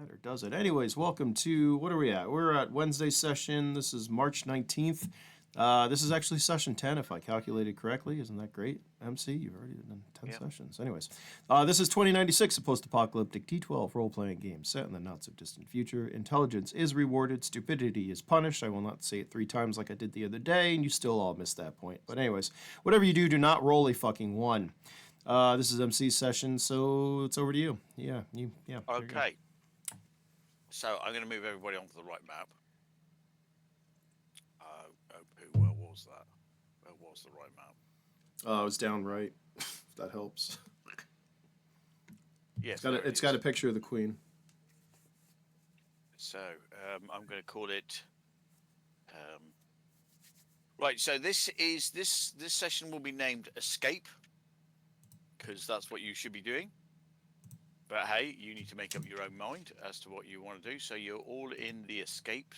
matter, does it? Anyways, welcome to, what are we at? We're at Wednesday session. This is March 19th. This is actually session 10, if I calculated correctly. Isn't that great, MC? You've already done 10 Yep. sessions. Anyways, this is 2096, a post-apocalyptic D12 role-playing game set in the not-so-distant future. Intelligence is rewarded. Stupidity is punished. I will not say it 3 times like I did the other day, and you still all missed that point. But anyways, whatever you do, do not roll a fucking 1. This is MC's session, so it's over to you. Yeah. There you go. Okay. So I'm going to move everybody onto the right map. Where was that? Where was the right map? It was down right. If that helps. Yes. It's got a picture of the Queen. So I'm going to call it. Right. So this session will be named Escape, because that's what you should be doing. But hey, you need to make up your own mind as to what you want to do. So you're all in the escape.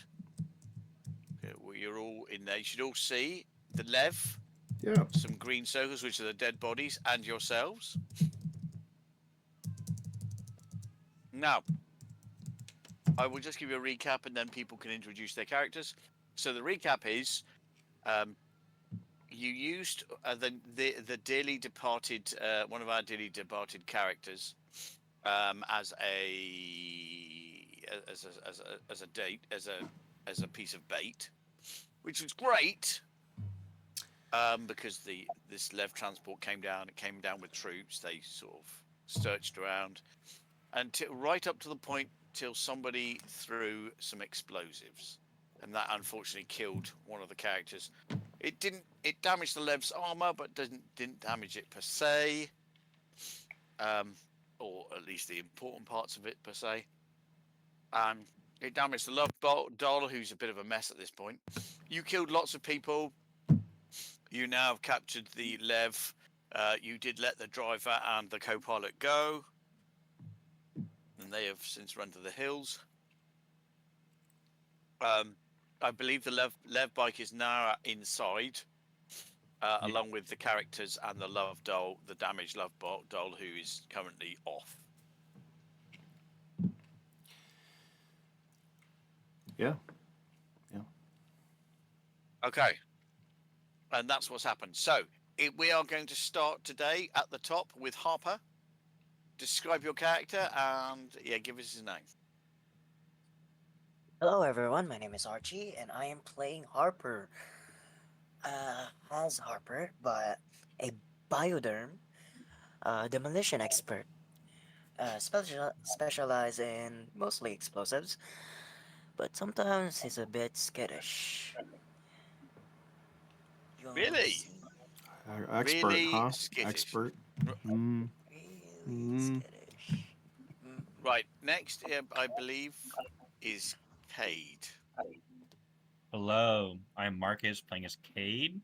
Well, you're all in there. You should all see the Lev. Yeah. Some green circles, which are the dead bodies, and yourselves. Now, I will just give you a recap, and then people can introduce their characters. So the recap is, you used the dearly departed, one of our dearly departed characters, as a piece of bait, which was great. Because this Lev transport came down. It came down with troops. They sort of searched around, until right up to the point till somebody threw some explosives, and that unfortunately killed one of the characters. It damaged the Lev's armor, but didn't damage it per se, or at least the important parts of it per se. It damaged the Love Doll, who's a bit of a mess at this point. You killed lots of people. You now have captured the Lev. You did let the driver and the co-pilot go, and they have since run to the hills. I believe the Lev bike is now inside, along with the characters and the Love Doll, the damaged Love Doll, who is currently off. Yeah. Okay. And that's what's happened. So we are going to start today at the top with Harper. Describe your character and give us his name. Hello everyone, my name is Archie and I am playing Harper. As Harper, but a bioderm, demolition expert. Specialize in mostly explosives, but sometimes he's a bit skittish. Really? Expert, really huh? skittish. Expert. Really skittish. Right, next, I believe, is Cade. Hello, I'm Marcus, playing as Cade.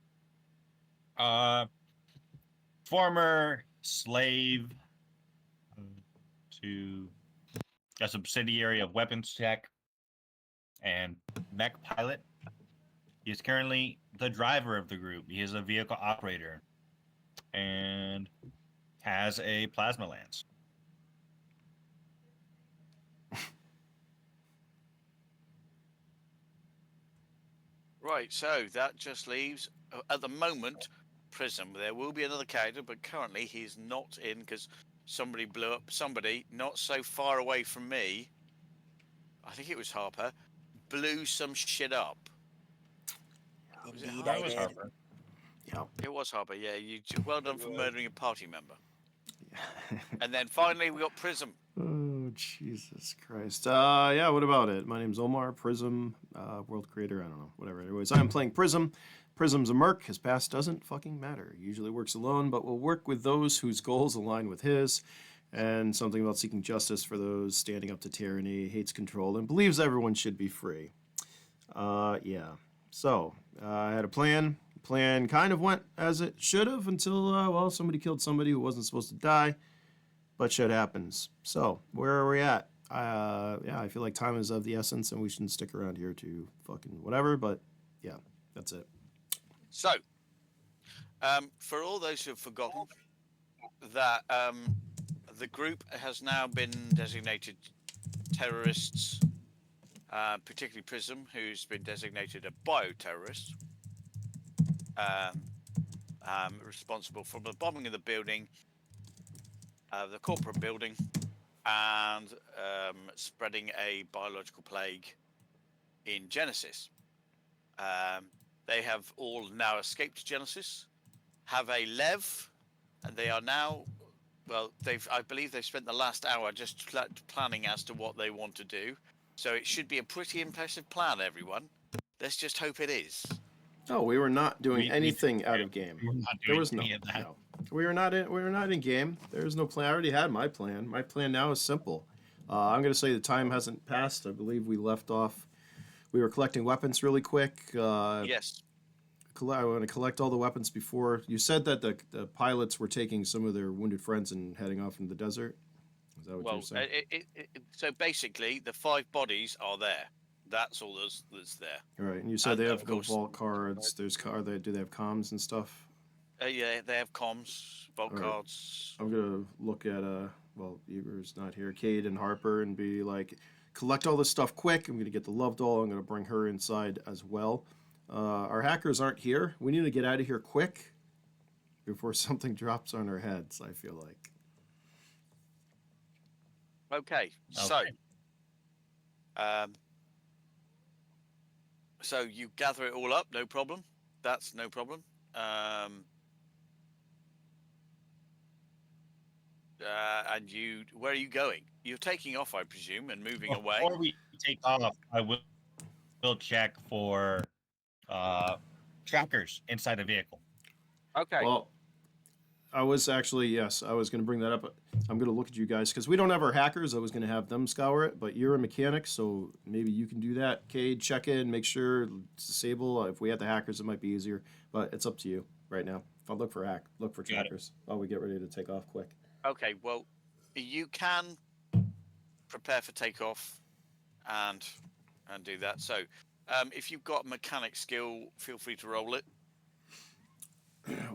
Former slave to a subsidiary of weapons tech and mech pilot. He is currently the driver of the group. He is a vehicle operator and has a plasma lance. Right, so that just leaves, at the moment, Prism. There will be another character, but currently he's not in because somebody blew up. Somebody not so far away from me, I think it was Harper, blew some shit up. Indeed, I did. Harper. Yeah. It was Harper, yeah. Well done for murdering a party member. And then finally we got Prism. Oh, Jesus Christ. Yeah, what about it? My name's Omar, Prism, world creator, I don't know, whatever. Anyways, I'm playing Prism. Prism's a merc. His past doesn't fucking matter. He usually works alone, but will work with those whose goals align with his. And something about seeking justice for those standing up to tyranny, hates control, and believes everyone should be free. Yeah. So, I had a plan. The plan kind of went as it should have until, somebody killed somebody who wasn't supposed to die. But shit happens. So, where are we at? I feel like time is of the essence and we shouldn't stick around here to fucking whatever, but yeah, that's it. So, for all those who have forgotten that the group has now been designated terrorists, particularly Prism, who's been designated a bioterrorist, responsible for the bombing of the building, the corporate building, and spreading a biological plague in Genesis. They have all now escaped Genesis, have a Lev, and they are now, well, I believe they've spent the last hour just planning as to what they want to do. So it should be a pretty impressive plan, everyone. Let's just hope it is. Oh, we were not doing We- anything out of game. We're not There doing was no, any of that. no. We were not in game. There was no plan. I already had my plan. My plan now is simple. I'm going to say the time hasn't passed. I believe we left off. We were collecting weapons really quick. Yes. I want to collect all the weapons before. You said that the pilots were taking some of their wounded friends and heading off into the desert. Is that what Well, you're saying? so basically, the 5 bodies are there. That's all that's there. All right. And you said and they of have the course- vault cards. Do they have comms and stuff? Yeah, they have comms, vault All right. cards. I'm gonna look at well, Eber's not here, Cade and Harper, and be like, collect all this stuff quick. I'm gonna get the love doll. I'm gonna bring her inside as well. Our hackers aren't here. We need to get out of here quick before something drops on our heads. I feel like. Okay, so you gather it all up, no problem. That's no problem. And where are you going? You're taking off, I presume, and moving away. Before we take off, I will check for trackers inside the vehicle. Okay. Well, I was actually, yes, I was going to bring that up. I'm going to look at you guys because we don't have our hackers. I was going to have them scour it, but you're a mechanic, so maybe you can do that. Cade, check in, make sure it's disable. If we had the hackers, it might be easier, but it's up to you right now. If I look for trackers while we get ready to take off quick. Okay. Well, you can prepare for takeoff and do that. So, if you've got mechanic skill, feel free to roll it.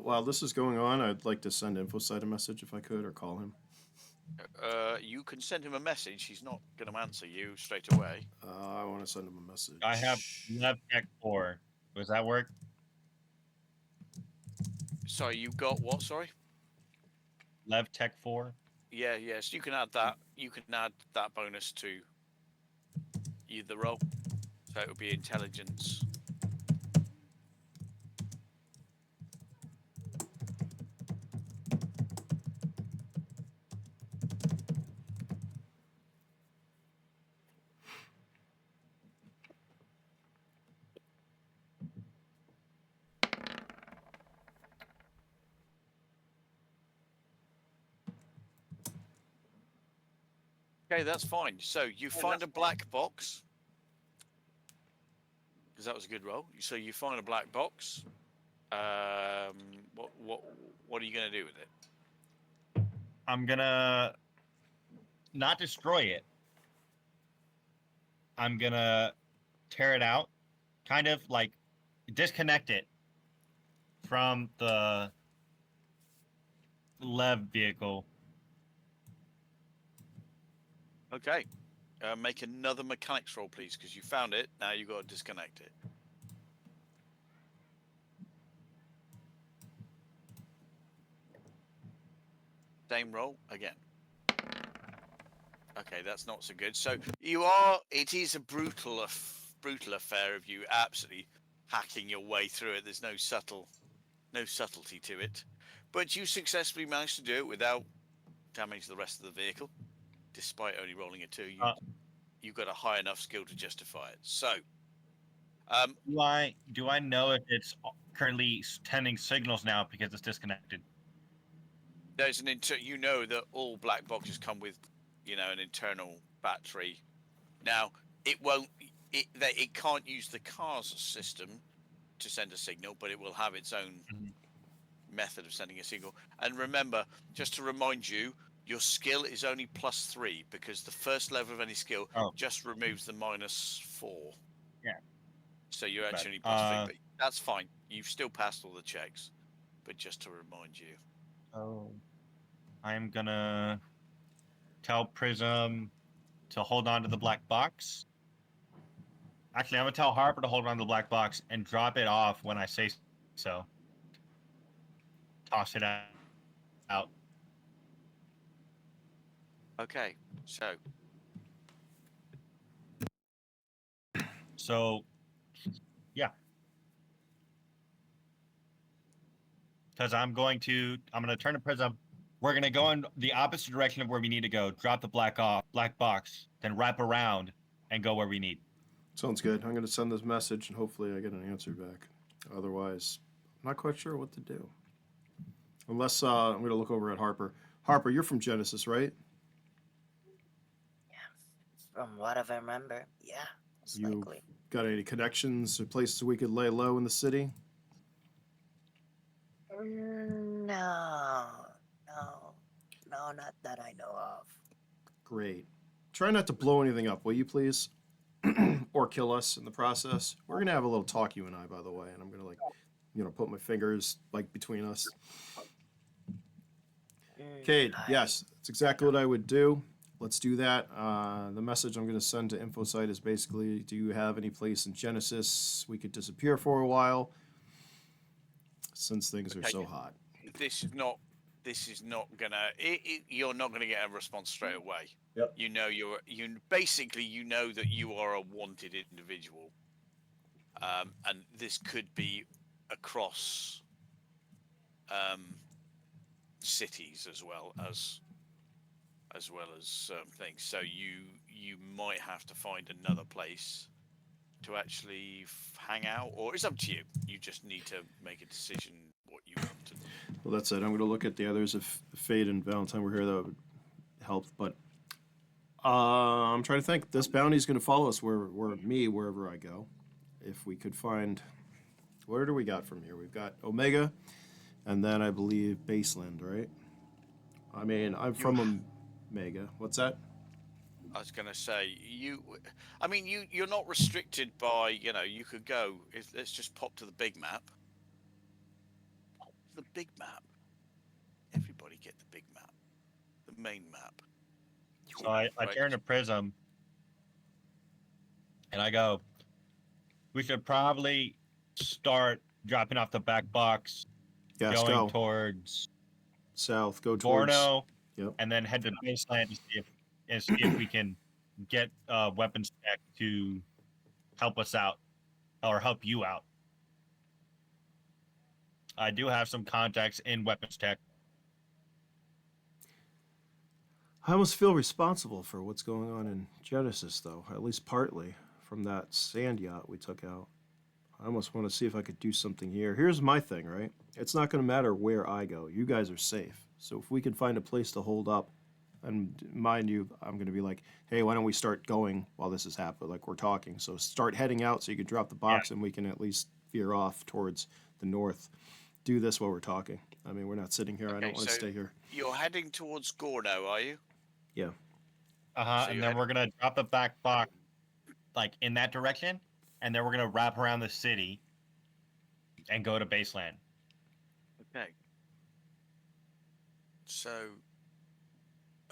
While this is going on, I'd like to send InfoSite a message if I could, or call him. You can send him a message. He's not going to answer you straight away. I want to send him a message. I have Lev Tech 4. Does that work? Sorry, you got what? Sorry. Lev Tech 4. Yeah, yes. You can add that. You can add that bonus to either roll. So it would be intelligence. Okay, that's fine. So you find a black box. Because that was a good roll. So you find a black box. What are you going to do with it? I'm gonna not destroy it. I'm gonna tear it out, kind of like disconnect it from the Lev vehicle. Okay. Make another mechanics roll, please, because you found it. Now you've got to disconnect it. Same roll again. Okay, that's not so good. So it is a brutal affair of you absolutely hacking your way through it. There's no subtlety to it. But you successfully managed to do it without damage the rest of the vehicle. Despite only rolling a 2, you've got a high enough skill to justify it. So, do I know if it's currently sending signals now because it's disconnected? there's you know that all black boxes come with, an internal battery. Now, it can't use the car's system to send a signal, but it will have its own method of sending a signal. And remember, just to remind you, your skill is only +3 because the first level of any skill just removes the -4. Yeah. So you're actually only +3, but that's fine. You've still passed all the checks. But just to remind you. Oh. I'm gonna tell Prism to hold on to the black box. Actually, I'm gonna tell Harper to hold on to the black box and drop it off when I say so. Toss it out. Okay, so So, yeah, because I'm gonna turn to Prism. We're gonna go in the opposite direction of where we need to go. Drop the black box, then wrap around and go where we need. Sounds good. I'm going to send this message and hopefully I get an answer back. Otherwise, I'm not quite sure what to do. Unless I'm going to look over at Harper. Harper, you're from Genesis, right? From what I remember, yeah, most You likely. got any connections or places we could lay low in the city? No, no, no, not that I know of. Great. Try not to blow anything up, will you please? Or kill us in the process. We're gonna have a little talk, you and I, by the way, and I'm gonna put my fingers between us. Cade, yes, that's exactly what I would do. Let's do that. The message I'm going to send to InfoSite is basically, do you have any place in Genesis we could disappear for a while since things are Okay. so hot? this is not gonna. You're not gonna get a response straight away. Yep. You know, you know that you are a wanted individual, and this could be across cities as well as things. So you might have to find another place to actually hang out, or it's up to you. You just need to make a decision what you want to do. Well, that's it. I'm going to look at the others. If Fade and Valentine were here, that would help. But I'm trying to think. This bounty is going to follow us wherever I go. If we could find, where do we got from here? We've got Omega, and then I believe Baseland, right? I mean, I'm from Omega. What's that? I was going to say you're not restricted by, you could go. Let's just pop to the big map. Pop to the big map. Everybody get the big map, the main map. So I turn to Prism and I go, we should probably start dropping off the back box, Yes, going go. towards South. Go towards. Borno, Yep. and then head to Baseland to see if we can get weapons tech to help us out or help you out. I do have some contacts in weapons tech. I almost feel responsible for what's going on in Genesis, though, at least partly, from that sand yacht we took out. I almost want to see if I could do something here. Here's my thing, right? It's not going to matter where I go. You guys are safe. So if we can find a place to hold up, and mind you, I'm going to be like, hey, why don't we start going while this is happening, like we're talking. So start heading out so you can drop the box and we can at least veer off towards the north. Do this while we're talking. I mean, we're not sitting here. I don't want to stay here. You're heading towards Gorno, are you? Yeah. So And then we're going to drop the back box in that direction, and then we're going to wrap around the city and go to Baseland. Okay. So...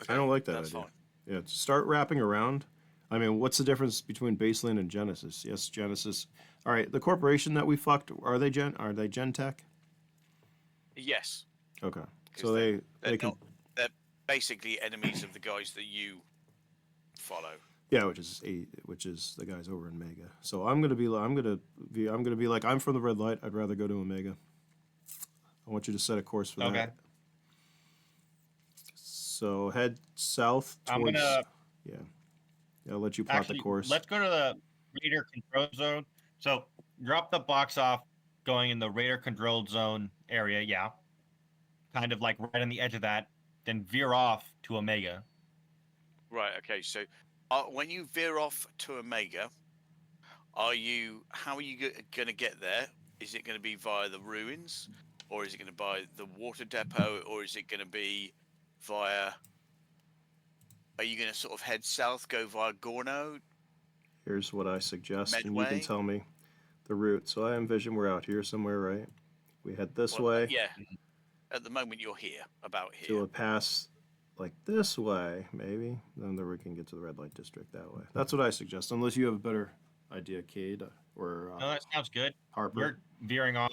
Okay, I don't like that that's idea. fine. Yeah, start wrapping around. I mean, what's the difference between Baseland and Genesis? Yes, Genesis. All right, the corporation that we fucked, are they Gentech? Yes. Okay. 'Cause So they can they're basically enemies of the guys that you follow. yeah, which is the guys over in Omega. So I'm gonna be like, I'm from the red light. I'd rather go to Omega. I want you to set a course for that. So head south towards. Yeah, I'll let you plot the course. Let's go to the Raider control zone. So drop the box off, going in the Raider control zone area. Yeah, kind of like right on the edge of that. Then veer off to Omega. Right. Okay. So, when you veer off to Omega, how are you going to get there? Is it going to be via the ruins, or is it going to be the water depot, or is it going to be via? Are you going to sort of head south, go via Gorno? Here's what I suggest, and you Medway? can tell me the route. So I envision we're out here somewhere, right? We head this way Yeah. At the moment, you're here, about here. to a pass like this way, maybe. Then we can get to the red light district that way. That's what I suggest, unless you have a better idea, Cade or No, that sounds good. Harper. We're veering off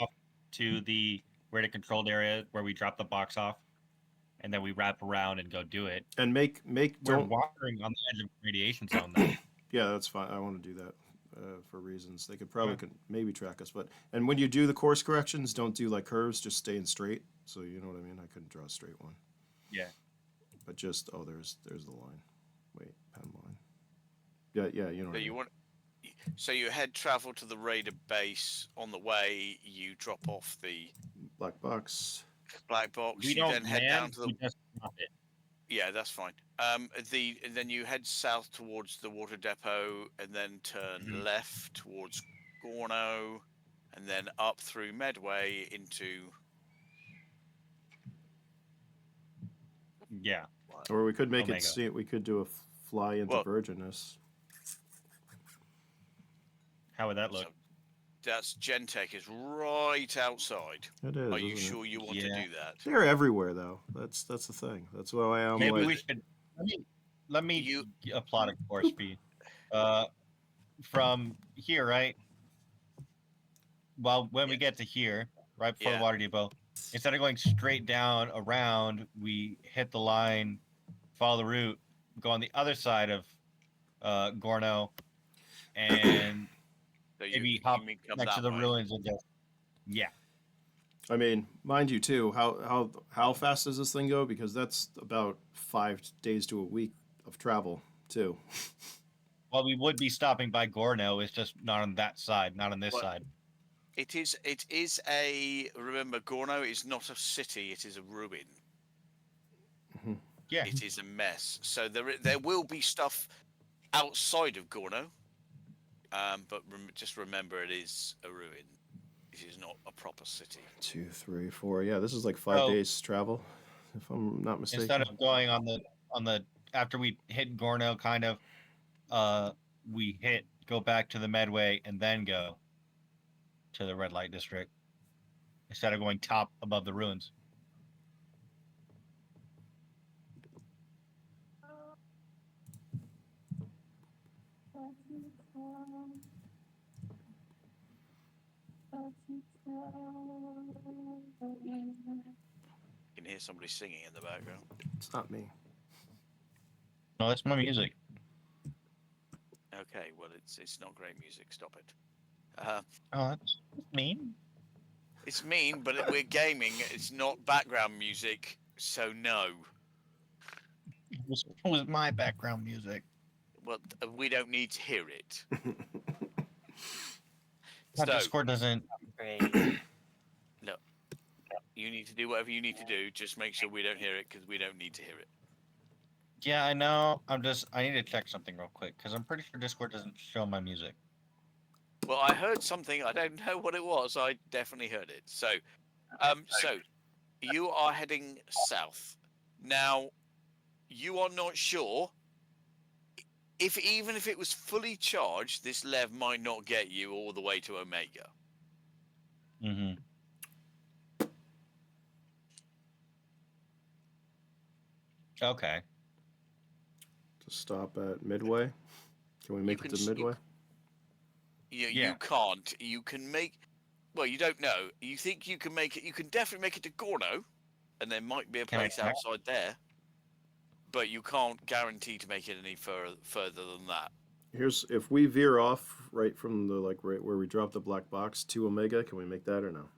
to the where the controlled area where we drop the box off, and then we wrap around and go do it. And make We're don't. wandering on the edge of radiation zone, though. Yeah, that's fine. I want to do that for reasons. They could probably maybe track us, but and when you do the course corrections, don't do like curves. Just stay in straight. So you know what I mean. I couldn't draw a straight one. Yeah. But just there's the line. Wait, pen line. Yeah, you know. So What I you mean. want. So you head travel to the raider base. On the way, you drop off the Black box. black box. We You don't then head land, down to the. we just drop it. Yeah, that's fine. Then you head south towards the water depot, and then turn Mhm. left towards Gorno, and then up through Medway into. Yeah. Or we could make Omega. it see. We could do a fly into Well- Virginus. How would that look? So that's Gentech is right outside. It is. Are you isn't it? sure you want to Yeah. do that? They're everywhere though. That's the thing. That's why I'm Maybe like. we should. Let me You- plot a course for you. From here, right? Well, when we get to here, right before Yeah. the water depot, instead of going straight down around, we hit the line, follow the route, go on the other side of Gorno, and So maybe hop mean come next to that the way. ruins and just I mean, mind you too. How fast does this thing go? Because that's about 5 days to a week of travel too. well, we would be stopping by Gorno. It's just not on that side, not on this Well, side. It is a remember Gorno is not a city, it is a ruin. Yeah. It is a mess. So there will be stuff outside of Gorno. But just remember it is a ruin. It is not a proper city. 2, 3, 4. Yeah, this is like 5 So- days travel, if I'm not mistaken. Instead of going on the after we hit Gorno, kind of, we go back to the Medway and then go to the red light district instead of going top above the ruins. You can hear somebody singing in the background. It's not me. No, that's my music. Okay, well it's not great music. Stop it. Oh, that's mean. It's mean, but we're gaming. It's not background music, so no. It was my background music. Well, we don't need to hear it. My So Discord doesn't. Great. you need to do whatever you need to do. Just make sure we don't hear it because we don't need to hear it. Yeah, I know. I need to check something real quick because I'm pretty sure Discord doesn't show my music. Well, I heard something. I don't know what it was. I definitely heard it. So you are heading south. Now, you are not sure even if it was fully charged, this lev might not get you all the way to Omega. Mm-hmm. Okay. To stop at Midway. Can we make it can to Midway? You Yeah. can't. You can make. Well, you don't know. You think you can make it. You can definitely make it to Gorno, and there might be a Can I place check? outside there. But you can't guarantee to make it any further than that. Here's if we veer off right from the right where we dropped the black box to Omega, can we make that or no?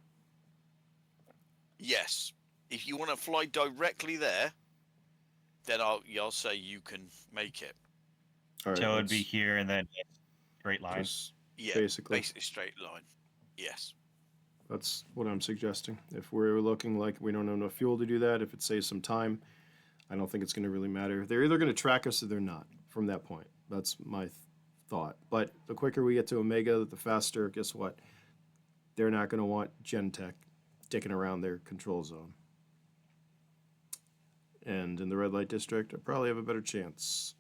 Yes. If you want to fly directly there, then I'll say you can make it. All right, So it'd be let's here and then straight line. just Yeah, basically. straight line. Yes. That's what I'm suggesting. If we're looking like we don't have enough fuel to do that, if it saves some time, I don't think it's going to really matter. They're either going to track us or they're not from that point. That's my thought. But the quicker we get to Omega, the faster, guess what? They're not going to want Gentech dicking around their control zone. And in the red light district, I probably have a better chance.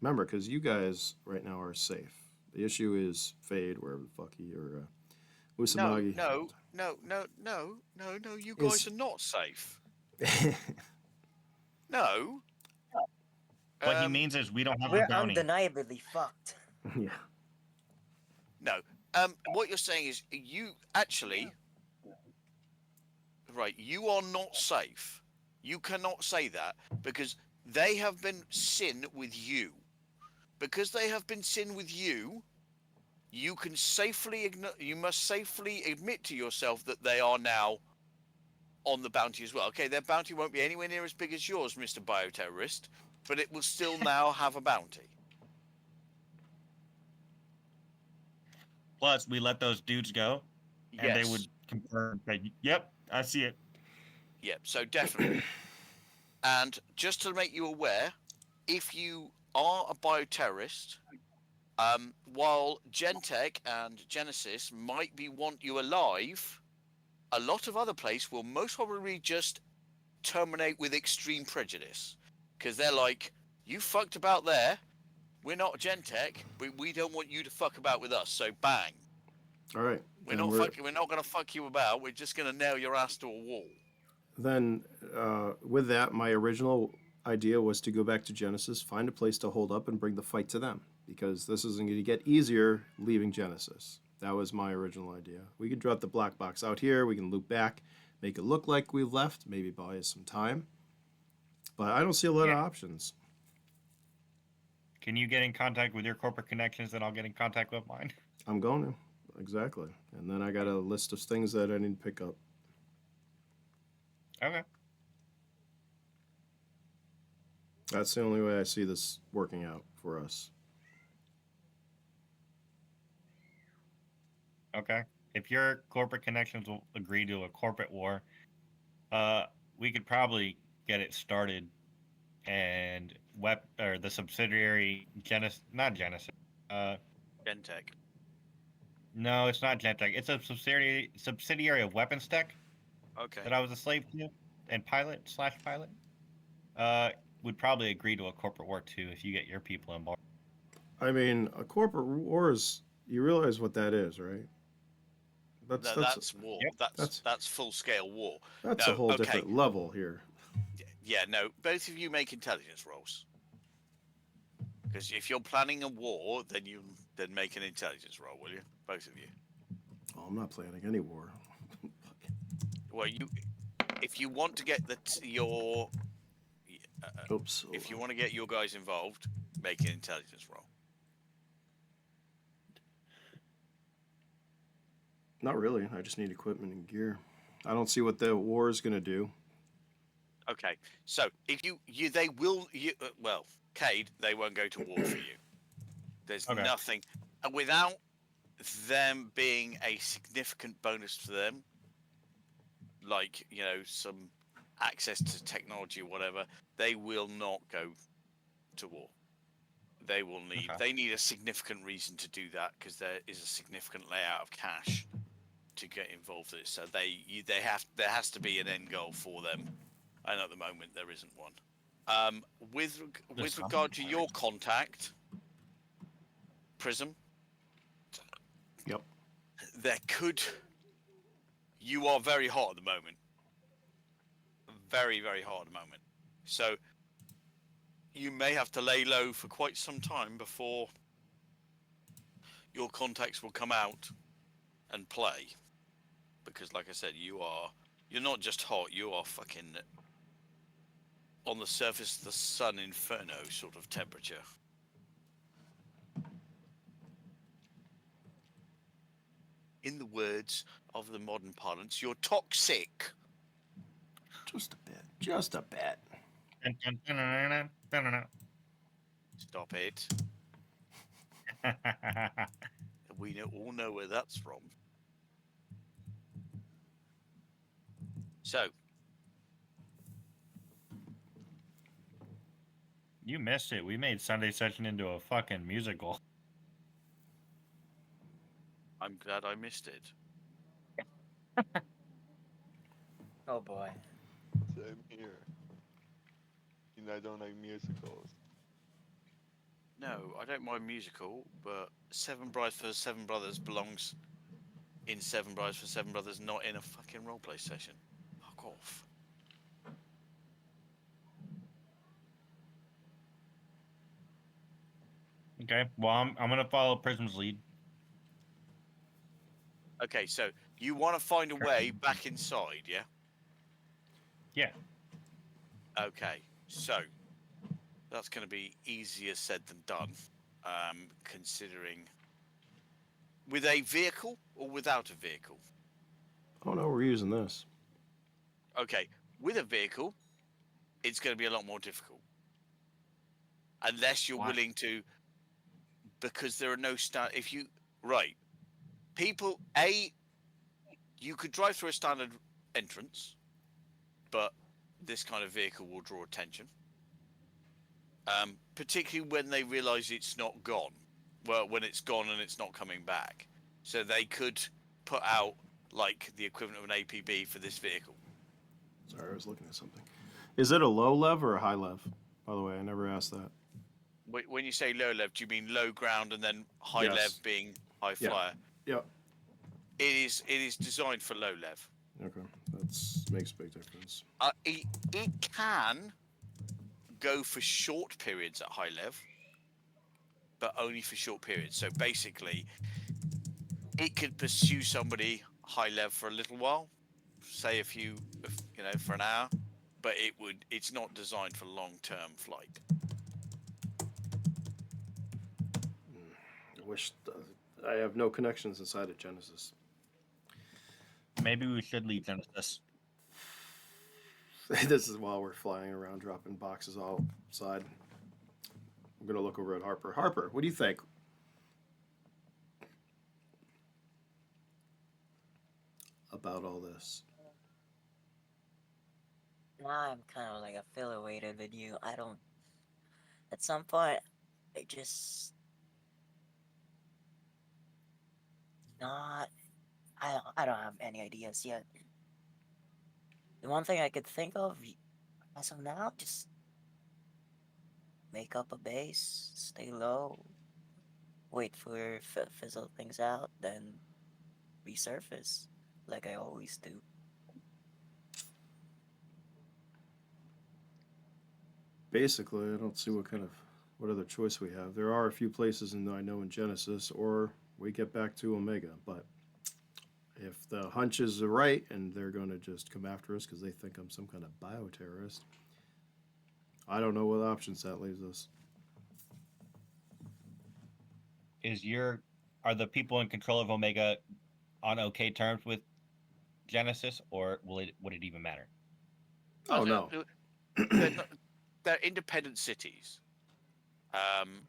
Remember, because you guys right now are safe. The issue is Fade, wherever the fuck he or Usamagi. No. You guys Is- are not safe. No. What he means is we don't have the We're bounty. undeniably fucked. Yeah. No. What you're saying is you actually, right? You are not safe. You cannot say that because they have been sin with you. Because they have been sin with you, you can safely you must safely admit to yourself that they are now on the bounty as well. Okay, their bounty won't be anywhere near as big as yours, Mr. Bioterrorist, but it will still now have a bounty. Plus, we let those dudes go, and they would confirm that, yep, I see it. Yep, so definitely. And just to make you aware, if you are a bioterrorist, while Gentech and Genesis might want you alive, a lot of other places will most probably just terminate with extreme prejudice. Because they're like, you fucked about there, we're not Gentech, but we don't want you to fuck about with us, so bang. All right. We're not going to fuck you about, we're just going to nail your ass to a wall. Then, with that, my original idea was to go back to Genesis, find a place to hold up, and bring the fight to them. Because this isn't going to get easier leaving Genesis. That was my original idea. We could drop the black box out here. We can loop back, make it look like we've left, maybe buy us some time. But I don't see a lot of options. Can you get in contact with your corporate connections, then I'll get in contact with mine? I'm going to. Exactly. And then I got a list of things that I need to pick up. Okay. That's the only way I see this working out for us. Okay. If your corporate connections will agree to a corporate war, we could probably get it started, and the subsidiary not Genesis. Gentech. No, it's not Gentech. It's a subsidiary of Weapons Tech. Okay. That I was a slave to, and pilot would probably agree to a corporate war too if you get your people on board. I mean, a corporate war is, you realize what that is, right? That's war. Yep. That's full scale war. That's a whole different level here. Yeah, no. Both of you make intelligence rolls. Because if you're planning a war, then make an intelligence roll, will you? Both of you. Oh, I'm not planning any war. Well, if you want to get Oops. if you want to get your guys involved, make an intelligence roll. Not really. I just need equipment and gear. I don't see what the war is going to do. Okay, so if Cade, they won't go to war for you. There's nothing without them being a significant bonus to them, like some access to technology or whatever. They will not go to war. They will need. Okay. They need a significant reason to do that because there is a significant layout of cash to get involved in it. So there has to be an end goal for them, and at the moment there isn't one. With regard to your contact, Prism. Yep. You are very hot at the moment. Very, very hot at the moment. So you may have to lay low for quite some time before your contacts will come out and play. Because like I said, you're not just hot, you are fucking on the surface of the sun inferno sort of temperature. In the words of the modern parlance, you're toxic. Just a bit. Just a bit. Stop it. We all know where that's from. So. You missed it. We made Sunday Session into a fucking musical. I'm glad I missed it. Oh boy. Same here. I don't like musicals. No, I don't mind musical, but Seven Brides for Seven Brothers belongs in Seven Brides for Seven Brothers, not in a fucking roleplay session. Fuck off. Okay. Well, I'm gonna follow Prism's lead. Okay, so you want to find a way back inside, yeah? Yeah. Okay, so that's going to be easier said than done, considering with a vehicle or without a vehicle. Oh no, we're using this. Okay, with a vehicle, it's going to be a lot more difficult unless you're Why? willing to, because there are no stand. If you right, people a you could drive through a standard entrance, but this kind of vehicle will draw attention. Particularly when they realise it's not gone. Well, when it's gone and it's not coming back, so they could put out like the equivalent of an APB for this vehicle. Sorry, I was looking at something. Is it a low lev or a high lev? By the way, I never asked that. When you say low lev, do you mean low ground and then high Yes. lev being high Yeah. flyer? Yep. It is designed for low lev. Okay, that makes a big difference. It can go for short periods at high lev, but only for short periods. So basically, it could pursue somebody high lev for a little while, say for an hour, but it's not designed for long-term flight. I wish I have no connections inside of Genesis. Maybe we should leave Genesis. This is while we're flying around, dropping boxes all outside. I'm gonna look over at Harper. Harper, what do you think? About all this? Now I'm kind of like affiliated with you. I don't. At some point, I just not. I don't have any ideas yet. The one thing I could think of as of now, just make up a base, stay low, wait for fizzle things out, then resurface like I always do. Basically, I don't see what other choice we have. There are a few places I know in Genesis, or we get back to Omega. But if the hunches are right and they're going to just come after us because they think I'm some kind of bioterrorist, I don't know what options that leaves us. Are the people in control of Omega on okay terms with Genesis, or would it even matter? Oh no. They're independent cities.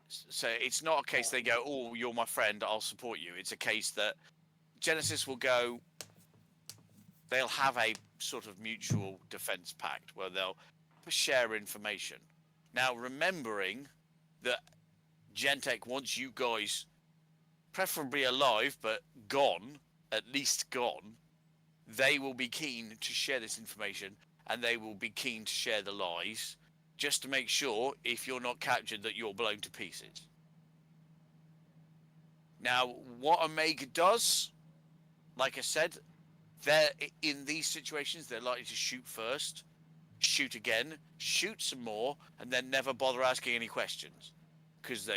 So it's not a case they go, "Oh, you're my friend, I'll support you." It's a case that Genesis will go. They'll have a sort of mutual defense pact where they'll share information. Now, remembering that Gentech wants you guys, preferably alive but gone, at least gone, they will be keen to share this information, and they will be keen to share the lies, just to make sure, if you're not captured, that you're blown to pieces. Now, what Omega does, like I said, in these situations, they're likely to shoot first, shoot again, shoot some more, and then never bother asking any questions. Because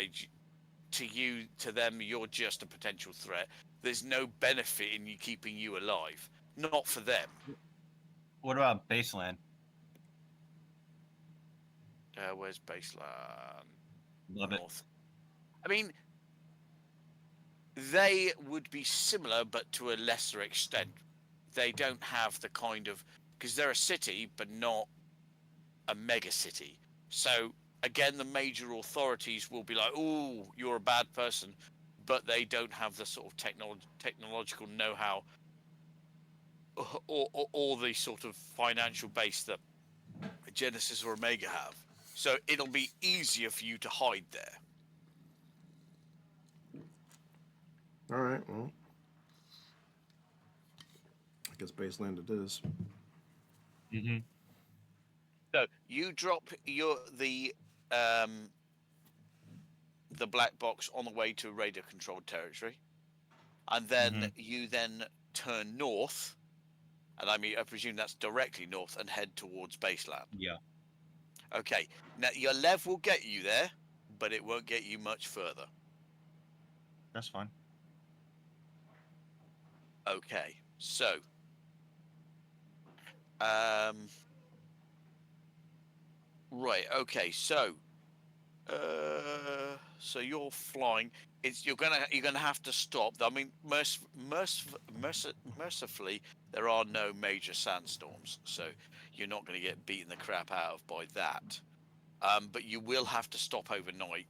to them, you're just a potential threat. There's no benefit in you keeping you alive. Not for them. What about Baseland? Where's Baseland? Love North. I mean, they would be similar, but to a lesser extent. They don't have the kind of, because they're a city, but not a mega city. So again, the major authorities will be like, "Oh, you're a bad person," but they don't have the sort of technological know-how or the sort of financial base that Genesis or Omega have. So it'll be easier for you to hide there. All right, well, I guess Baseland it is. Mm-hmm. So you drop the black box on the way to radar controlled territory, and then you then turn north, and I presume that's directly north, and head towards Baseland. Yeah. Okay, now your lev will get you there, but it won't get you much further. That's fine. Okay, so right. Okay, so so you're flying. You're gonna have to stop. I mean, mercifully, there are no major sandstorms, so you're not going to get beaten the crap out of by that. But you will have to stop overnight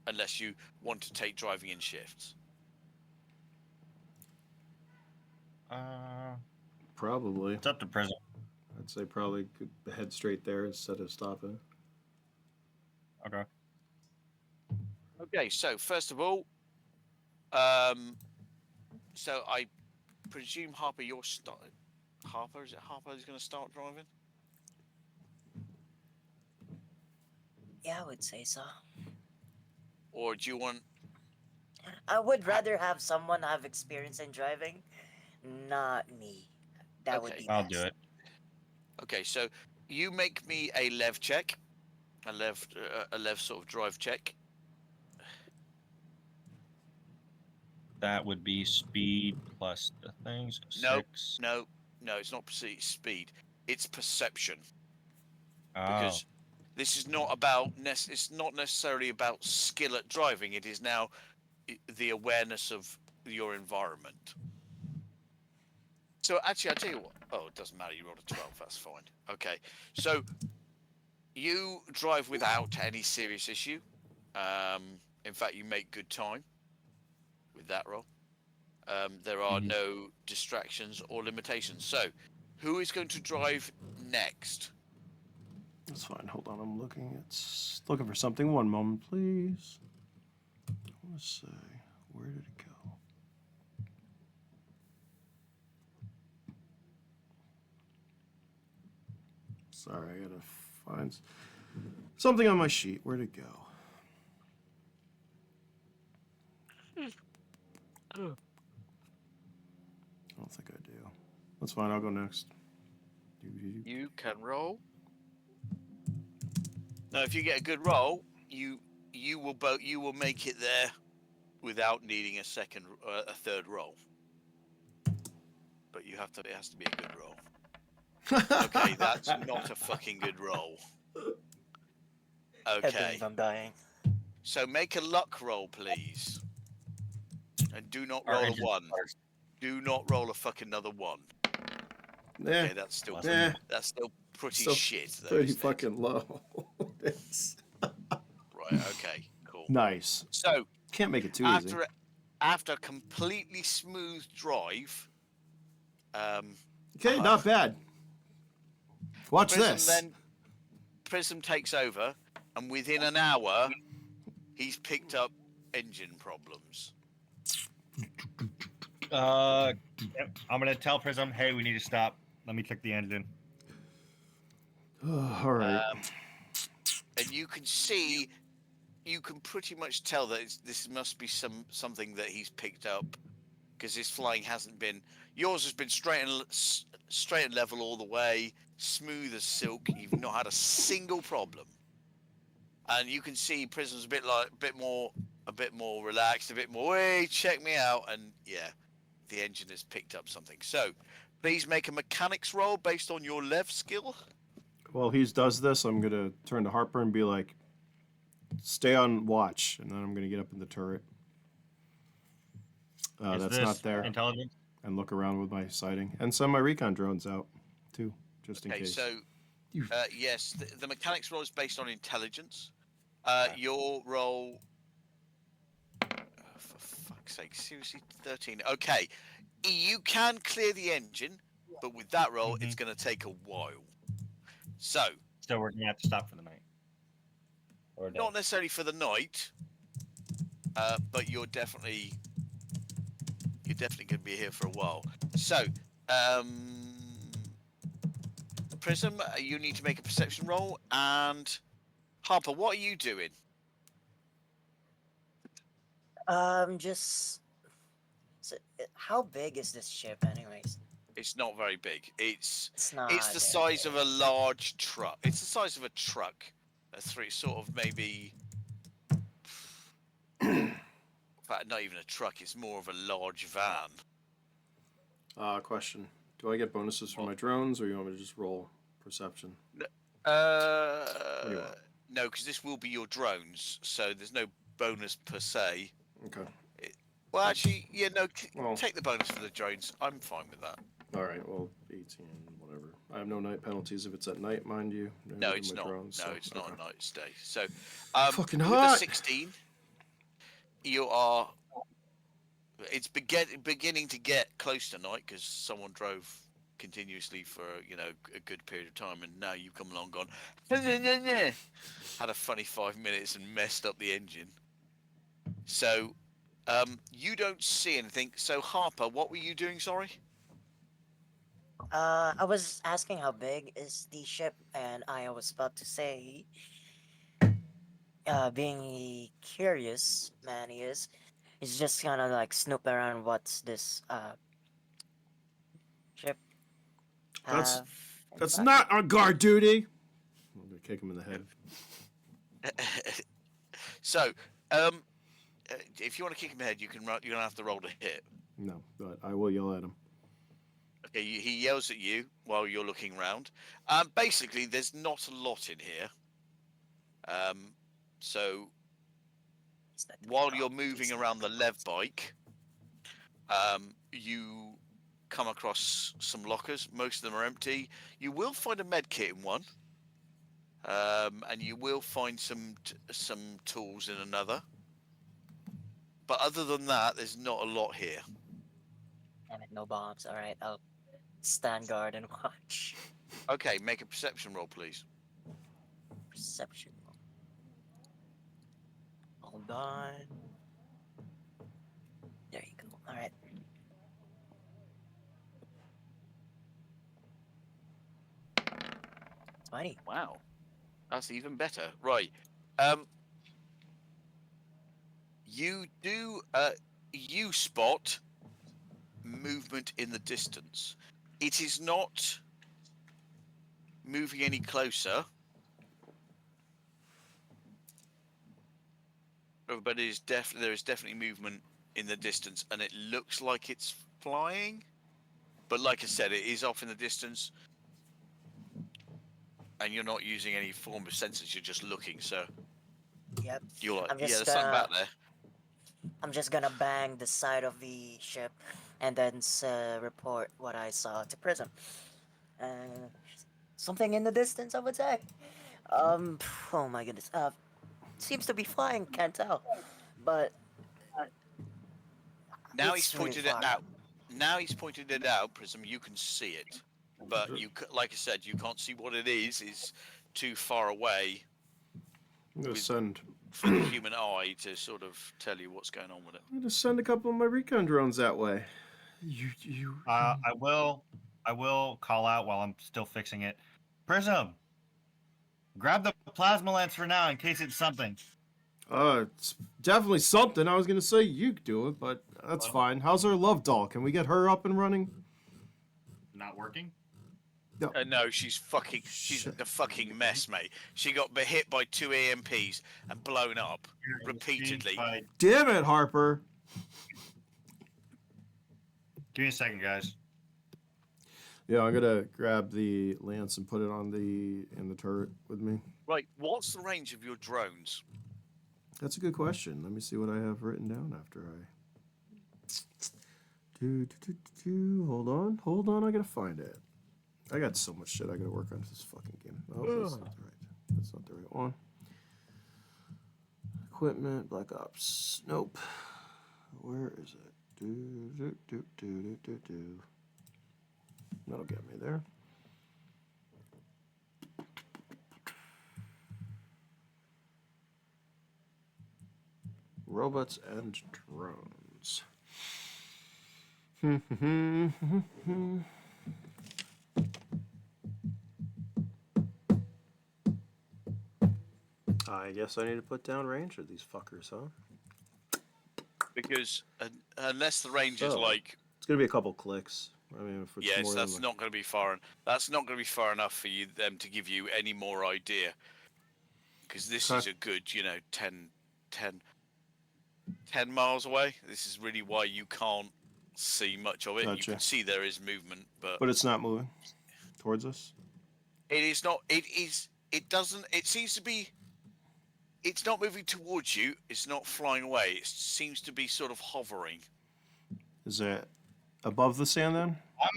unless you want to take driving in shifts. Probably. It's up to Prism. I'd say probably could head straight there instead of stopping. Okay. Okay, so first of all, so I presume Harper, you're Harper, is it Harper who's going to start driving? Yeah, I would say so. Or do you want? I would rather have someone have experience in driving, not me. That would Okay. be I'll best. do it. Okay, so you make me a lev check, a lev sort of drive check. That would be speed plus the things. Nope. 6. No, it's not speed. It's perception. Oh. Because this is not about it's not necessarily about skill at driving. It is now the awareness of your environment. So actually, I'll tell you what. Oh, it doesn't matter. You rolled a 12. That's fine. Okay. So you drive without any serious issue. In fact, you make good time with that roll. There are no distractions or limitations. So, who is going to drive next? That's fine. Hold on. I'm looking for something. One moment, please. I want to say, where did it go? Sorry, I gotta find something on my sheet. Where'd it go? I don't think I do. That's fine. I'll go next. You can roll. Now, if you get a good roll, you will make it there without needing a third roll. But it has to be a good roll. Okay, that's not a fucking good roll. I Okay, believe I'm dying. so make a luck roll, please, and do not Our roll a engine 1. starts. Do not roll a fucking another 1. Yeah, Okay, that's still yeah. pretty Still shit. Though, pretty isn't it? fucking low. It's Right. Okay. Cool. nice. So Can't make it too easy. after a completely smooth drive, Okay, not bad. Watch Prism this. then Prism takes over, and within an hour, he's picked up engine problems. Yep, I'm gonna tell Prism, hey, we need to stop. Let me check the engine. All right. And you can pretty much tell that this must be something that he's picked up, because his flying hasn't been. Yours has been straight and level all the way, smooth as silk. You've not had a single problem, and you can see Prism's a bit more relaxed, a bit more. Hey, check me out, and yeah, the engine has picked up something. So, please make a mechanics roll based on your lev skill. While he does this, I'm gonna turn to Harper and be like, "Stay on watch," and then I'm gonna get up in the turret. Is That's this not there, intelligence? and look around with my sighting, and send my recon drones out too, just in Okay, case. so yes, the mechanics roll is based on intelligence. Okay. Your roll, for fuck's sake, seriously, 13. Okay, you can clear the engine, but with that roll, it's going to take a while. So, So we're gonna have to stop for the night. Or a day. not necessarily for the night, but you're definitely going to be here for a while. So, Prism, you need to make a perception roll, and Harper, what are you doing? Just. So, how big is this ship, anyways? It's not very big. It's not. the size of a large truck. It's the size of a truck. Sort of maybe In fact, not even a truck. It's more of a large van. Question. Do I get bonuses for my drones, or you want me to just roll perception? What do you want? No, because this will be your drones, so there's no bonus per se. Okay. Well, actually, yeah, no. Well, Take the bonus for the drones. I'm fine with that. all right. Well, 18, whatever. I have no night penalties if it's at night, mind you. No, with it's my not. drones, No, so, it's not okay. a night stay. So, Fucking with hot. the 16, you are. It's beginning to get close to night because someone drove continuously for a good period of time, and now you've come along, gone, had a funny 5 minutes and messed up the engine. So, you don't see anything. So, Harper, what were you doing? Sorry. I was asking how big is the ship, and I was about to say, being a curious man he is, he's just gonna like snoop around what's this ship That's have. That's inside. not on guard duty. I'm gonna kick him in the head. So, if you want to kick him in the head, you're gonna have to roll to hit. No, but I will yell at him. Okay, he yells at you while you're looking around. Basically, there's not a lot in here. So Is that the while wrong you're moving piece? around the lev bike, you come across some lockers. Most of them are empty. You will find a med kit in one, and you will find some tools in another. But other than that, there's not a lot here. Damn it, no bombs. All right, I'll stand guard and watch. Okay, make a perception roll, please. Perception. Hold on. There you go. All right. Twenty. Wow, that's even better. Right. You do. You spot movement in the distance. It is not moving any closer, but there is definitely movement in the distance, and it looks like it's flying. But like I said, it is off in the distance, and you're not using any form of sensors. You're just looking. So Yep. you're like, I'm yeah, just there's something gonna. back there. I'm just gonna bang the side of the ship, and then report what I saw to Prism. Something in the distance, I would say. Oh my goodness. Seems to be flying. Can't tell, but Now he's it's really pointed it far. out. Now he's pointed it out, Prism. You can see it, but like I said, you can't see what it is. It's too far away I'm gonna With- send. for the human eye to sort of tell you what's going on with it. I'm gonna send a couple of my recon drones that way. You. I will call out while I'm still fixing it. Prism, grab the plasma lens for now in case it's something. It's definitely something. I was gonna say you do it, but that's fine. How's our love doll? Can we get her up and running? Not working? No, she's Shit. a fucking mess, mate. She got hit by 2 AMPs and blown up repeatedly. Damn it, Harper. Give me a second, guys. Yeah, I'm gonna grab the lance and put it in the turret with me. Right, what's the range of your drones? That's a good question. Let me see what I have written down after I. Hold on. I gotta find it. I got so much shit I gotta work on this fucking game. Oh, that's not the right. That's not the right one. Equipment, Black Ops. Nope. Where is it? That'll get me there. Robots and drones. I guess I need to put down range of these fuckers, huh? Because unless the range is So, like, It's gonna be a couple clicks. I mean, if it's yes, more that's than not going to be far. That's not going to be far enough for them to give you any more idea. Because this Okay. is a good, 10. 10 miles away. This is really why you can't see much of it. You Gotcha. can see there is movement, but But it's not moving towards us. it is not. It is. It doesn't. It seems to be. It's not moving towards you. It's not flying away. It seems to be sort of hovering. Is it above the sand then? Oh,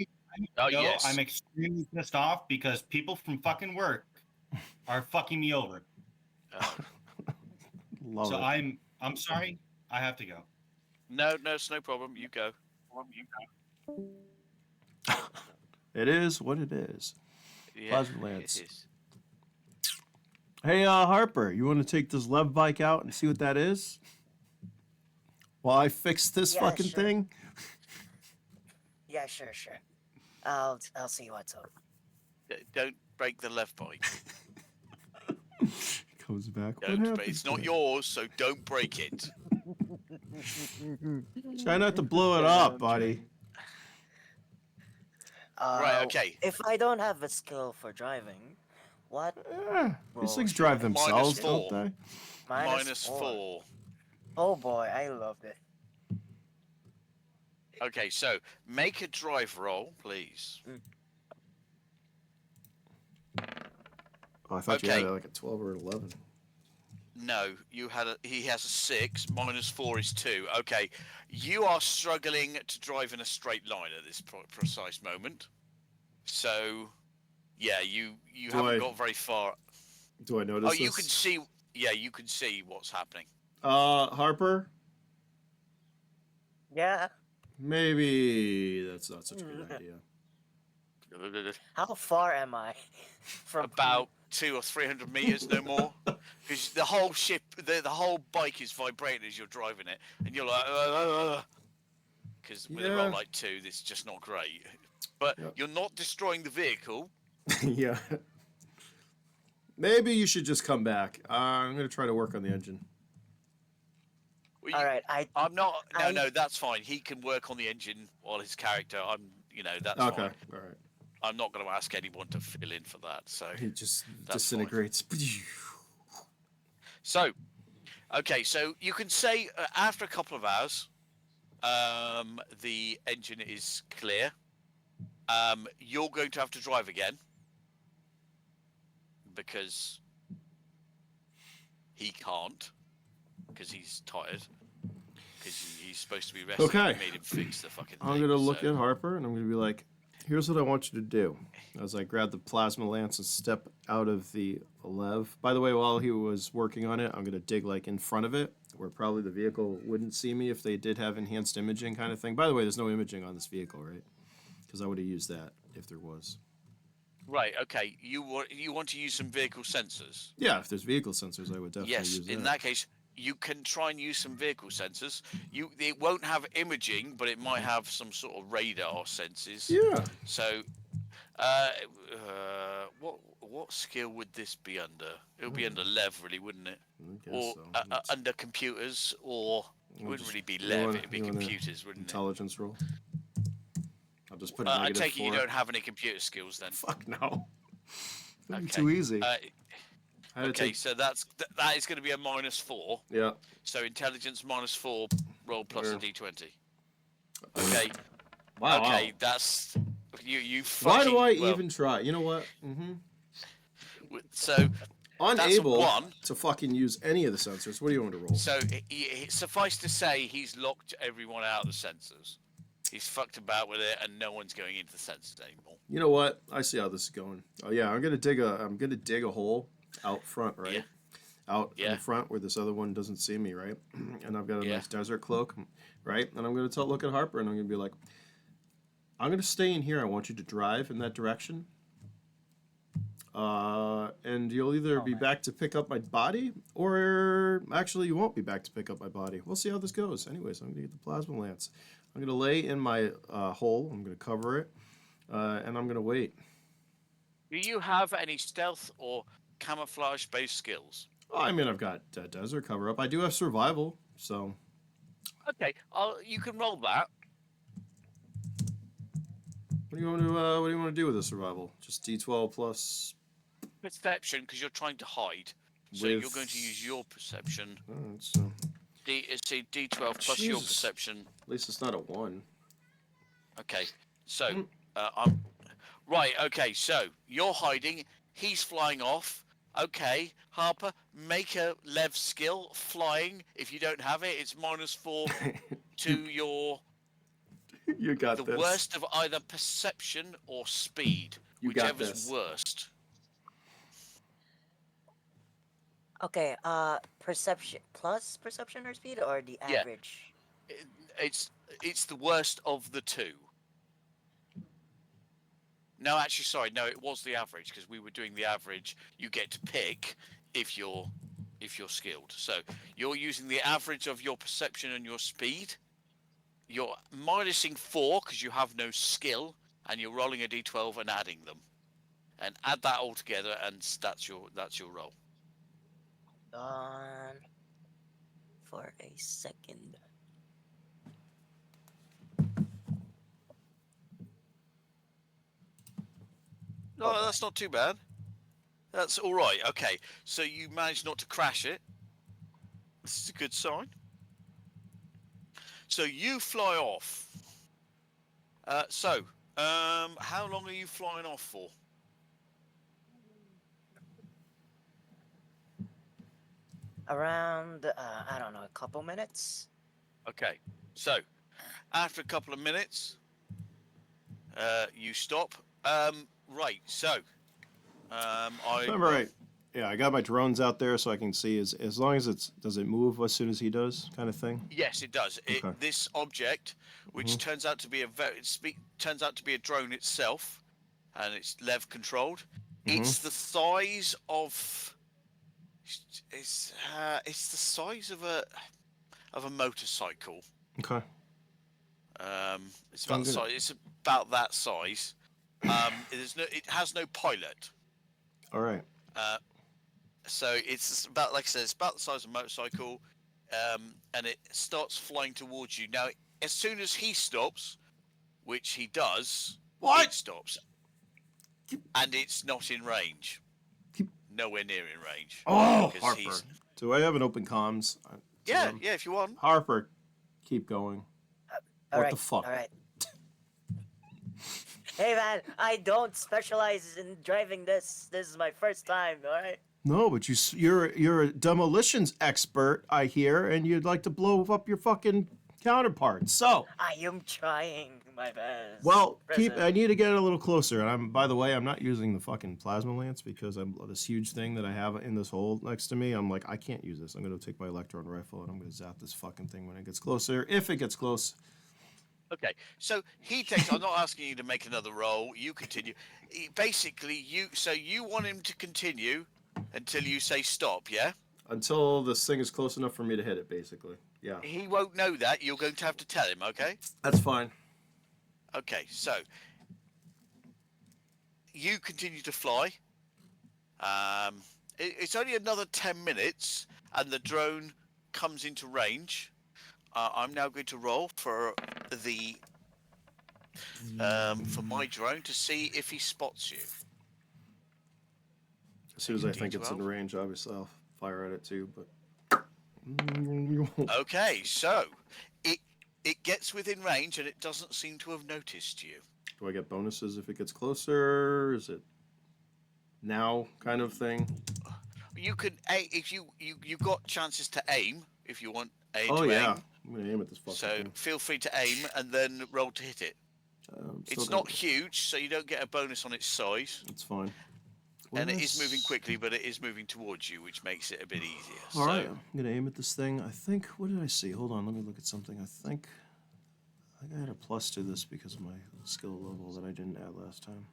No, yes. I'm extremely pissed off because people from fucking work are fucking me over. Love So it. I'm sorry. I have to go. No, it's no problem. You go. It is what it is. Yeah, Plasma Lance. it is. Hey, Harper, you want to take this Lev bike out and see what that is? While I fix this Yeah, fucking sure. thing? Yeah, sure. I'll see what's up. Don't break the left bike. Comes back. What Don't. happened? But it's not to it? yours, so don't break it. Try not to blow it up, buddy. Right. Okay. If I don't have a skill for driving, what? These Roll things should drive I- themselves, don't 4. they? Minus 4. Oh boy, I love it. Okay, so make a drive roll, please. Oh, I thought you had Okay. like a 12 or an 11. No, he has a 6. Minus 4 is 2. Okay, you are struggling to drive in a straight line at this precise moment. So, yeah, you Do haven't I- got very far. Do I notice Oh, you this? can see. Yeah, you can see what's happening. Harper, Yeah. maybe that's not such a good idea. How far am I from About 200 or 300 meters, no more. Because the whole ship, the whole bike is vibrating as you're driving it, and you're like, because with a Yeah. roll like 2, this is just not great. But Yep. you're not destroying the vehicle. Yeah. Maybe you should just come back. I'm gonna try to work on the engine. Well, All right, I'm not. No, I- no, that's fine. He can work on the engine while his character. That's Okay, fine. all right. I'm not going to ask anyone to fill in for that. So, He just That's fine. disintegrates. okay, so you can say after a couple of hours, the engine is clear. You're going to have to drive again because he can't, because he's tired, because he's supposed to be resting. Okay. You made him fix the fucking thing. I'm gonna look so- at Harper and I'm gonna be like, "Here's what I want you to do." As I grab the plasma lance and step out of the Lev. By the way, while he was working on it, I'm gonna dig like in front of it, where probably the vehicle wouldn't see me if they did have enhanced imaging kind of thing. By the way, there's no imaging on this vehicle, right? Because I would have used that if there was. Right. Okay. You want to use some vehicle sensors? Yeah, if there's vehicle sensors, I would definitely Yes. use In that case, you can try and use some vehicle sensors. It won't have imaging, but it might have some sort of radar senses. Yeah. So, what skill would this be under? It would be under Lev, really, wouldn't it? I guess Or so. under computers, or it We'll wouldn't just- really be you Lev. wanna- It'd be you wanna computers, wouldn't it? Intelligence roll. I'll just put a I negative take it 4. you don't have any computer skills then. Fuck no. That'd be Okay. too easy. Uh, I had to okay, take. so that is going to be a -4. Yeah. So intelligence -4, roll plus Yeah. a d20. Okay. Wow. Okay, that's you. Why do I fucking- well, even try? You know what? Mm-hmm. So Unable one. to fucking use any of the sensors. What do you want to roll? So suffice to say, he's locked everyone out of the sensors. He's fucked about with it, and no one's going into the sensors anymore. You know what? I see how this is going. Oh yeah, I'm gonna dig a hole out front, right? Yeah. Out in Yeah. the front where this other one doesn't see me, right? And I've got a Yeah. nice desert cloak, right? And I'm gonna look at Harper and I'm gonna be like, I'm gonna stay in here. I want you to drive in that direction. And you'll either be back to pick up my body, or actually you won't be back to pick up my body. We'll see how this goes. Anyways, I'm gonna get the plasma lance. I'm gonna lay in my hole. I'm gonna cover it, and I'm gonna wait. Do you have any stealth or camouflage-based skills? Oh, I mean, I've got desert cover up. I do have survival, so Okay, you can roll that. what do you want to do with the survival? Just D12 plus. Perception, because you're trying to hide. So you're going to With- use your perception. Alright, It's a D12 plus your Jesus. perception. At least it's not a 1. Okay, so Mm. I'm right. Okay, so you're hiding. He's flying off. Okay, Harper, make a Lev skill flying. If you don't have it, it's -4 to your You got the this. worst of either perception or speed, You got whichever's this. worst. Okay, perception plus perception or speed or the Yeah. average? It's the worst of the two. No, actually, sorry. No, it was the average because we were doing the average. You get to pick if you're skilled. So you're using the average of your perception and your speed. You're minusing 4 because you have no skill, and you're rolling a d12 and adding them, and add that all together, and that's your roll. On for a second. No, Oh, boy. that's not too bad. That's all right. Okay, so you managed not to crash it. This is a good sign. So you fly off. How long are you flying off for? Around I don't know, a couple minutes. Okay, so after a couple of minutes, you stop. Right. So, I Remember, right? Yeah, I got my drones out there so I can see as long as does it move as soon as he does, kind of thing. Yes, it does. Okay. This object, which turns out to be turns out to be a drone itself, and it's Lev controlled. It's the size of it's the size of a motorcycle. Okay. It's about the size. It's about that size. It has no pilot. All right. So it's about, like I said, it's about the size of a motorcycle, and it starts flying towards you. Now, as soon as he stops, which he does, it stops, and it's not in range. Nowhere near in range. Oh, 'Cause Harper. he's- Do I have an open comms? Yeah, yeah. If you want. Harper, keep going. All What right, the fuck? All right. Hey man, I don't specialize in driving this. This is my first time. All right. No, but you're a demolitions expert, I hear, and you'd like to blow up your fucking counterparts. So, I am trying my best. well, I President. need to get a little closer. And by the way, I'm not using the fucking plasma lance because I'm this huge thing that I have in this hole next to me. I'm like, I can't use this. I'm gonna take my electron rifle and I'm gonna zap this fucking thing when it gets closer. If it gets close. Okay, so he takes. I'm not asking you to make another roll. You continue. Basically, you want him to continue until you say stop. Yeah. Until this thing is close enough for me to hit it, basically. Yeah. He won't know that. You're going to have to tell him. Okay. That's fine. Okay. So you continue to fly. It's only another 10 minutes, and the drone comes into range. I'm now going to roll for my drone to see if he spots you. As soon as I think it's in D12. range, obviously I'll fire at it too, but Okay, so it gets within range and it doesn't seem to have noticed you. do I get bonuses if it gets closer? Is it now kind of thing? You can if you got chances to aim if you want Oh to yeah, aim. I'm gonna aim at this fucking So thing. feel free to aim and then roll to hit it. It's not huge, so you don't get a bonus on its size, It's fine. and it Well, is moving quickly, but it is moving towards you, which makes it a bit easier. All right, I'm gonna aim at this thing. I think. What did I see? Hold on, let me look at something. I think I had a plus to this because of my skill level that I didn't add last time.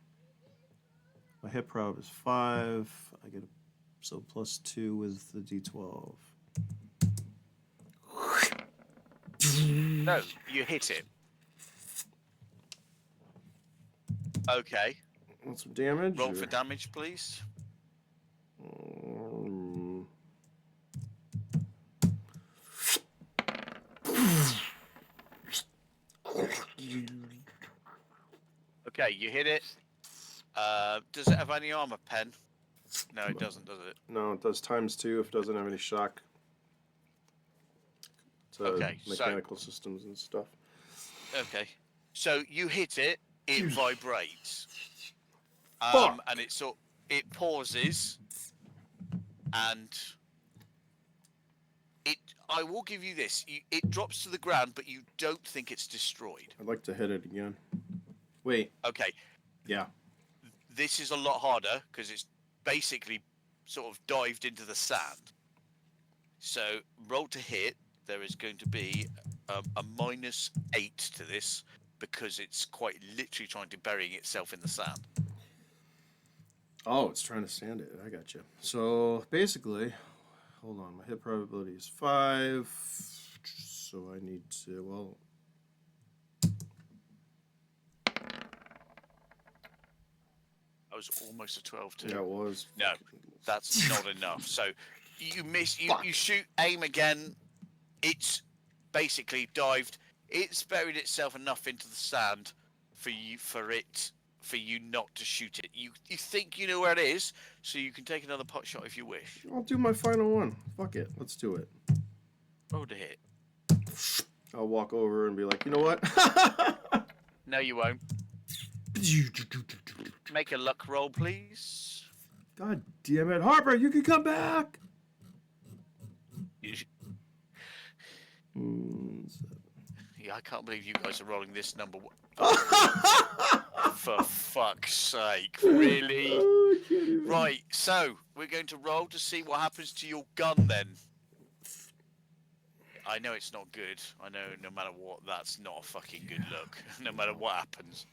My hit prob is 5. I get so +2 with the D12. No, you hit it. Okay, Want some damage? roll or- for damage, please. Mm. Okay, you hit it. Does it have any armor pen? No, it doesn't, does it? No, it does ×2 if it doesn't have any shock. to Okay, so- mechanical systems and stuff. Okay. So you hit it, it vibrates. Fuck. And it pauses, and I will give you this. It drops to the ground, but you don't think it's destroyed. I'd like to hit it again. Wait. Okay. Yeah. This is a lot harder because it's basically sort of dived into the sand. So roll to hit. There is going to be a -8 to this because it's quite literally trying to bury itself in the sand. Oh, it's trying to stand it. I got you. So basically, hold on. My hit probability is 5. So I need to, well, I was almost a 12 too. yeah, it was. No, that's not enough. So you miss. You Fuck. shoot. Aim again. It's basically dived. It's buried itself enough into the sand for you not to shoot it. You think you know where it is, so you can take another pot shot if you wish. I'll do my final one. Fuck it. Let's do it. Roll to hit. I'll walk over and be like, you know what? No, you won't. Make a luck roll, please. God damn it. Harper, you can come back. Yeah, I can't believe you guys are rolling this number. For fuck's sake, really? Oh, I can't even. Right, so we're going to roll to see what happens to your gun then. I know it's not good. I know no matter what, that's not a fucking good look. No matter what happens.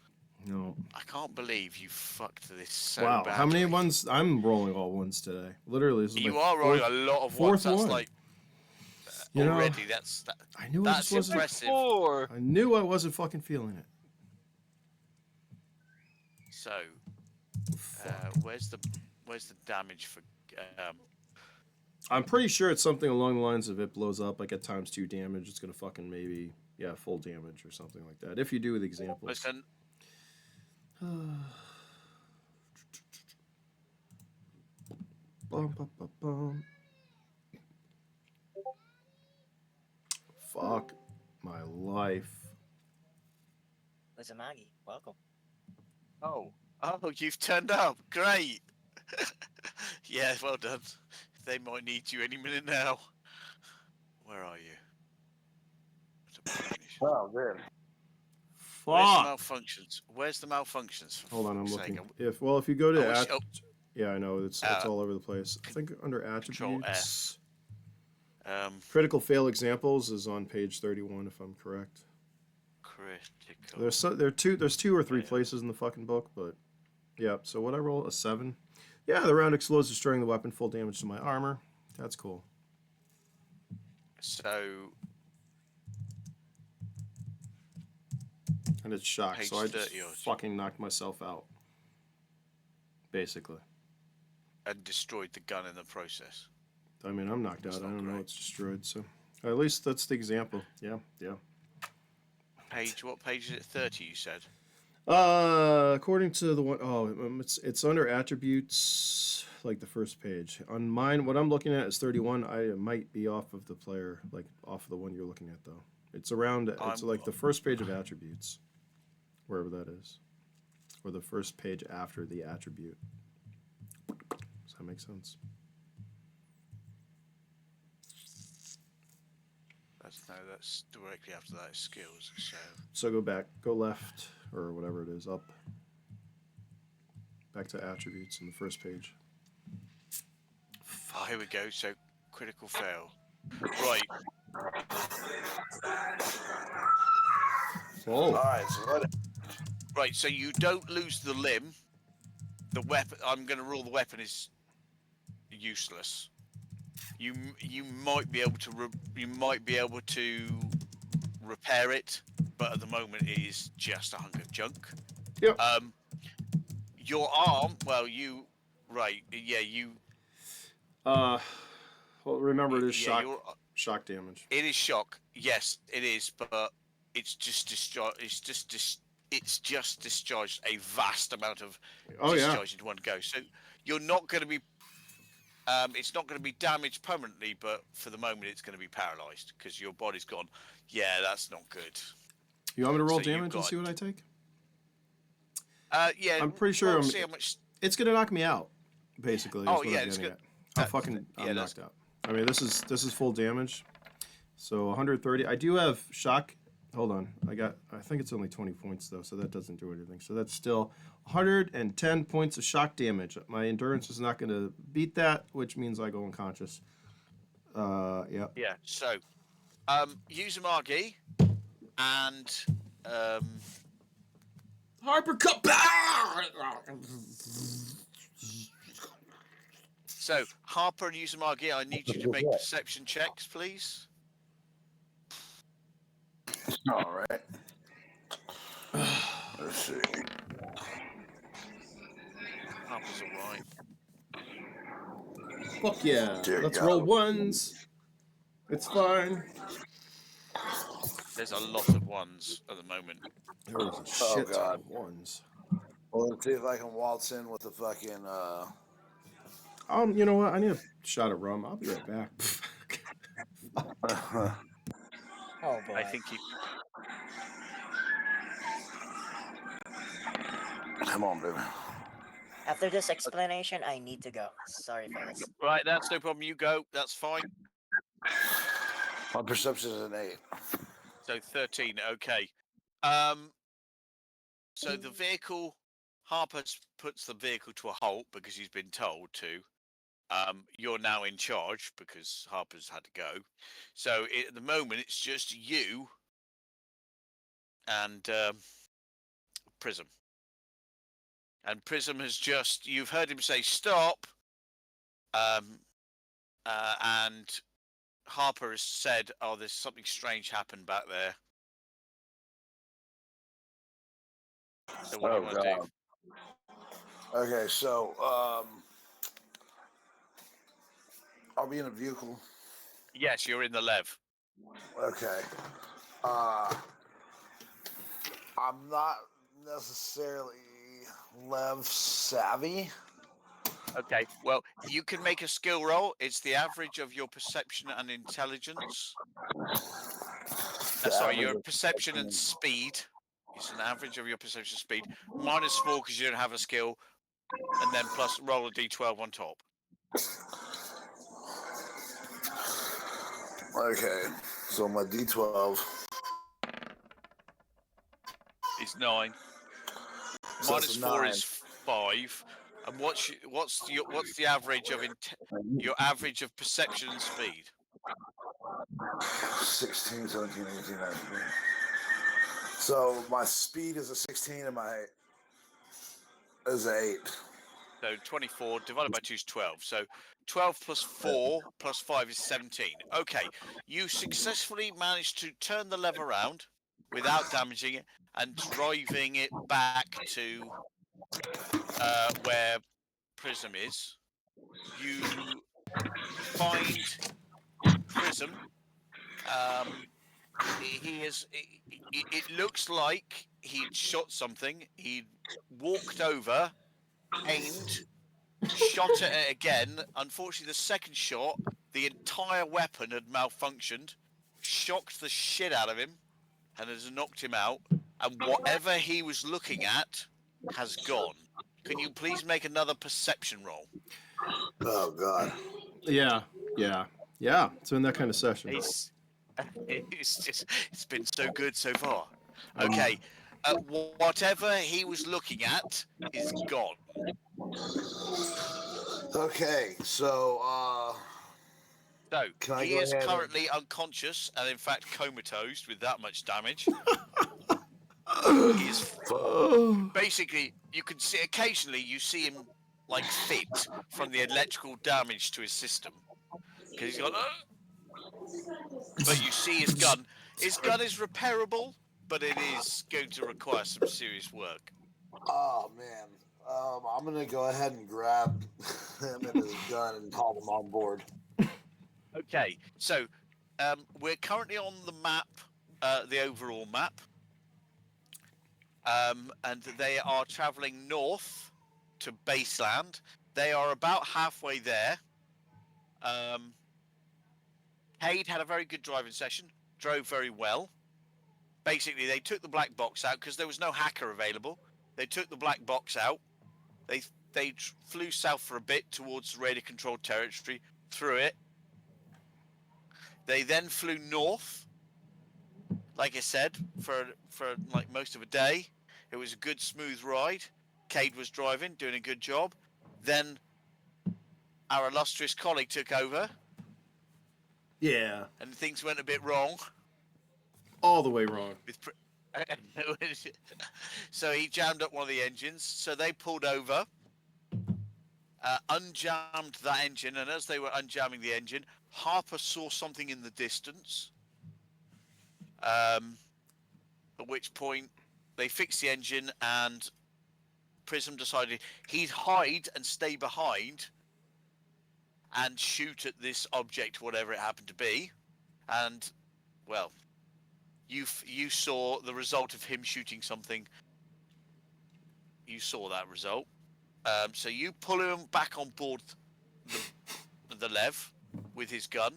No. I can't believe you fucked this so Wow. badly. How many ones? I'm rolling all ones today. Literally, this is You my are rolling fourth- a lot of fourth ones. That's one. like You know, already. That's I knew I that's just wasn't. impressive. 4. I knew I wasn't fucking feeling it. So, Fuck. where's the damage for? I'm pretty sure it's something along the lines of it blows up, I get ×2 damage. It's gonna fucking maybe, yeah, full damage or something like that. If you do with examples. Listen, Bum, bum, bum, bum. Fuck my life. Listen, Maggie, welcome. oh, you've turned up. Great. Yeah, well done. They might need you any minute now. Where are you? Oh, man. Where's the Fuck. malfunctions? Where's the malfunctions? For Hold on, I'm fuck's sake? looking. If you go to Oh, it's- yeah, I know it's all over the place. I think under Control attributes, F. critical fail examples is on page 31, if I'm correct. Critical. There's 2 or 3 Fail. places in the fucking book, but yeah. So what I roll a 7. Yeah, the round explodes, destroying the weapon, full damage to my armor. That's cool. So And it's shocked, Page so I just 30 or- fucking knocked myself out. Basically. and destroyed the gun in the process. I mean, I'm knocked That's out. I not don't know great. it's destroyed, so at least that's the example. Yeah, yeah. What page is it? 30, you said. According to the one, it's under attributes, like the first page. On mine, what I'm looking at is 31. I might be off of the player, like off of the one you're looking at, though. It's around. It's I'm- like the first page of attributes, wherever that is, or the first page after the attribute. Does that make sense? That's directly after that is skills. So So go back, go left, or whatever it is, up. Back to attributes in the first page. here we go. So critical fail. Right. Oh, Alright, so what? Right. So you don't lose the limb. The weapon. I'm going to rule the weapon is useless. You might be able to repair it, but at the moment it is just a hunk of junk. Yep. Your arm. Well, right. Yeah, you. well, remember it is yeah, shock damage. It is shock. Yes, it is, but it's just discharged. It's just discharged a vast amount of Oh yeah. discharge in one go. So you're not going to be It's not going to be damaged permanently, but for the moment, it's going to be paralyzed because your body's gone. Yeah, that's not good. You want me to roll So you've damage and got- see what I take? Yeah, I'm pretty sure roll I'm- see how much. It's gonna knock me out, basically. Is Oh, what yeah, I'm it's getting good. at. I'm that's- knocked out. I mean, this is full damage. So 130. I do have shock. Hold on. I think it's only 20 points though, so that doesn't do anything. So that's still 110 points of shock damage. My endurance is not going to beat that, which means I go unconscious. Yeah. Yeah. So, use a Margie, and Harper cut. so Harper and Uzumaki, I need you to make perception checks, please. All right. Let's see. Harper's all right. Fuck yeah. Dear Let's God. roll ones. It's fine. There's a lot of ones at the moment. There was a Oh, shit ton God. of ones. Well, let's see if I can waltz in with the fucking. You know what? I need a shot of rum. I'll be right back. Oh boy. I think you. Come on, baby. After this explanation, I need to go. Sorry, fellas. Right, that's no problem. You go. That's fine. My perception is an 8. So 13. Okay. So the vehicle, Harper puts the vehicle to a halt because he's been told to. You're now in charge because Harper's had to go. So at the moment, it's just you and Prism. And Prism has just, you've heard him say stop. And Harper has said, oh, there's something strange happened back there. So what do you want to do? Okay, so I'll be in a vehicle. Yes, you're in the Lev. Okay. I'm not necessarily Lev savvy. Okay, well, you can make a skill roll. It's the average of your perception and intelligence. Sorry, your perception and speed. It's an average of your perception speed. -4 because you don't have a skill. And then plus roll a d12 on top. Okay, so my D12. Is 9. So it's a -4 9. is 5. And what's the average of your average of perception and speed? 16, 17, 18, 19. So my speed is a 16 and my is a 8. So 24 divided by 2 is 12. So 12 plus 4 plus 5 is 17. Okay, you successfully managed to turn the lever around without damaging it and driving it back to where Prism is. You find Prism. He is. It looks like he'd shot something. He'd walked over, aimed, shot at it again. Unfortunately, the second shot, the entire weapon had malfunctioned, shocked the shit out of him, and has knocked him out. And whatever he was looking at has gone. Can you please make another perception roll? Oh God. Yeah. It's been that kind of session. It's been so good so far. Okay, whatever he was looking at is gone. Okay, so So Can I he go is ahead and- currently unconscious and in fact comatose with that much damage. He's basically, you can see occasionally you see him like fit from the electrical damage to his system because he's got. But you see his gun. His gun is repairable, but it is going to require some serious work. oh man. I'm gonna go ahead and grab him and his gun and haul him on board. Okay, so we're currently on the map, the overall map, and they are traveling north to Baseland. They are about halfway there. Cade had a very good driving session, drove very well. Basically, they took the black box out because there was no hacker available. They took the black box out. They flew south for a bit towards radio-controlled territory, through it. They then flew north, like I said, for like most of a day. It was a good, smooth ride. Cade was driving, doing a good job. Then our illustrious colleague took over, Yeah, and things went a bit wrong. all the way wrong. So he jammed up one of the engines. So they pulled over, unjammed that engine, and as they were unjamming the engine, Harper saw something in the distance. At which point they fixed the engine, and Prism decided he'd hide and stay behind and shoot at this object, whatever it happened to be. And, well, you saw the result of him shooting something. You saw that result. So you pull him back on board the Lev with his gun.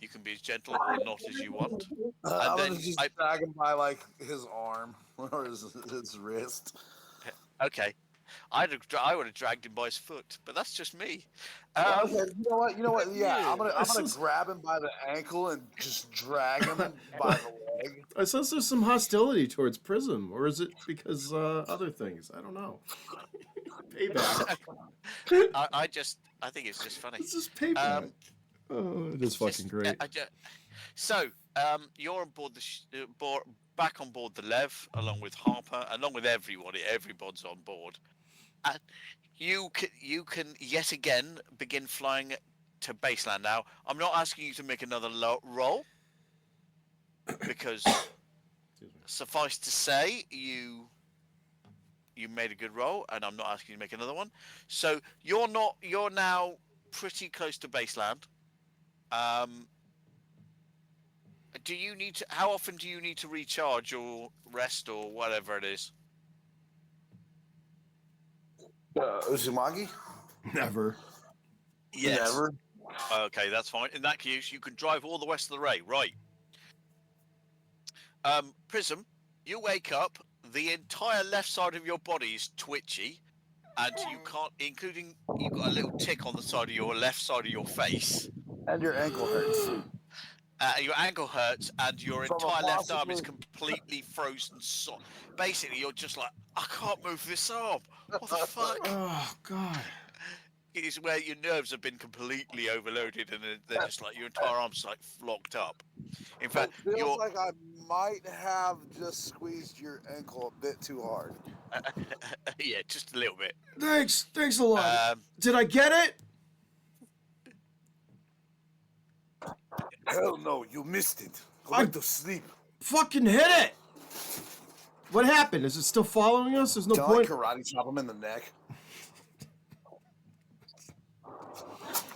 You can be as gentle or not as you want. I'm then gonna just drag him by like his arm or his wrist. Okay. I would have dragged him by his foot, but that's just me. Okay, you know what? Yeah, I'm gonna This is- grab him by the ankle and just drag him by the leg. I sense there's some hostility towards Prism, or is it because other things? I don't know. Payback. I think it's just funny. This is payback. Oh, it is fucking great. So, you're on board back on board the Lev, along with Harper, along with everybody. Everybody's on board, and you can yet again begin flying to baseline. Now, I'm not asking you to make another roll, because suffice to say, you made a good roll, and I'm not asking you to make another one. So you're now pretty close to baseline. Do you need to? How often do you need to recharge or rest or whatever it is? Uzumaki? Never. Yes. Never. Okay, that's fine. In that case, you can drive all the rest of the way. Right. Prism, you wake up. The entire left side of your body is twitchy, and you can't, including you've got a little tick on the side of your left side of your face. And your ankle hurts. Your ankle hurts, and your From a entire left arm is possibly- completely frozen. Basically, you're just like, I can't move this arm. What the fuck? Oh God. It is where your nerves have been completely overloaded, and they're just like your entire arm's like locked up. In fact, It feels you're like I might have just squeezed your ankle a bit too hard. yeah, just a little bit. Thanks a lot. Did I get it? Hell no, you missed it. Go back to sleep. Fucking hit it. What happened? Is it still following us? There's no Can I point. karate chop him in the neck?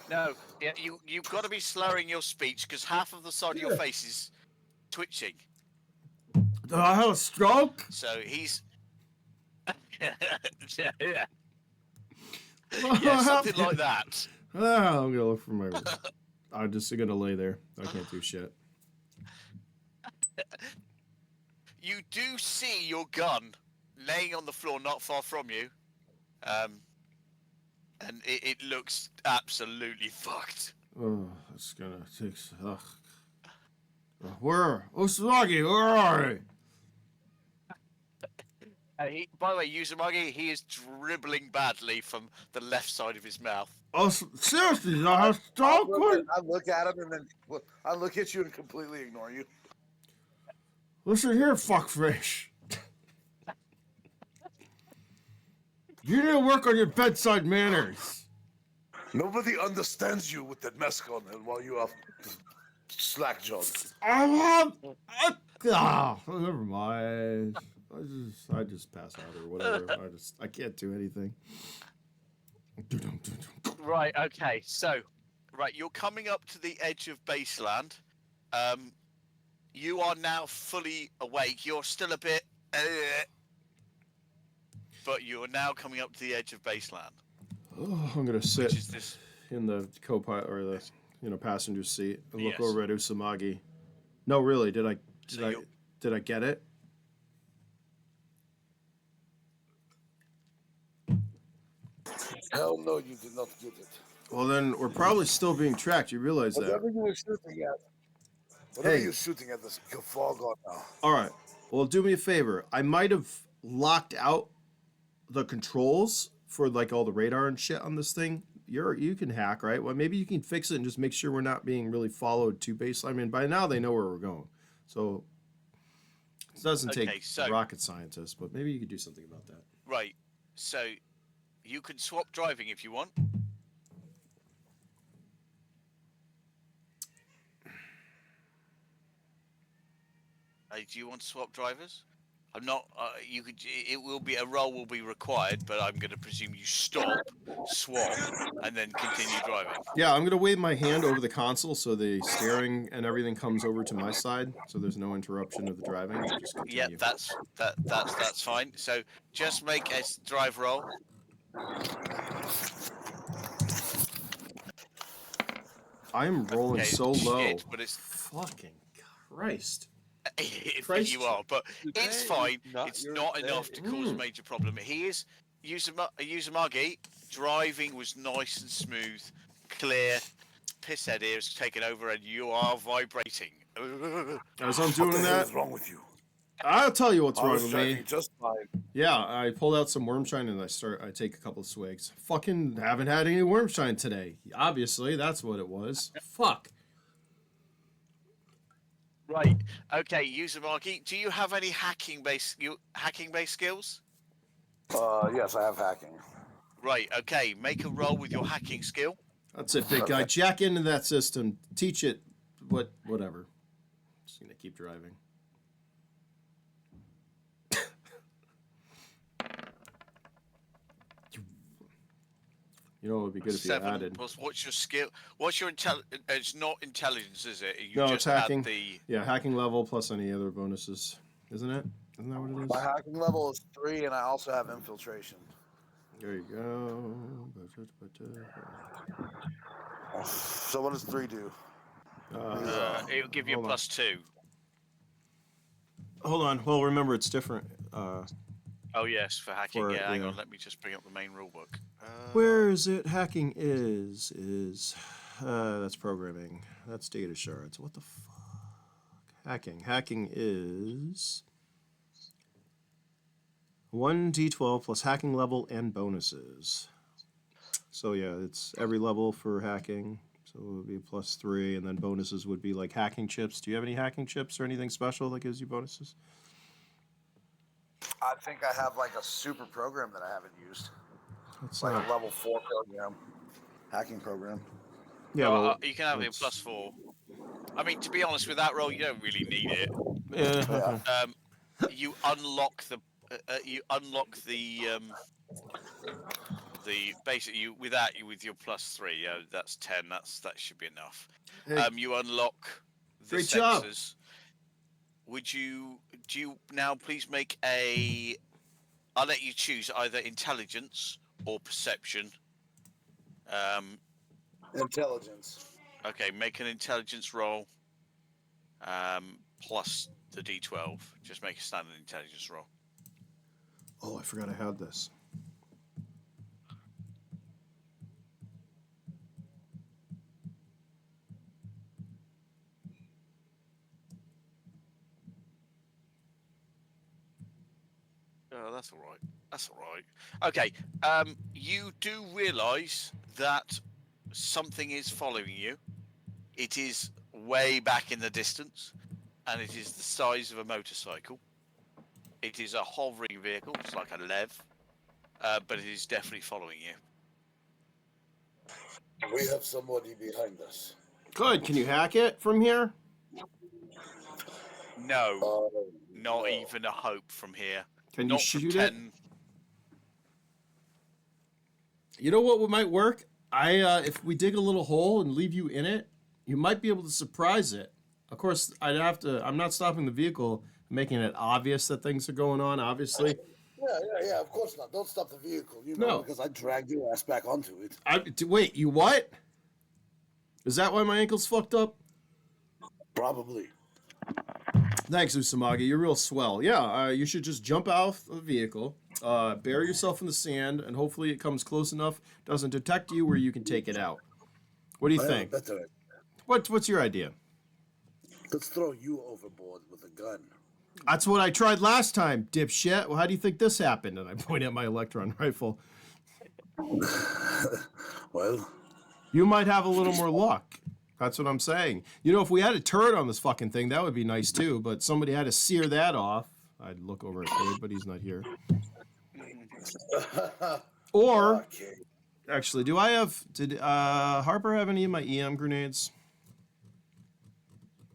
No, yeah, you've got to be slurring your speech because half of the side of your face is twitching. Did I have a stroke? So he's What yeah, something happened? like that. Ah, I'm gonna look for my. I'm just gonna lay there. I can't do shit. You do see your gun laying on the floor not far from you, and it looks absolutely fucked. Oh, it's gonna take. Ugh. Where? Usagi, where are you? By the way, Uzumaki, he is dribbling badly from the left side of his mouth. Oh, seriously, did I have a stroke? I look at him and then I look at you and completely ignore you. Listen here, fuckfish. You need to work on your bedside manners. Nobody understands you with that mask on and while you have slack jawed. Never mind. I just pass out or whatever. I can't do anything. Right, okay, so, you're coming up to the edge of baseland. You are now fully awake. You're still a bit, but you are now coming up to the edge of baseland. Oh, I'm gonna sit. Which is this? in the co-pilot or the passenger seat and look Yes. over at Usamagi. No, really, So did I get it? Hell no, you did not get it. Well, then we're probably still being tracked. You realize that? Whatever you were shooting at. Whatever Hey. you're shooting at, this can fog on now. All right. Well, do me a favor. I might have locked out the controls for like all the radar and shit on this thing. You can hack, right? Well, maybe you can fix it and just make sure we're not being really followed to baseline. I mean, by now they know where we're going, so it doesn't Okay, take so- a rocket scientist. But maybe you could do something about that. right. So you can swap driving if you want. Do you want to swap drivers? I'm not. You could. It will be a role will be required, but I'm going to presume you stop, swap, and then continue driving. Yeah, I'm gonna wave my hand over the console so the steering and everything comes over to my side, so there's no interruption of the driving. Just Yeah, continue. that's fine. So just make a drive roll. I am rolling Okay, so low. shit, but it's Fucking Christ. if you are, but it's fine. It's your not enough to cause a major problem. He is Uzumagi. Driving was nice and smooth, clear. Pisshead here has taken over, and you are vibrating. As I'm What doing the hell that, is wrong with you? I'll tell you what's I wrong was with driving me. just fine. Yeah, I pulled out some wormshine and I take a couple of swigs. Fucking haven't had any wormshine today. Obviously, that's what it was. Fuck. Right. Okay, Uzumaki. Do you have any hacking based skills? Yes, I have hacking. Right. Okay. Make a roll with your hacking skill. That's it, big guy. Jack into that system. Teach it. Whatever. Just gonna keep driving. You know, it would be good if you 7 added. plus what's your skill? What's your It's not intelligence, is it? You No, just it's hacking. Add the... Yeah, hacking level plus any other bonuses, isn't it? Isn't that what it is? My hacking level is 3, and I also have infiltration. There you go. So what does 3 do? it'll give you a hold on. +2. Hold on. Well, remember it's different. Oh yes, for hacking. For- yeah, hang yeah. on. Let me just bring up the main rulebook. Where is it? Hacking is that's programming. That's data shards. What the fuck? Hacking is 1d12 plus hacking level and bonuses. So yeah, it's every level for hacking. So it would be +3, and then bonuses would be like hacking chips. Do you have any hacking chips or anything special that gives you bonuses? I think I have like a super program that I haven't used. That's Like not. a level 4 program. Hacking program. Yeah, Well, well, you can have a it's- +4. I mean, to be honest, with that roll, you don't really need it. Yeah. You unlock the basically you with your +3. Yeah, that's 10. That should be enough. Hey, You unlock the Great job. sensors. Do you now please make a? I'll let you choose either intelligence or perception. Intelligence. Okay, make an intelligence roll. Plus the D12. Just make a standard intelligence roll. oh, I forgot I had this. Oh, that's all right. That's all right. Okay. You do realise that something is following you. It is way back in the distance, and it is the size of a motorcycle. It is a hovering vehicle. It's like a lev, but it is definitely following you. We have somebody behind us. Good. Can you hack it from here? No, not no. even a hope from here. Can you Not from shoot it? 10. You know what might work? If we dig a little hole and leave you in it, you might be able to surprise it. Of course, I'm not stopping the vehicle, making it obvious that things are going on, obviously. Yeah. Of course not. Don't stop the vehicle. You No. know, because I dragged your ass back onto it. Wait, you what? Is that why my ankle's fucked up? Probably. Thanks, Usamagi. You're real swell. Yeah, you should just jump out of the vehicle, bury yourself in the sand, and hopefully it comes close enough, doesn't detect you, where you can take it out. What do you I have a think? better idea. What's your idea? Let's throw you overboard with a gun. That's what I tried last time, dipshit. Well, how do you think this happened? And I point at my electron rifle. Well, You might have a little more luck. That's what I'm saying. You know, if we had a turret on this fucking thing, that would be nice too. But somebody had to sear that off. I'd look over at Cade, but he's not here. Or, okay. actually, did Harper have any of my EM grenades?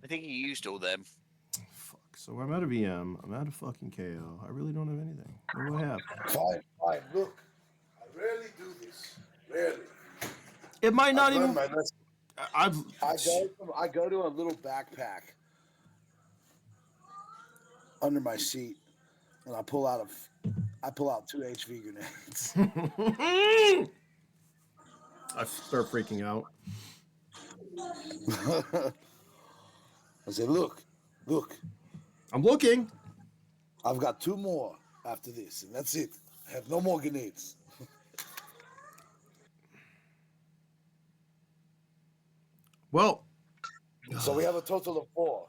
I think you used all them. Fuck. So I'm out of EM. I'm out of fucking KO. I really don't have anything. What do I have? Fine. Look, I rarely do this. Rarely. It might not I've learned even. my lesson. I go to a little backpack under my seat, and I pull out 2 HV grenades. I start freaking out. I say, look, I'm looking. I've got 2 more after this, and that's it. I have no more grenades. Well, So we have a total of 4.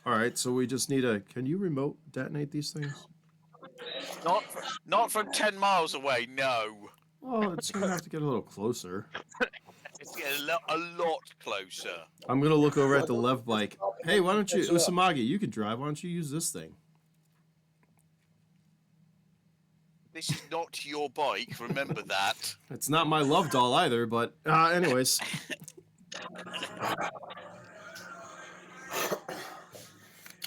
all right. So we just need a. Can you remote detonate these things? Not from 10 miles away. No, Well, it's gonna have to get a little closer. it's getting a lot closer. I'm gonna look over at the Lev bike. Hey, why don't you, Usamagi? You can drive. Why don't you use this thing? This is not your bike. Remember that. It's not my love doll either. But anyways,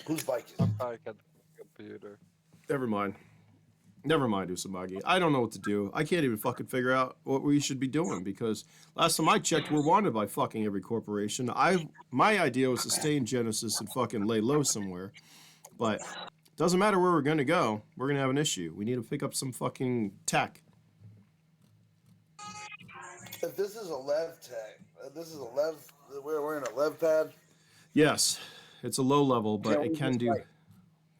Whose bike is it? I'm back at the computer. never mind. Never mind, Usamagi. I don't know what to do. I can't even fucking figure out what we should be doing because last time I checked, we're wanted by fucking every corporation. My idea was to stay in Genesis and fucking lay low somewhere, but doesn't matter where we're gonna go. We're gonna have an issue. We need to pick up some fucking tech. If this is a Lev tech, we're in a Lev pad. Yes, it's a low level, but Can't it we can just, do. like-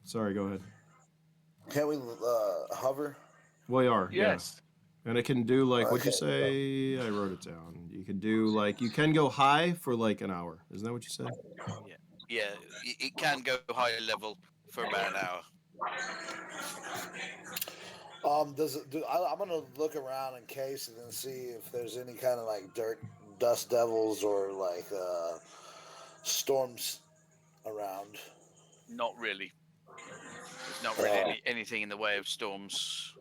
Sorry, go ahead. Can't we hover? We are. Yes. Yeah. And it can do like what'd you Okay, say? I wrote it down. You can do like you can go high for like an hour. Isn't that what you said? Yeah, it can go higher level for about an hour. I'm gonna look around in case and then see if there's any kind of like dust devils or like storms around. Not really. There's not really anything in the way of storms.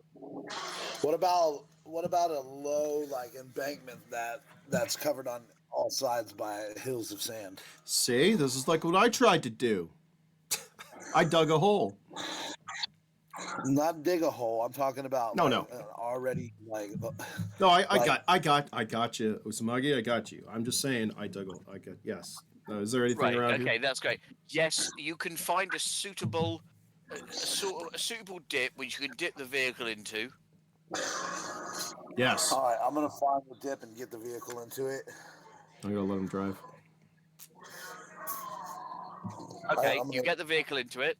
What about a low like embankment that's covered on all sides by hills of sand? See, this is like what I tried to do. I dug a hole. Not dig a hole. I'm talking about No, like, no. already like. No, I Like- got you, Usamagi. I got you. I'm just saying, I got. Yes. Is there anything Right. around Okay, here? that's great. Yes, you can find a suitable dip which you can dip the vehicle into. Yes. All right, I'm gonna find the dip and get the vehicle into it. I'm gonna let him drive. Okay, I'm you gonna- get the vehicle into it.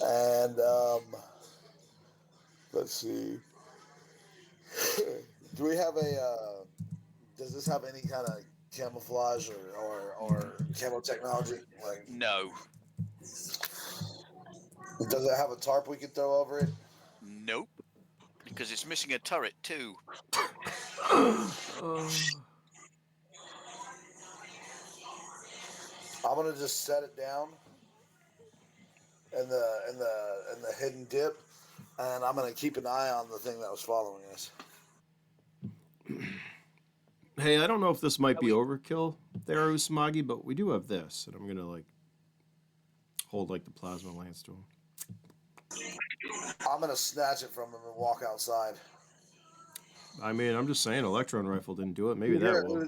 And let's see. Do we have a? Does this have any kind of camouflage or camo technology? Like, No. does it have a tarp we could throw over it? Nope. Because it's missing a turret too. I'm gonna just set it down in the hidden dip, and I'm gonna keep an eye on the thing that was following us. Hey, I don't know if this might be overkill there, Usamagi, but we do have this, and I'm gonna like hold like the plasma lance to him. I'm gonna snatch it from him and walk outside. I mean, I'm just saying, electron rifle didn't do it. Maybe that will.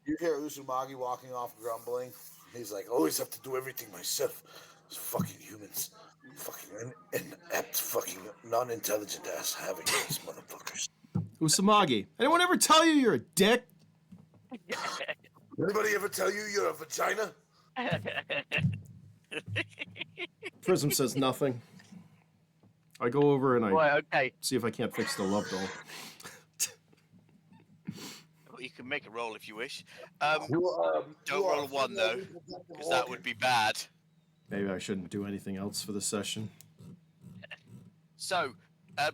You hear Usumagi walking off, grumbling. He's like, "I always have to do everything myself. These fucking humans, Fucking inept, fucking non-intelligent ass having these motherfuckers. Usamagi, anyone ever tell you you're a dick? Anybody ever tell you you're a vagina? Prism says nothing. I go over and I Right, okay. see if I can't fix the love doll. Well, you can make a roll if you wish. You, Don't roll a 1 though, because that would be bad. Maybe I shouldn't do anything else for the session. So,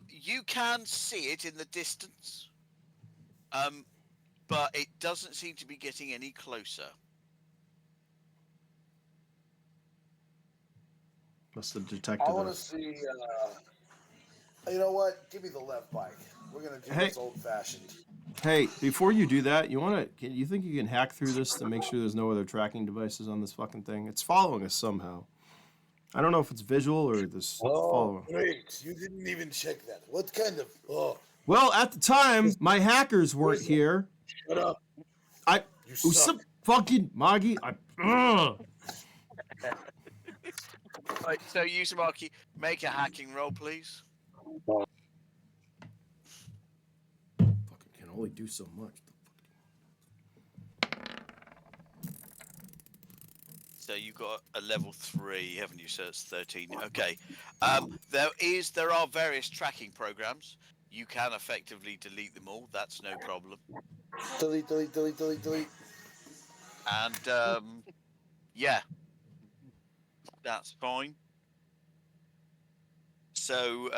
you can see it in the distance, but it doesn't seem to be getting any closer. Must have detected I want it. to see. You know what? Give me the left bike. We're gonna do this old-fashioned. Hey, before you do that, you think you can hack through this to make sure there's no other tracking devices on this fucking thing? It's following us somehow. I don't know if it's visual or this following. Great! You didn't even check that. What kind of? Oh, Well, at the time, my hackers weren't here. shut up! I You suck. fucking Magi. Right, so Usamaki, make a hacking roll, please. Fucking can only do so much. So you got a level 3, haven't you? So it's 13. Okay. There are various tracking programs. You can effectively delete them all. That's no problem. Delete, delete, delete, delete, delete. And yeah, that's fine. So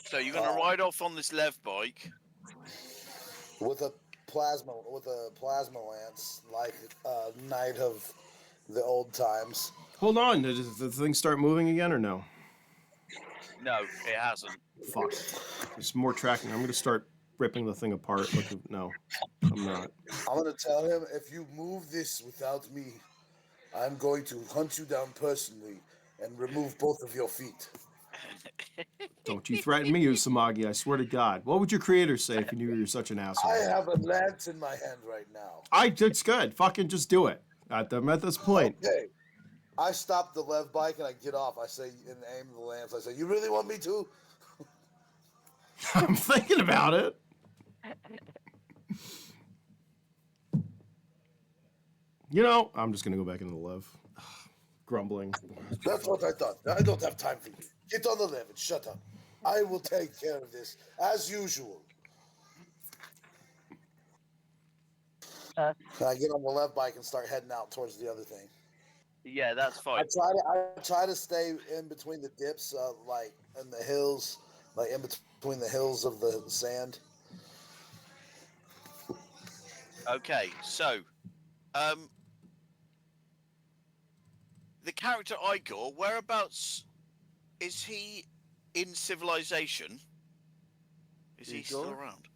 so you're gonna ride off on this lev bike With a plasma lance, like Knight of the old times. Hold on, did the thing start moving again or no? No, it hasn't. Fuck. There's more tracking. I'm gonna start ripping the thing apart. No, I'm not. I'm gonna tell him, if you move this without me, I'm going to hunt you down personally and remove both of your feet. Don't you threaten me, Usamagi. I swear to God. What would your creator say if he knew you were such an asshole? I have a lance in my hand right now. It's good. Fucking just do it. I'm at this point. Okay. I stop the lev bike and I get off. I say, in the aim of the lance, I say, you really want me to? I'm thinking about it. You know, I'm just gonna go back into the lev. Grumbling. That's what I thought. I don't have time for you. Get on the lev and shut up. I will take care of this, as usual. I get on the lev bike and start heading out towards the other thing. Yeah, that's I fine. try to stay in between the dips, like in the hills, like in between the hills of the sand. Okay, so the character Igor, whereabouts is he in civilization? Is he still Igor? around?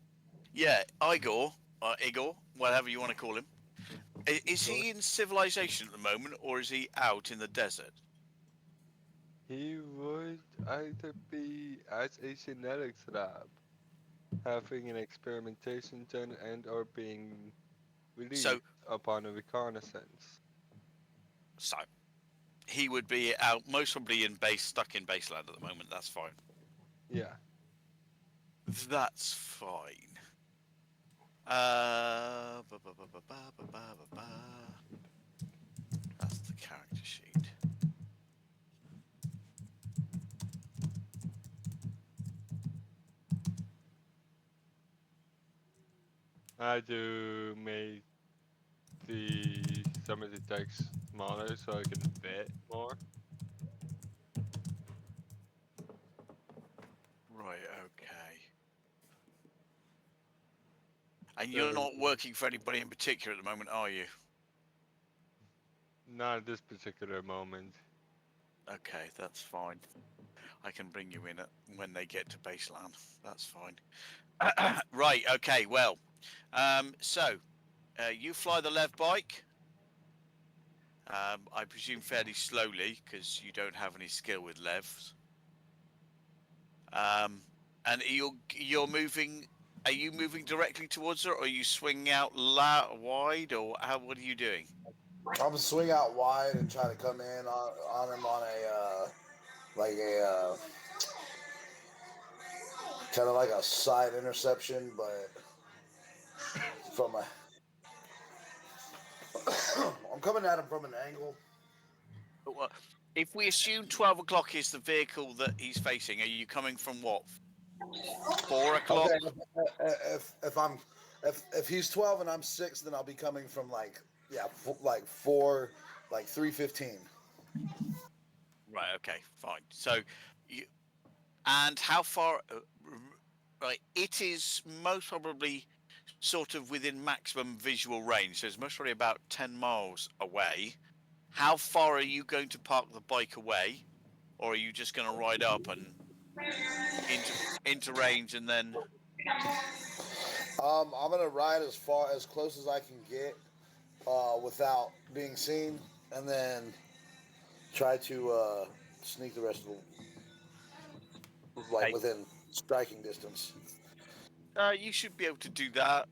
Yeah, Igor, Igor, whatever you want to call him. Is he in civilization at the moment, or is he out in the desert? He would either be as a genetics lab, having an experimentation done and or being released upon a reconnaissance. So he would be out, most probably stuck in baseland at the moment. That's fine. Yeah. That's fine. That's the character sheet. I do make some of the text smaller so I can fit more. Right, okay. And you're not working for anybody in particular at the moment, are you? Not at this particular moment. Okay, that's fine. I can bring you in when they get to baseline. That's fine. Right, okay, well. You fly the lev bike. I presume fairly slowly, because you don't have any skill with levs. And you're moving Are you moving directly towards her, or are you swinging out wide, or what are you doing? I'm gonna swing out wide and try to come in on him on a like a kind of like a side interception, but from a I'm coming at him from an angle. Well, if we assume 12 o'clock is the vehicle that he's facing, are you coming from what? 4 o'clock? Okay, if he's 12 and I'm 6, then I'll be coming from like like 4, like 3:15. Right. Okay. Fine. So, and how far? Right. It is most probably sort of within maximum visual range. So it's most probably about 10 miles away. How far are you going to park the bike away, or are you just going to ride up and into range and then? I'm gonna ride as close as I can get without being seen, and then try to sneak the rest of the like Hey. within striking distance. You should be able to do that.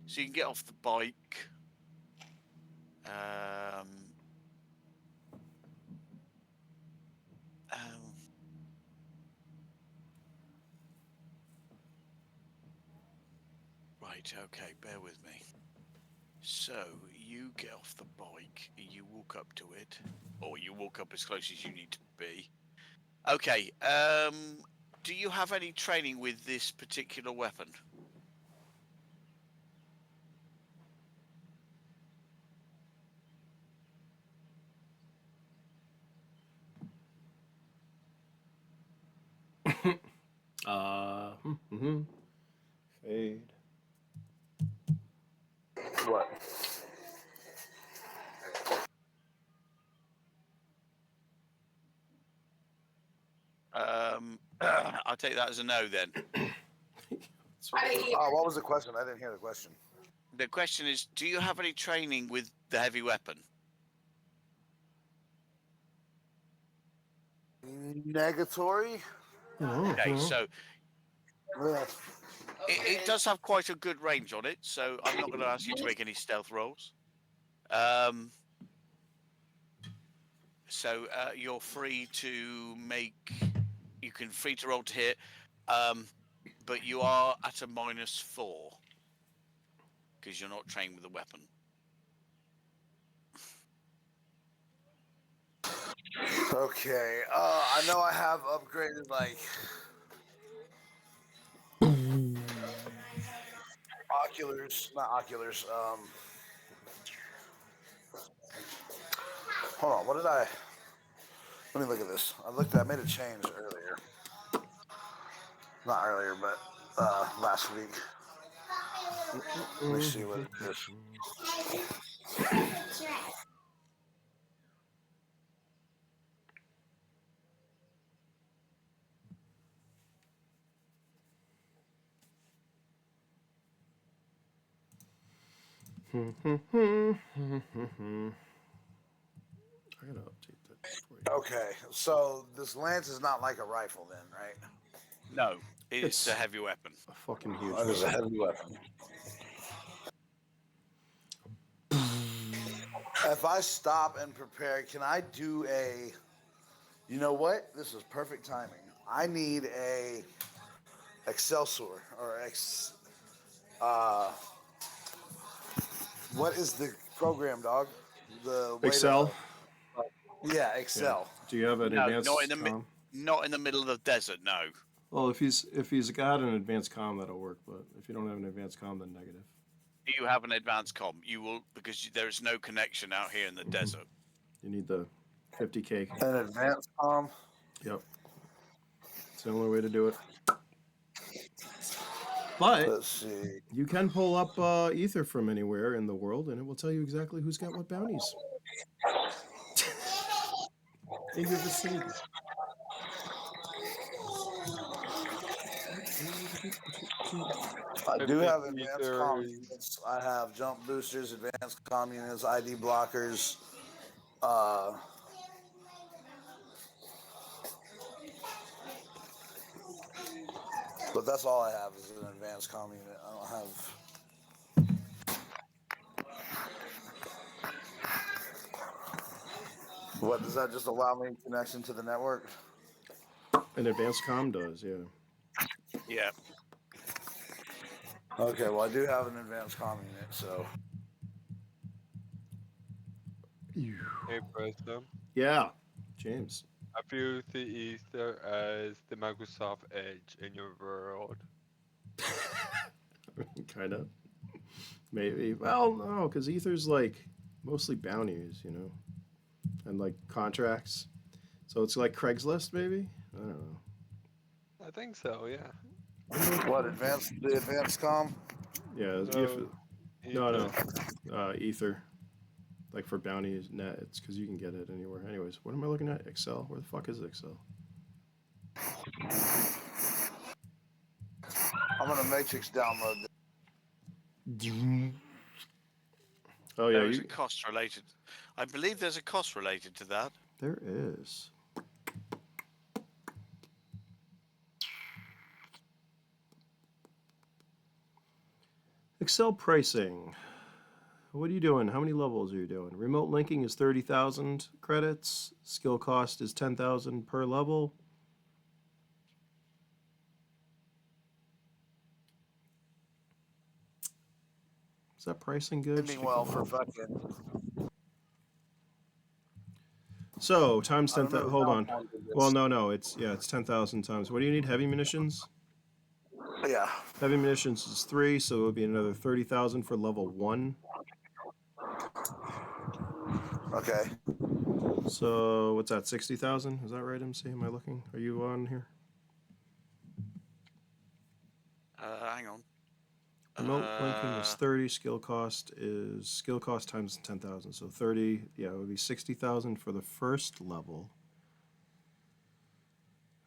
So you can get off the bike. Right, okay, bear with me. So you get off the bike, you walk up to it, or you walk up as close as you need to be. Okay, do you have any training with this particular weapon? Fade. What? I'll take that as a no then. What was the question? I didn't hear the question. The question is, do you have any training with the heavy weapon? Negatory? Okay, so Yeah. it does have quite a good range on it, so I'm not going to ask you to make any stealth rolls. So you're free to you can free to roll to hit, but you are at a -4 because you're not trained with a weapon. Okay. I know I have upgraded like not oculars. Hold on. What did I? Let me look at this. I made a change earlier. Not earlier, but last week. Let me see what it is. I gotta update that for you. Okay, so this lance is not like a rifle, then, right? No, it's It's- a heavy weapon. A fucking huge. It is a heavy weapon. If I stop and prepare, can I do a? You know what? This is perfect timing. I need a Excelsior or what is the program, dog? The way Excel. Yeah, Excel. Do you have an No, advanced comm? not in the middle of the desert. No. Well, if he's got an advanced comm, that'll work. But if you don't have an advanced comm, then negative. You have an advanced comm. You will, because there is no connection out here in the desert. You need the 50K. An advanced comm. Yep. It's the only way to do it. But Let's see. you can pull up ether from anywhere in the world, and it will tell you exactly who's got what bounties in your vicinity. I do have advanced comm units. I have jump boosters, advanced comm units, ID blockers. But that's all I have is an advanced comm unit. I don't have. What does that just allow me connection to the network? An advanced comm does, yeah. Yeah. Okay, well I do have an advanced comm unit, so. Hey, Preston. Yeah, James. I view the Ether as the Microsoft Edge in your world. Kind of. Maybe. Well, no, because Ether's like mostly bounties, you know, and like contracts. So it's like Craigslist, maybe. I don't know. I think so, yeah. What the advanced comm? Yeah. No, No. Ether. Ether. Like for bounties net, it's because you can get it anywhere. Anyways, what am I looking at? Excel. Where the fuck is Excel? I'm gonna matrix download this. Oh yeah, There is a cost related. I believe there's a cost related to that. there is. Excel pricing. What are you doing? How many levels are you doing? Remote linking is 30,000 credits. Skill cost is 10,000 per level. Is that pricing good? Ending well for fucking. So times I 10,000. remember Hold how on. long it is. Well, no, it's 10,000 times. What do you need? Heavy munitions. Yeah. Heavy munitions is 3, so it would be another 30,000 for level 1. Okay. So what's that? 60,000? Is that right, MC? Am I looking? Are you on here? Hang on. Remote linking is 30. Skill cost times 10,000. So 30. Yeah, it would be 60,000 for the first level.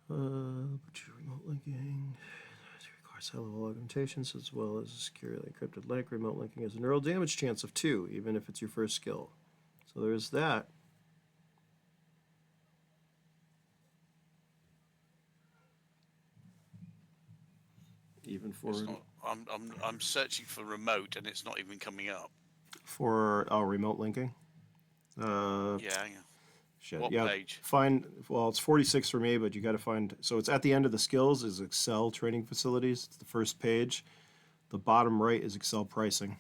Remote linking requires high level augmentations as well as a securely encrypted link. Remote linking has a neural damage chance of 2, even if it's your first skill. So there's that. Even for It's not. I'm searching for remote and it's not even coming up. remote linking. Yeah. Hang on. Shit. What Yeah. page? It's 46 for me, but you got to find. So it's at the end of the skills is Excel training facilities. It's the first page. The bottom right is Excel pricing.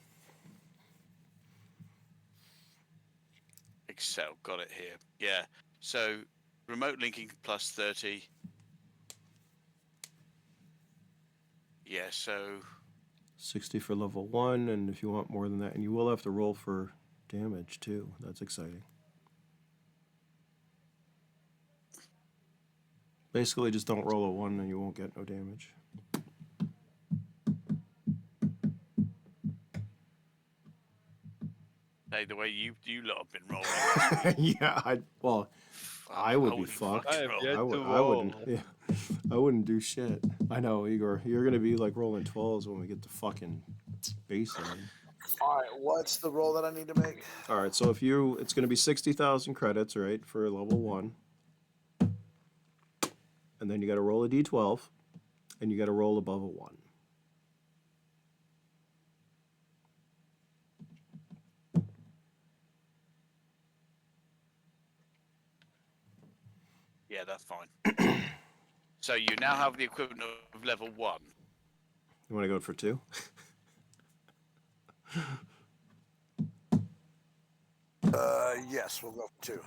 Excel. Got it here. Yeah. So remote linking plus 30. Yeah. So 60 for level 1, and if you want more than that, and you will have to roll for damage too. That's exciting. Basically, just don't roll a 1 and you won't get no damage. hey, the way you lot have been rolling. Yeah, I would be wouldn't fucked. I fucking have roll. yet to I wouldn't. roll. Yeah, I wouldn't do shit. I know, Igor. You're gonna be like rolling 12s when we get to fucking baseline. All right. What's the roll that I need to make? All right, so it's gonna be 60,000 credits, right, for level 1, and then you got to roll a d12, and you got to roll above a 1. Yeah, that's fine. So you now have the equivalent of level 1. You want to go for 2? Yes, we'll go for 2.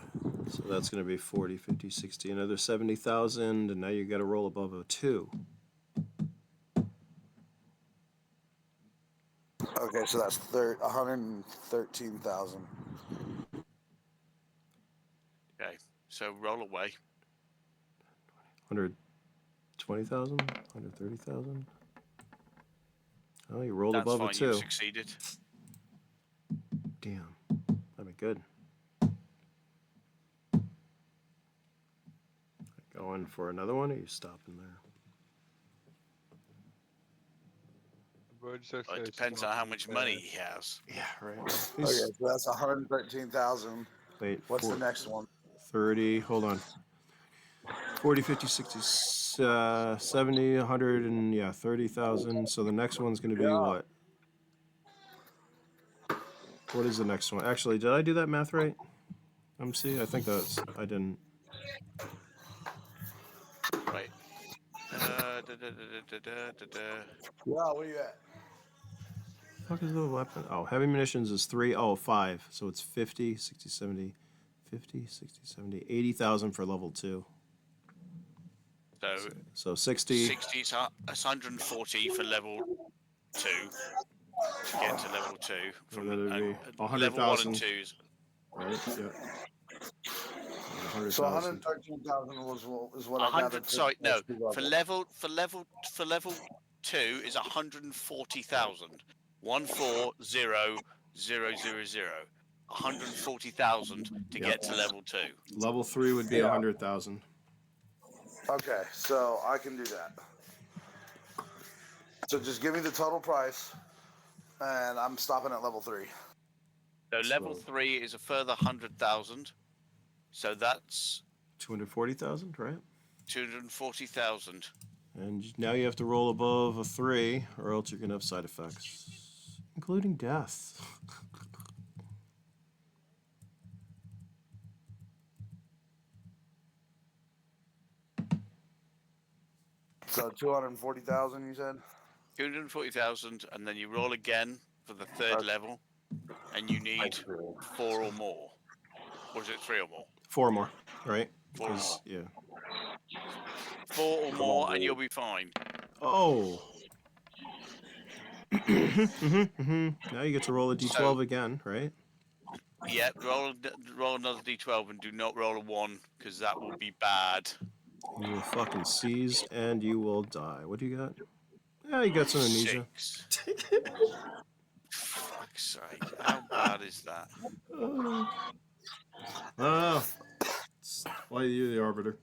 So that's going to be 40, 50, 60, another 70,000, and now you got to roll above a 2. Okay, so that's 113,000. Okay. So roll away. 120,000, 130,000. Oh, you rolled That's above fine. a 2. You succeeded. Damn, that'd be good. Going for another one, or you stopping there? Well, it depends on how much money he has. Yeah, right. Okay, so that's 113,000. Wait, What's the next one? 30. Hold on. 40, 50, 60, 70, 100, and yeah, 30,000. So the next one's going to be Yeah. what? What is the next one? Actually, did I do that math right? MC? I think I didn't. Right. Da, da, da, da, da, da, da. Yeah, where you at? Fuck is the weapon? Oh, heavy munitions is 3. Oh, 5. So it's 50, 60, 70, 50, 60, 70, 80,000 for level 2. So So 60. 60, it's 140 for level 2 to get to level 2. So that'd be Level 1 100,000. and 2's. Right? Yep. And So 100,000. 113,000 is what I gathered. 100. Sorry, no. For For level 2 is 140,000. 140,000. 140,000 to Yep. get to level 2. Level 3 would be 100,000. Okay, so I can do that. So just give me the total price, and I'm stopping at level 3. So level 3 is a further 100,000. So that's 240,000, right? 240,000. And now you have to roll above a 3, or else you're going to have side effects, including death. So 240,000, you said? 240,000, and then you roll again for the third level, and you need 4 or more. Or is it 3 or more? 4 more, right? 4 or more. Yeah. 4 or more, and you'll be fine. Oh. Now you get to roll a d12 again, right? Yeah, roll another d12 and do not roll a 1, because that will be bad. You will fucking seize and you will die. What do you got? Yeah, you got some amnesia. 6. Fuck's sake, how bad is that? Oh. Why are you the arbiter?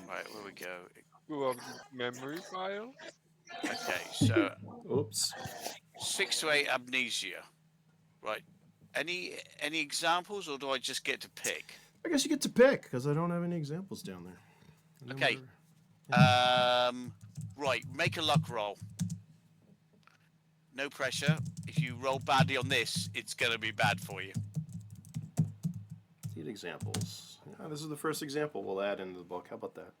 Right, where we go. Go up the memory file. Okay, so Oops. 6 to 8 amnesia. Right. Any examples, or do I just get to pick? I guess you get to pick, because I don't have any examples down there. Okay. Right, make a luck roll. No pressure. If you roll badly on this, it's going to be bad for you. Need examples. Yeah, this is the first example we'll add into the book. How about that?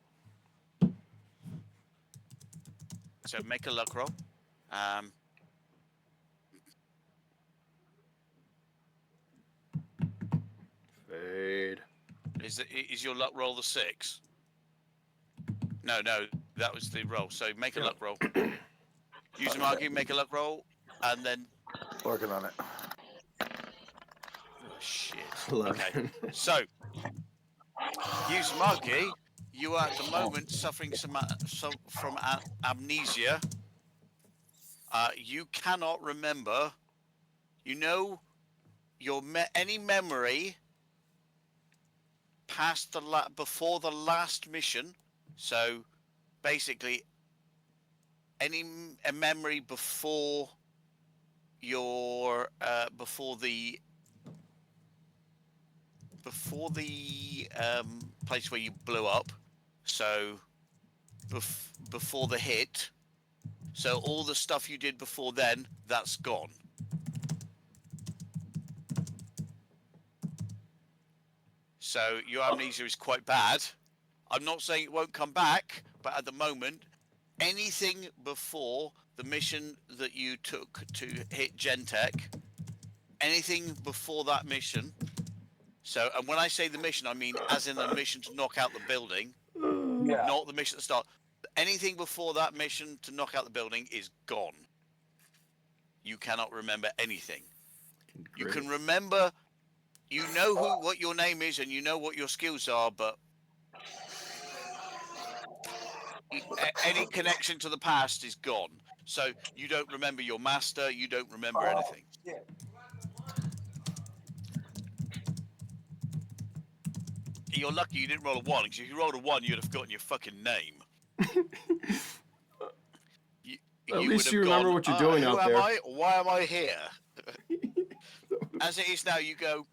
So make a luck roll. Fade. Is your luck roll the 6? No, that was the roll. So make a luck roll. Use a marking, make a luck roll, and then. Working on it. Oh, shit. 11. Okay. So, use marquee. You are at the moment suffering from amnesia. You cannot remember. You know your any memory past before the last mission. So, basically, any memory before your before the place where you blew up. So before the hit. So all the stuff you did before then, that's gone. So your amnesia is quite bad. I'm not saying it won't come back, but at the moment, anything before the mission that you took to hit Gentech, anything before that mission. So, and when I say the mission, I mean as in the mission to knock out the building, not the mission at the start. Anything before that mission to knock out the building is gone. You cannot remember anything. You can remember, you know what your name is and you know what your skills are, but any connection to the past is gone. So you don't remember your master, you don't remember anything. You're lucky you didn't roll a 1, because if you rolled a 1, you'd have gotten your fucking name. At least you remember what you're doing out there. Who am I? Why am I here? As it is now, you go,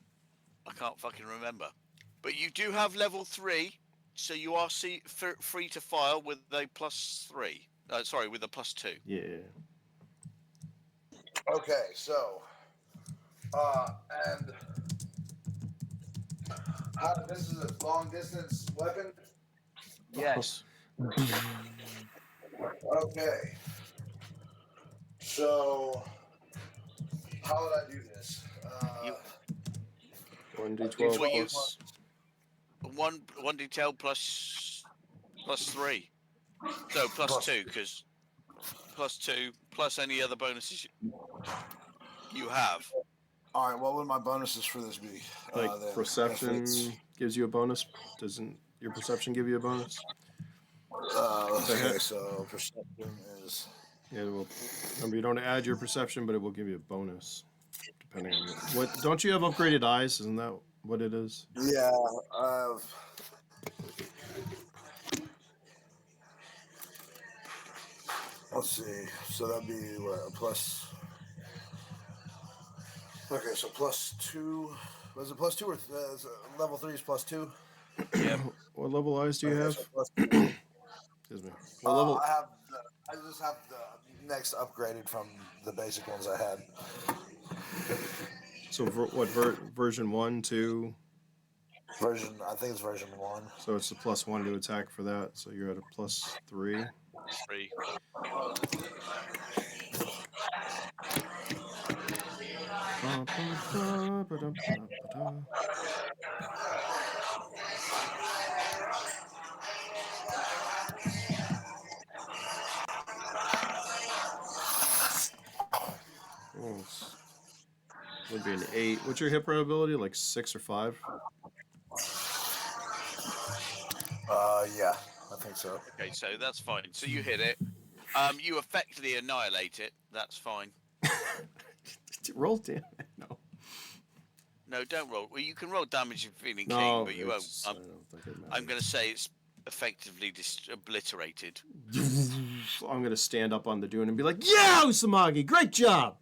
I can't fucking remember. But you do have level 3, so you are free to fire with a +3. Sorry, with a +2. Yeah. Okay, so, and this is a long distance weapon. Yes. Okay. So, how would I do this? You- 1d12 Well, you- plus. one detail +3. So +2, because +2 plus any other bonuses you have. All right. What would my bonuses for this be? Like then? perception gives you a bonus. Doesn't your perception give you a bonus? Okay, so perception is. Yeah, well, remember you don't add your perception, but it will give you a bonus, depending on what. Don't you have upgraded eyes? Isn't that what it is? Yeah. Let's see. So that'd be what, a plus. Okay, so +2. Was it +2 or level 3 is +2? Yep. What level eyes do you have? So +2. Excuse me. What level? I just have the next upgraded from the basic ones I had. So version 1, 2? I think it's version 1. So it's a +1 to attack for that. So you're at a +3. 3. Would be an 8. What's your hit probability? Like 6 or 5? Yeah, I think so. Okay, so that's fine. So you hit it. You effectively annihilate it. That's fine. Roll damage. No. No, don't roll. Well, you can roll damage if you're feeling No, king, but you won't. I don't think it I'm matters. going to say it's effectively obliterated. I'm gonna stand up on the dune and be like, "Yeah, Usamagi, great job."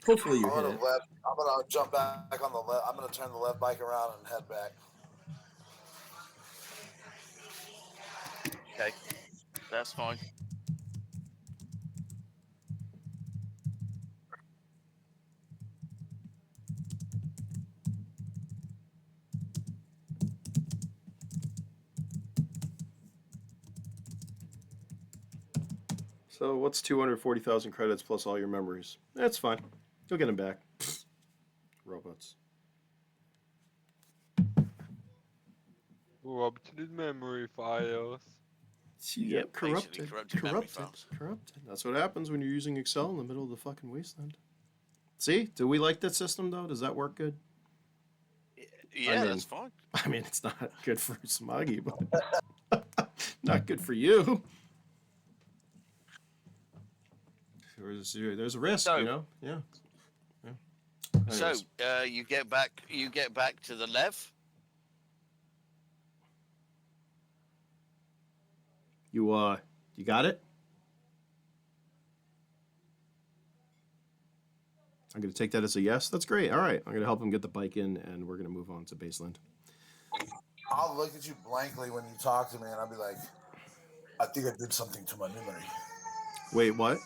Hopefully you hit it. I'm gonna jump back on the left. I'm gonna turn the left bike around and head back. Okay, that's fine. So what's 240,000 credits plus all your memories? That's fine. You'll get them back. Robots. Corrupted memory files. Yep, basically Corrupted. corrupted memory files. Corrupted. That's what happens when you're using Excel in the middle of the fucking wasteland. See? Do we like that system though? Does that work good? Yeah, mean- that's fine. I mean, it's not good for Usamagi, but not good for you. There's a risk, So- you know. Yeah. So Anyways. you get back. You get back to the Lev. You got it? I'm going to take that as a yes. That's great. All right. I'm going to help him get the bike in, and we're going to move on to Baseland. I'll look at you blankly when you talk to me, and I'll be like, "I think I did something to my memory." Wait, what?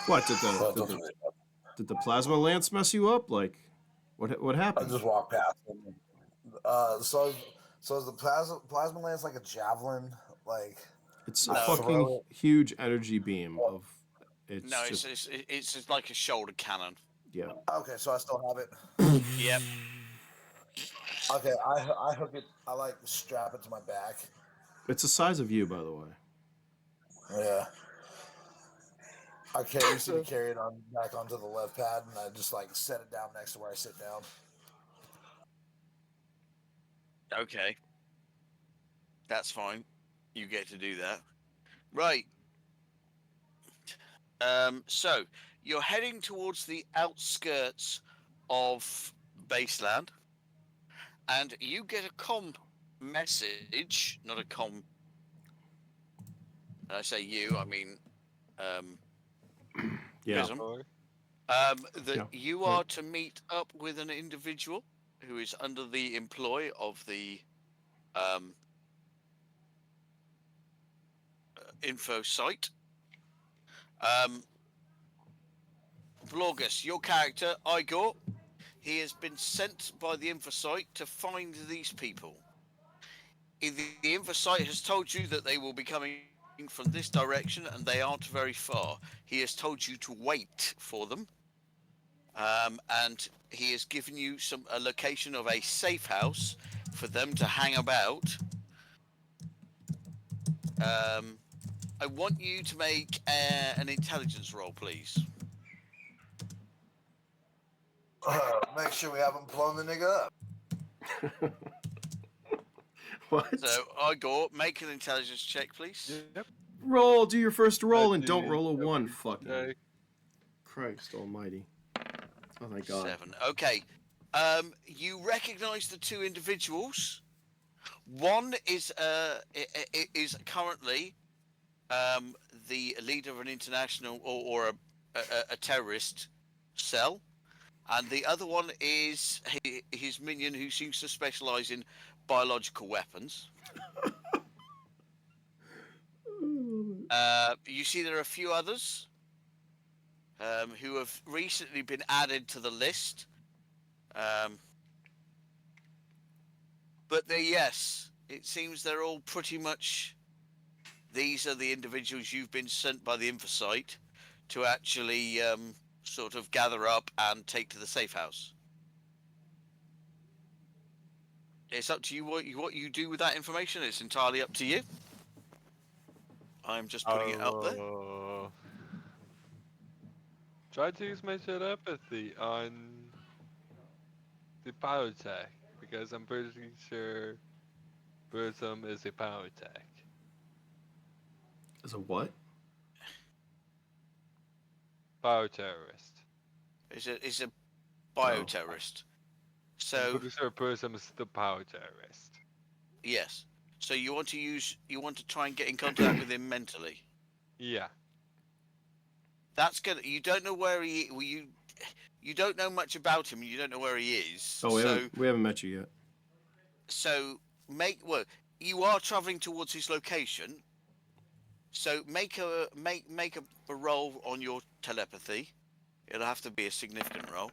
What But did the plasma lance mess you up? Like, what I happened? just walk past him. So is the plasma lance like a javelin? Like, It's No. a fucking huge energy beam of. It's No, just it's just like a shoulder cannon. yeah. okay, so I still have it. Yep. Okay, I hook it. I like strap it to my back. It's the size of you, by the way. Yeah. I used to carry it on back onto the left pad, and I just like set it down next to where I sit down. Okay. That's fine. You get to do that. Right. So you're heading towards the outskirts of Baseland, and you get a comm message, not a comm. When I say you, I mean Yeah. Prism. Or That Yeah. you are to meet up with an individual who is under the employ of the info site. Blorgus, your character, Igor, he has been sent by the info site to find these people. The info site has told you that they will be coming from this direction and they aren't very far. He has told you to wait for them. And he has given you a location of a safe house for them to hang about. I want you to make an intelligence roll, please. Make sure we haven't blown the nigga up. What? So, Igor, make an intelligence check, please. Yep. Roll, do your first roll, I and don't do roll a every 1. Fucking check. Christ almighty. Oh my god. 7. Okay. You recognize the two individuals. One is currently the leader of an international or a terrorist cell, and the other one is his minion who seems to specialize in biological weapons. You see there are a few others who have recently been added to the list. But yes, it seems they're all pretty much. These are the individuals you've been sent by the infosite to actually sort of gather up and take to the safe house. It's up to you what you do with that information. It's entirely up to you. I'm just putting it out there. Try to use my telepathy on the biotech, because I'm pretty sure Prism is a biotech. Is a what? Bioterrorist. Is a bioterrorist. So I'm pretty sure Prism is the bioterrorist. yes. So you want to try and get in contact with him mentally. Yeah. That's good. You don't know where you don't know much about him. You don't know where he is. Oh, we haven't met you yet. So you are traveling towards his location. So make a roll on your telepathy. It'll have to be a significant roll.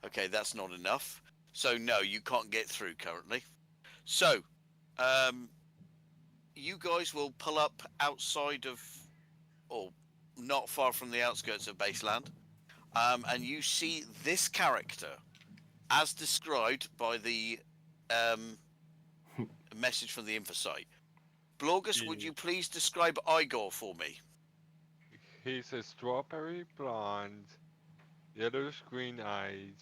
Okay, that's not enough. So no, you can't get through currently. So, you guys will pull up outside of, or not far from the outskirts of Baseland, and you see this character, as described by the message from the info site. Blorgus, would you please describe Igor for me? He's a strawberry blonde, yellowish green-eyed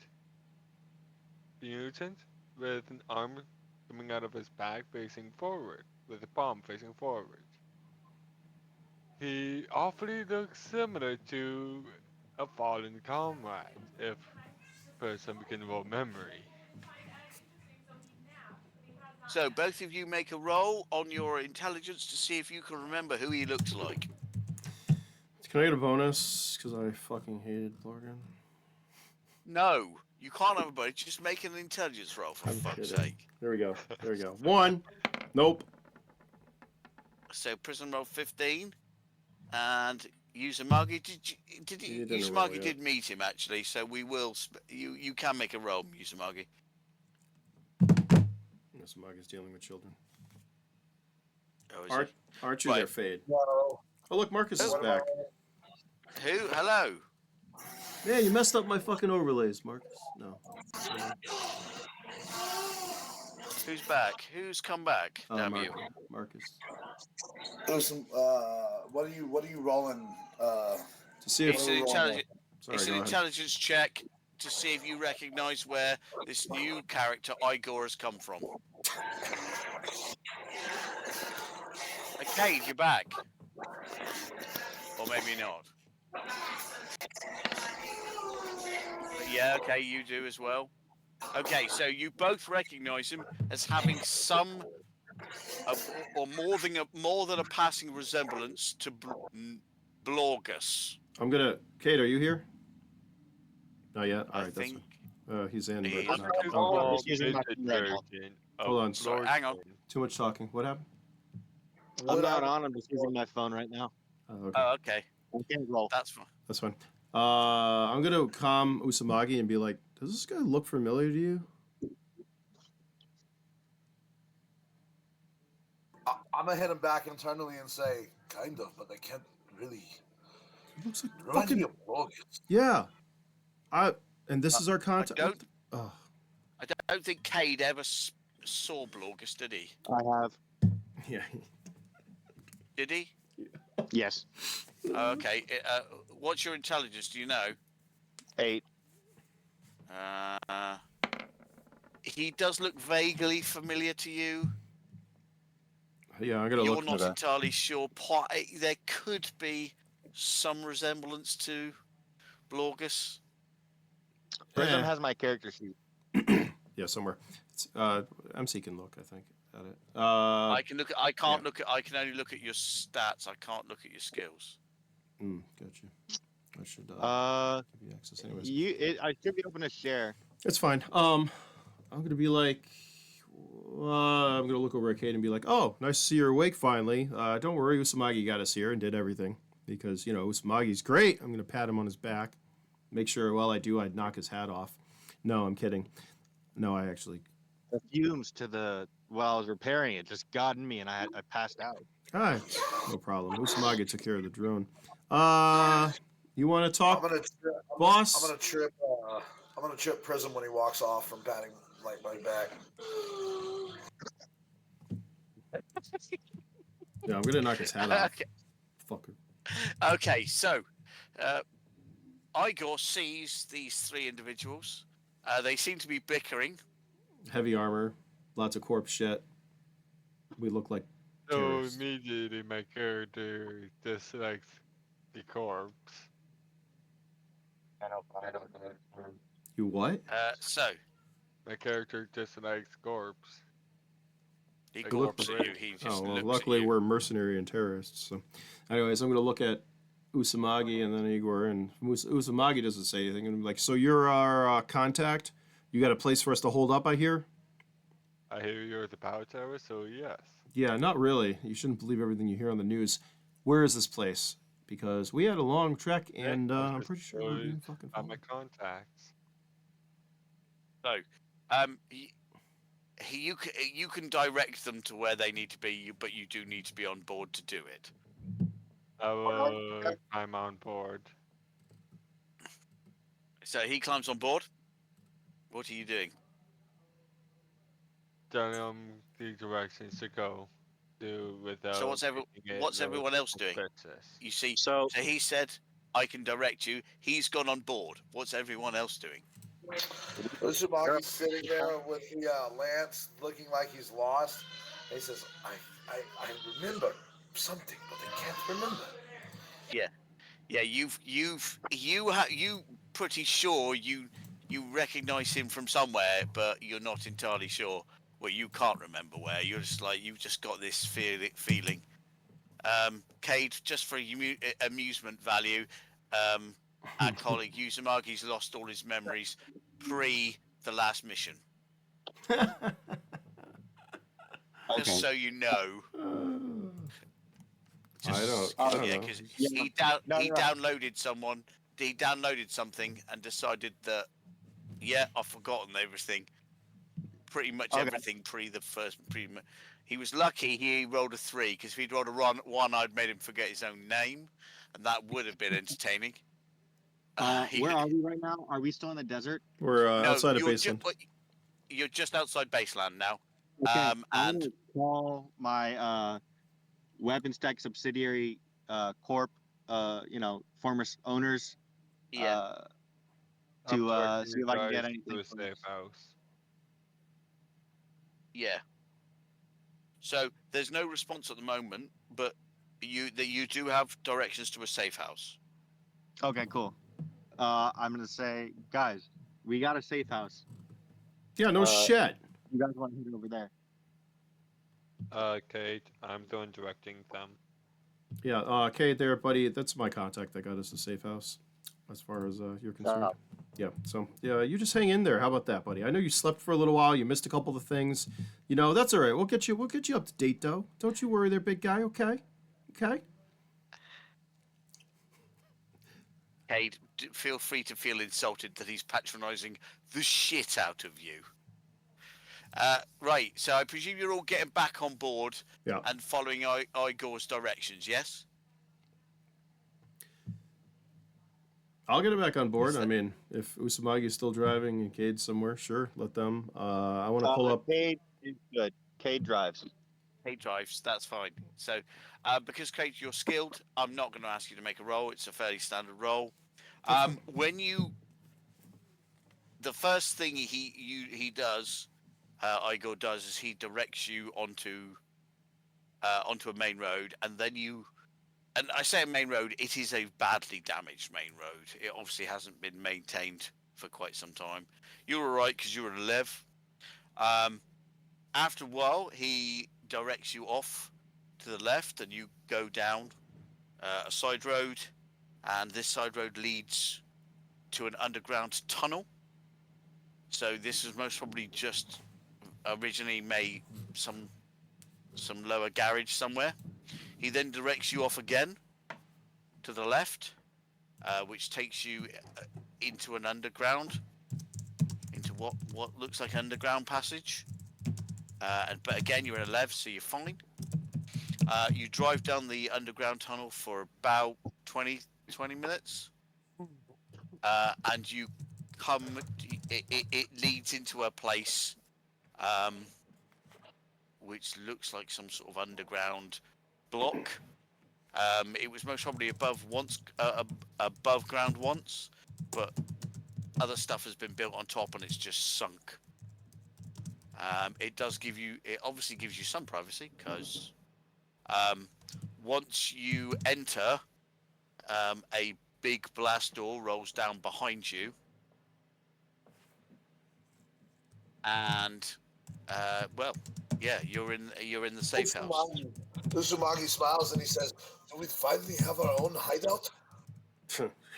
mutant with an arm coming out of his back facing forward, with a palm facing forward. He awfully looks similar to a fallen comrade, if person can roll memory. So both of you make a roll on your intelligence to see if you can remember who he looks like. Can I get a bonus? Because I fucking hated Blorgan. No, you can't have a bonus. Just make an intelligence roll, for fuck's sake. There we go. 1. Nope. So prison roll 15, and Uzumaki. Uzumaki did meet him actually, so we will. You can make a roll, Uzumaki. Uzumaki's dealing with children. Oh, Aren't you there, Fade? No. Oh look, Marcus is back. Who? Hello. Yeah, you messed up my fucking overlays, Marcus. No. Who's back? Who's come back? Damn you. Marcus. There's some, what are you rolling? To see if It's an Sorry, intelligence check to see if you recognise where this new character Igor has come from. Okay, you're back. Or maybe not. But yeah, okay, you do as well. Okay, so you both recognise him as having some, or more than a passing resemblance to Blorgus. I'm gonna. Kate, are you here? Not yet. All right, that's fine. He's in, He but is. not. To Oh, I'm okay. just using my phone right now. version Hold on. of Sorry, hang on. Lord Too much talking. What happened? I'm not on. I'm just using my phone right now. Okay. Oh, okay. I can't roll. That's fine. That's fine. I'm gonna calm Usamagi and be like, "Does this guy look familiar to you?" I'm gonna hit him back internally and say, kind of, but I can't really. He looks like It reminds me fucking of Logan. yeah. And this is our I contact. don't. Oh, I don't think Cade ever saw Blorgus, did he? I have. yeah. Did he? Yes. Oh, okay. What's your intelligence? Do you know? 8. He does look vaguely familiar to you. Yeah, I'm gonna You're look. not Okay. entirely sure. There could be some resemblance to Blorgus. Prism Eh. has my character sheet. Yeah, somewhere. It's, MC can look, I think, at it. I can look at. I can't yeah. look at. I can only look at your stats. I can't look at your skills. Gotcha. I should give you access anyways. I should be able to share. It's fine. I'm gonna be like, I'm gonna look over at Kate and be like, "Oh, nice to see you're awake finally. Don't worry, Usamagi got us here and did everything because Usamagi's great." I'm gonna pat him on his back, make sure while I do, I'd knock his hat off. No, I'm kidding. No, I actually. The fumes while I was repairing it just gotten me, and I passed out. No problem. Usamagi took care of the drone. You want to I'm talk, gonna, boss? I'm gonna trip Prism when he walks off from patting like my back. Yeah, I'm gonna knock his hat off. Okay. Fucker. Okay. So, Igor sees these three individuals. They seem to be bickering. Heavy armor, lots of corpse shit. We look like So terrorists. immediately my character dislikes the corpse. You what? So My character dislikes corpse. he Like, gawps at you. look- He just Oh, well, looks luckily at you. we're mercenary and terrorists. So, anyways, I'm gonna look at Usamagi and then Igor, and Usamagi doesn't say anything. And I'm like, so you're our contact? You got a place for us to hold up? I hear. I hear you're at the power tower, so yes. Yeah, not really. You shouldn't believe everything you hear on the news. Where is this place? Because we had a long trek, and I'm pretty sure we're being fucking I'm my followed. contacts. So, you can direct them to where they need to be, but you do need to be on board to do it. I'm on board. So he climbs on board. What are you doing? Telling them the directions to go to without. So what's everyone else doing? Princess. You see, So so he said, "I can direct you." He's gone on board. What's everyone else doing? Usumagi's sitting there with the lance, looking like he's lost. He says, I remember something, but I can't remember." Yeah, you pretty sure you recognize him from somewhere, but you're not entirely sure. Well, you can't remember where. You're just like you've just got this feeling. Cade, just for amusement value, our colleague Uzumagi's lost all his memories pre the last mission. Just so you know. I don't Yeah, know. because No. downloaded someone. He downloaded something and decided that, yeah, I've forgotten everything. Pretty much everything pre the first. He was lucky he rolled a 3, because if he'd rolled a 1, I'd made him forget his own name, and that would have been entertaining. Where are we right now? Are we still in the desert? We're No, outside of Baseland. You're just outside Baseland now. Okay, I'm And gonna call my weapons tech subsidiary corp, former owners. yeah, To see if I can get To anything. a safe house. yeah. So there's no response at the moment, but you do have directions to a safe house. Okay, cool. I'm gonna say, guys, we got a safe house. Yeah, no shit. You guys want to head over there? Kate, I'm the one directing them. Yeah, Kate there, buddy. That's my contact that got us a safe house, as far as you're concerned. Yeah. So yeah, you just hang in there. How about that, buddy? I know you slept for a little while. You missed a couple of things. You know, that's all right. We'll get you up to date though. Don't you worry there, big guy. Okay. Okay. Cade, feel free to feel insulted that he's patronising the shit out of you. Right, so I presume you're all getting back on board Yeah. and following Igor's directions, yes? I'll get it back on board. I mean, if Usamagi's still driving and Cade's somewhere, sure, let them. I want to pull up. Cade is good. Cade drives. Cade drives, that's fine. So, because Cade, you're skilled, I'm not going to ask you to make a roll. It's a fairly standard roll. The first thing he does, Igor does, is he directs you onto a main road, and then and I say a main road, it is a badly damaged main road. It obviously hasn't been maintained for quite some time. You're all right because you're at 11. After a while, he directs you off to the left, and you go down a side road, and this side road leads to an underground tunnel. So this is most probably just originally made some lower garage somewhere. He then directs you off again to the left, which takes you into an underground, into what looks like an underground passage. But again, you're in a lev, so you're fine. You drive down the underground tunnel for about 20 minutes, and you come. It leads into a place, which looks like some sort of underground block. It was most probably above ground once, but other stuff has been built on top and it's just sunk. It obviously gives you some privacy because once you enter, a big blast door rolls down behind you, and you're in the safe house. Usumagi smiles and he says, "Do we finally have our own hideout?"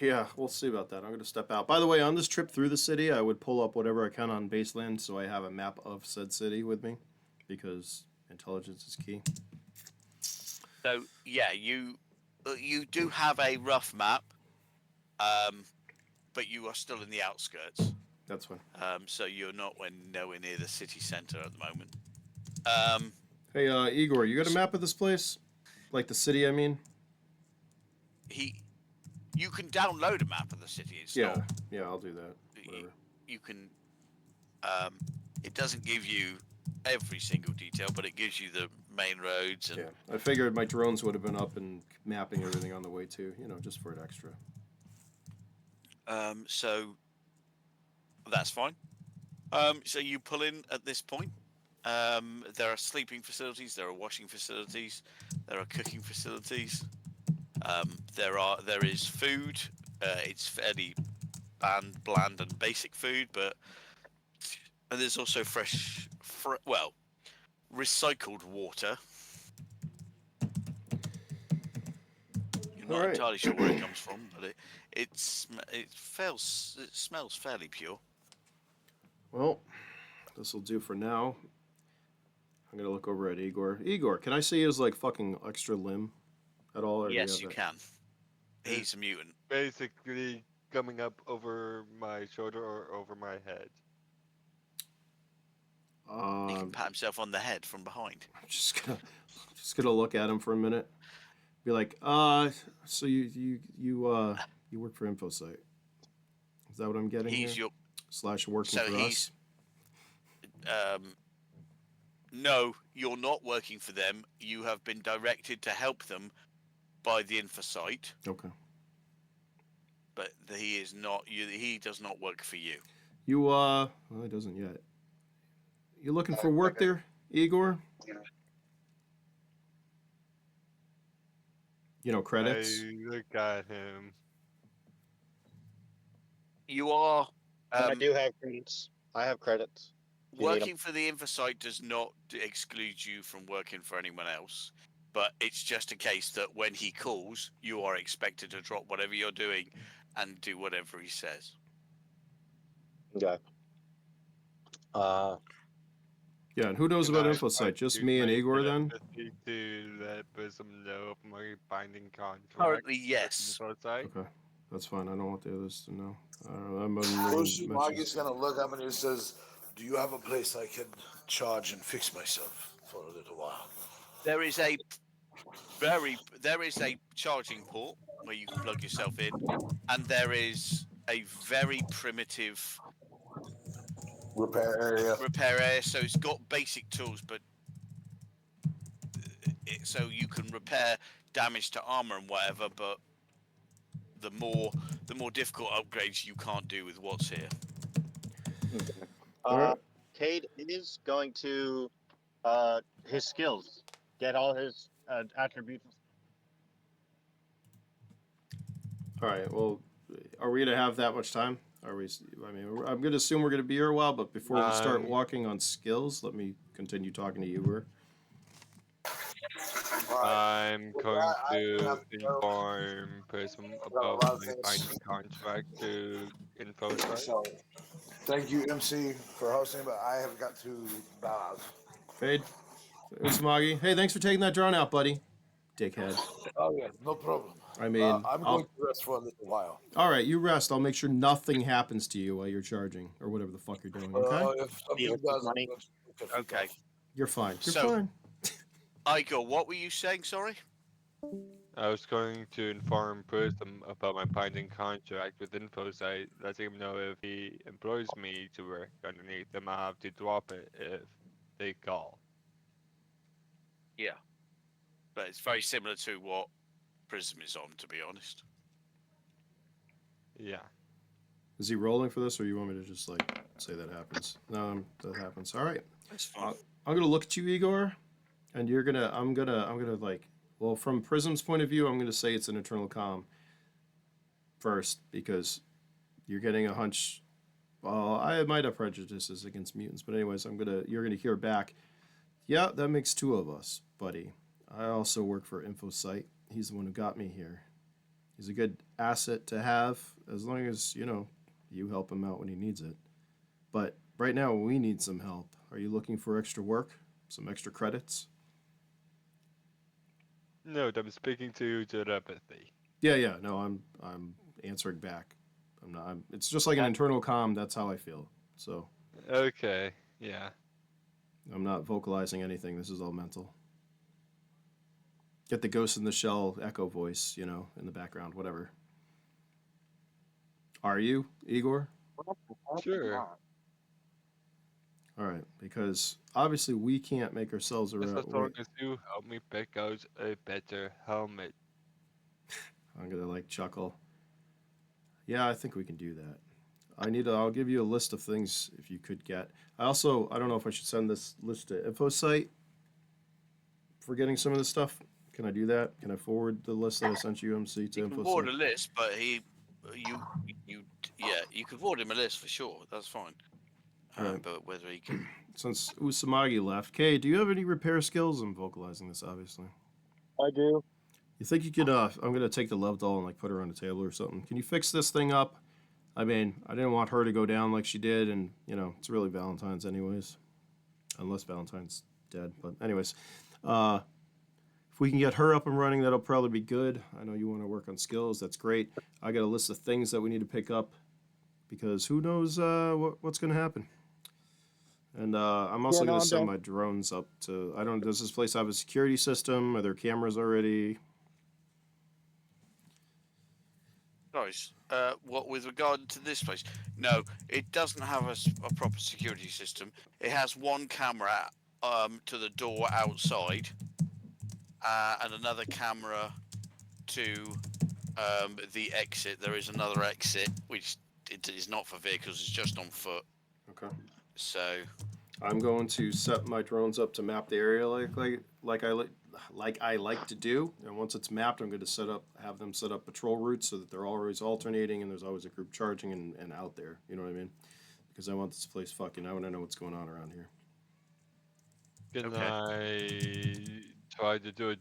Yeah, we'll see about that. I'm going to step out. By the way, on this trip through the city, I would pull up whatever I can on Baseland so I have a map of said city with me because intelligence is key. So, yeah, you do have a rough map, but you are still in the outskirts. That's fine. So you're nowhere near the city centre at the moment. Hey, Igor, you got a map of this place? Like the city, I mean? You can download a map of the city. Yeah, I'll do that. Whatever. You can. It doesn't give you every single detail, but it gives you the main roads. And, yeah, I figured my drones would have been up and mapping everything on the way too. Just for an extra. So that's fine. So you pull in at this point. There are sleeping facilities. There are washing facilities. There are cooking facilities. There is food. It's fairly bland and basic food, but there's also recycled water. You're not entirely sure where it comes from, but it smells fairly pure. Well, this will do for now. I'm gonna look over at Igor. Igor, can I see his fucking extra limb at all? Or yes, you can. He's a mutant. Basically, coming up over my shoulder or over my head. He can pat himself on the head from behind. I'm just gonna look at him for a minute. Be like, so you work for InfoSite? Is that what I'm getting here? / working for us? No, you're not working for them. You have been directed to help them by the InfoSite. Okay. But he is not. He does not work for you. You well, he doesn't yet. You looking for work there, Igor? Credits. I look at him. You are. I do have credits. I have credits. Working for the InfoSite does not exclude you from working for anyone else, but it's just a case that when he calls, you are expected to drop whatever you're doing and do whatever he says. Okay. Yeah, and who knows Can about I InfoSite? Just use me and my Igor then? telepathy to let Prism know of my binding contract? Currently, with yes. InfoSite? Okay, that's fine. I don't want the others to know. I'm Magi's gonna look up and he says, "Do you have a place I can charge and fix myself for a little while?" There is a charging port where you can plug yourself in, and there is a very primitive Repair area. repair area. So it's got basic tools, but so you can repair damage to armor and whatever. But the more difficult upgrades you can't do with what's here. Alright. Cade is going to his skills, get all his attributes. All right. Well, are we gonna have that much time? Are we? I mean, I'm gonna assume we're gonna be here a while. But before we start walking on skills, let me continue talking to you. Where? I'm going I to have to go. inform Prism I've got a about lot of my things. binding contract to InfoSite. So, thank you, MC, for hosting, but I have got to bow out. Fade. Usumagi. Hey, thanks for taking that drone out, buddy. Dickhead. Oh yeah, no problem. I mean, I'm going to rest for a little while. all right, you rest. I'll make sure nothing happens to you while you're charging or whatever the fuck you're doing. Okay? If something does, I'm going to take a Okay. off. You're fine. You're So- fine. Igor, what were you saying? Sorry. I was going to inform Prism about my binding contract with InfoSite, letting him know if he employs me to work underneath them, I have to drop it if they call. Yeah. But it's very similar to what Prism is on, to be honest. Yeah. Is he rolling for this, or you want me to just like say that happens? No, that happens. All right. That's fine. I'm gonna look at you, Igor, and you're gonna. I'm gonna like. Well, from Prism's point of view, I'm gonna say it's an internal comm first because you're getting a hunch. Well, I might have prejudices against mutants, but anyways, You're gonna hear back. Yeah, that makes two of us, buddy. I also work for InfoSite. He's the one who got me here. He's a good asset to have as long as you help him out when he needs it. But right now, we need some help. Are you looking for extra work? Some extra credits? No, I'm speaking to telepathy. Yeah. No, I'm answering back. It's just like an internal comm. That's how I feel. So Okay, yeah. I'm not vocalizing anything. This is all mental. Get the Ghost in the Shell echo voice, in the background, whatever. Are you, Igor? Sure. All right, because obviously we can't make ourselves Just around. as long as you help me pick out a better helmet. I'm gonna chuckle. Yeah, I think we can do that. I'll give you a list of things if you could get. I don't know if I should send this list to InfoSite for getting some of this stuff. Can I do that? Can I forward the list that I sent you, MC, to You can forward a InfoSite? list, but you could forward him a list for sure. That's fine. Alright. But whether he can, Since Usamagi left, Kay, do you have any repair skills? I'm vocalizing this, obviously. I do. You think you could? I'm gonna take the love doll and put her on the table or something. Can you fix this thing up? I mean, I didn't want her to go down like she did, and it's really Valentine's anyways, unless Valentine's dead. But anyways, if we can get her up and running, that'll probably be good. I know you want to work on skills. That's great. I got a list of things that we need to pick up because who knows what's gonna happen. And I'm also gonna send my drones up to. I don't. Does this place have a security system? Are there cameras already? guys, what with regard to this place? No, it doesn't have a proper security system. It has one camera to the door outside, and another camera to the exit. There is another exit which it is not for vehicles. It's just on foot. Okay. So I'm going to set my drones up to map the area like I like to do. And once it's mapped, I'm going to have them set up patrol routes so that they're always alternating and there's always a group charging and out there. You know what I mean? Because I want this place I want to know what's going on around here. Can Okay. I try to do a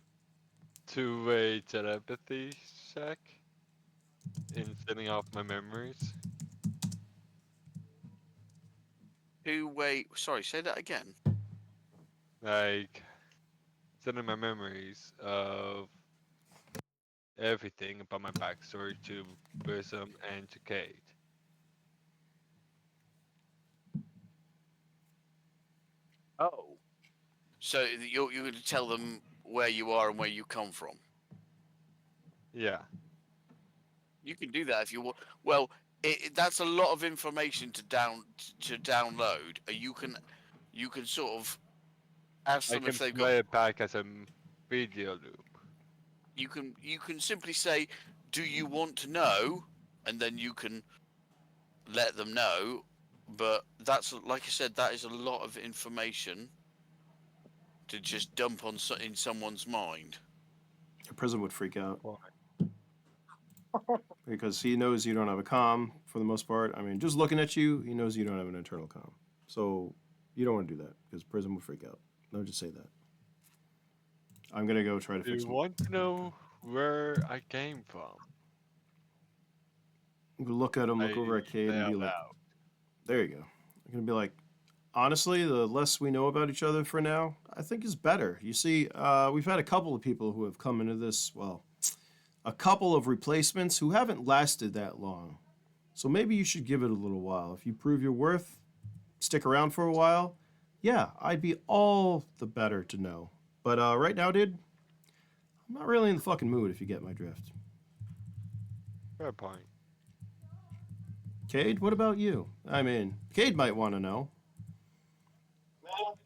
two-way telepathy check in setting off my memories? Two-way. Sorry, say that again. Like, sending my memories of everything about my backstory to Prism and to Kate. Oh. So you're going to tell them where you are and where you come from. Yeah. You can do that if you want. Well, that's a lot of information to download. You can sort of ask I them can if they've got. play it back as a video loop. You can simply say, "Do you want to know?" And then you can let them know. But that's like I said, that is a lot of information to just dump on in someone's mind. A Prism would freak out Why? because he knows you don't have a comm for the most part. I mean, just looking at you, he knows you don't have an internal comm. So you don't want to do that because Prism would freak out. No, just say that. I'm gonna go try to Do fix you him. want to know where I came from? Look at him, look I over at Cade, say and be out like, loud. "There you go." I'm gonna be like, honestly, the less we know about each other for now, I think is better. You see, we've had a couple of people who have come into this. Well, a couple of replacements who haven't lasted that long. So maybe you should give it a little while. If you prove your worth, stick around for a while. Yeah, I'd be all the better to know. But right now, dude, I'm not really in the fucking mood. If you get my drift. Fair point. Cade, what about you? I mean, Cade might want to know. Well,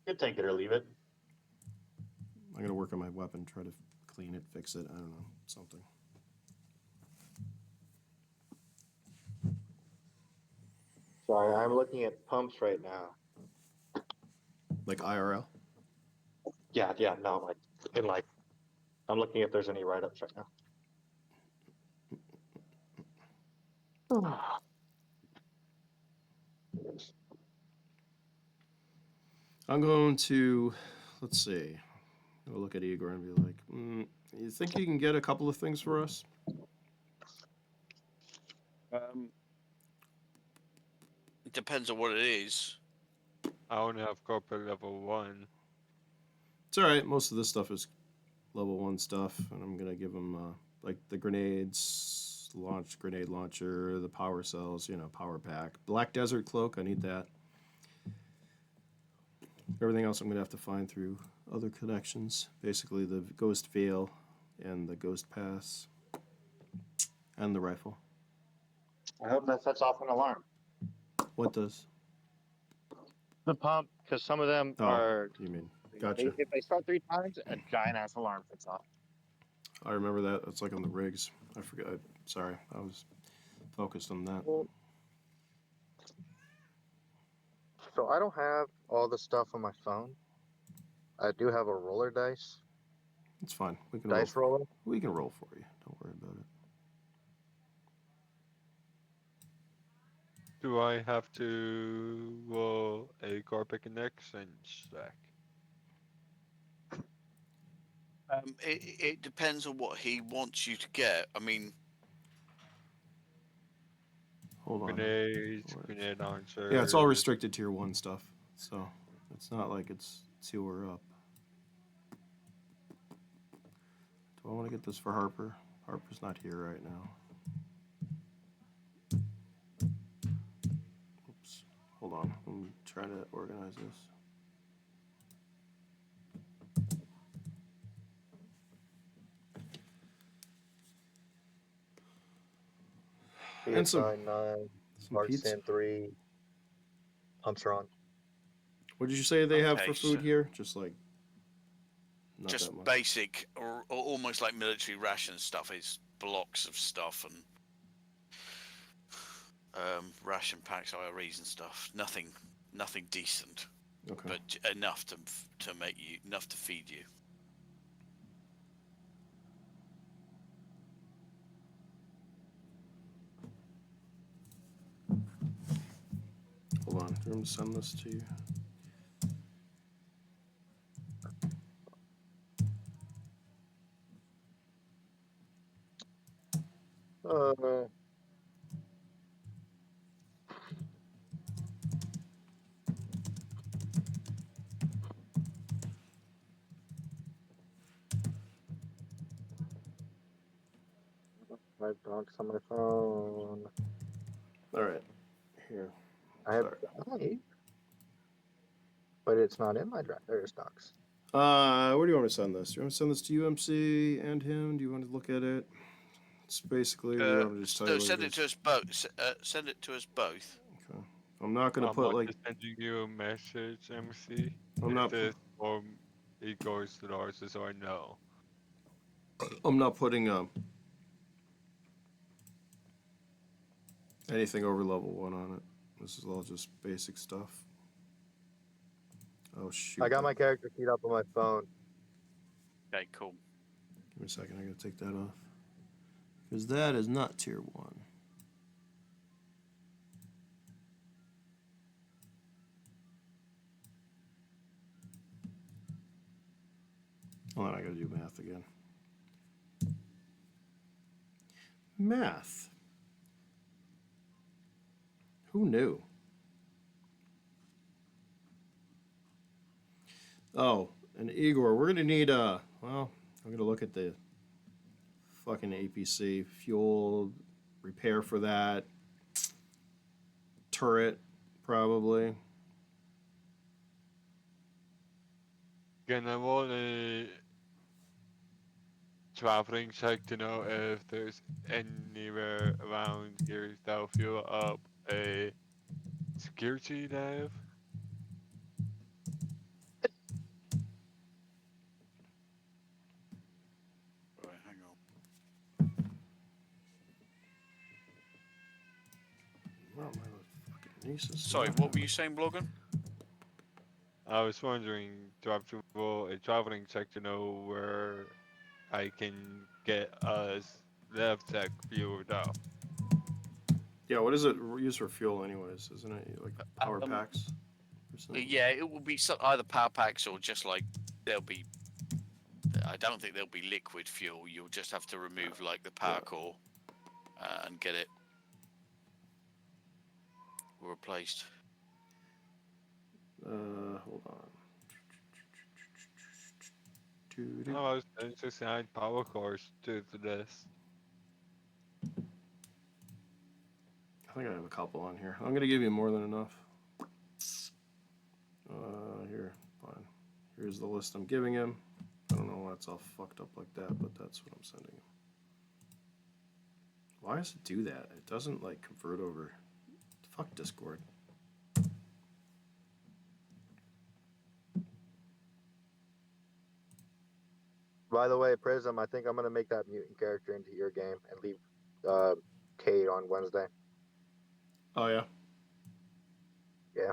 you could take it or leave it. I'm gonna work on my weapon, try to clean it, fix it. I don't know, something. Sorry, I'm looking at pumps right now. Like IRL. Yeah, no, I'm looking if there's any write-ups right now. I'm going to, let's see. I'll look at Igor and be like, you think you can get a couple of things for us? It depends on what it is. I only have corporate level 1. It's all right. Most of this stuff is level 1 stuff, and I'm gonna give them like the grenades, grenade launcher, the power cells, power pack, Black Desert cloak. I need that. Everything else I'm gonna have to find through other connections. Basically, the Ghost Veil and the Ghost Pass and the rifle. I hope that sets off an alarm. What does? The pump, because some of them Oh, are. you mean? Gotcha. If they start 3 times, a giant ass alarm sets off. I remember that. It's like on the rigs. I forgot. Sorry, I was focused on that. Well, so I don't have all the stuff on my phone. I do have a roller dice. It's fine. We can Dice roll. roller. We can roll for you. Don't worry about it. Do I have to roll a corporate connection check? It depends on what he wants you to get. I mean, Hold on. Grenades, grenade launchers. Yeah, it's all restricted tier 1 stuff. So it's not like it's 2 or up. Do I want to get this for Harper? Harper's not here right now. Oops. Hold on. I'm trying to organize this. And some PSI 9, pizza. Artisan 3, pumps are on. What did you say they have Okay, for food so- here? Just like not just that much. basic or almost like military ration stuff. Is blocks of stuff and ration packs, IREs and stuff. Nothing decent, Okay. but enough to make you enough to feed you. Hold on. Do you want me to send this to you? my docs on my phone. All right. Here. I have Sorry. Drive, but it's not in my Drive. There's docs. Where do you want me to send this? Do you want me to send this to UMC and him? Do you want to look at it? It's basically, we want to just tell you No, what send it it to is. us both. Send it to us both. Okay. I'm not going to I'm put, not like, just sending you a message, MC. I'm not, This or it goes to ours, so I know. I'm not putting, anything over level 1 on it. This is all just basic stuff. Oh, shoot. I got my character sheet up on my phone. Okay, cool. Give me a second. I got to take that off. Because that is not tier 1. Well, then I got to do math again. Math. Who knew? Oh, and Igor, we're gonna need well, I'm gonna look at the fucking APC fuel repair for that turret, probably. Gonna roll a traveling check to know if there's anywhere around here that'll fuel up a security dive. Right, hang on. Well, my fucking niece is Sorry, not- what were you saying, Blogger? I was wondering, do I have to roll a traveling check to know where I can get a left tech fueled up? Yeah, what is it used for fuel, anyways? Isn't it like power packs? Or something? Yeah, it will be either power packs or just like there'll be. I don't think there'll be liquid fuel. You'll just have to remove like the power core and get it replaced. Hold on. No, I was just add power cores to this. I think I have a couple on here. I'm gonna give you more than enough. Here, fine. Here's the list I'm giving him. I don't know why it's all fucked up like that, but that's what I'm sending him. Why does it do that? It doesn't like convert over. Fuck Discord. By the way, Prism, I think I'm gonna make that mutant character into your game and leave Cade on Wednesday. Oh yeah. Yeah.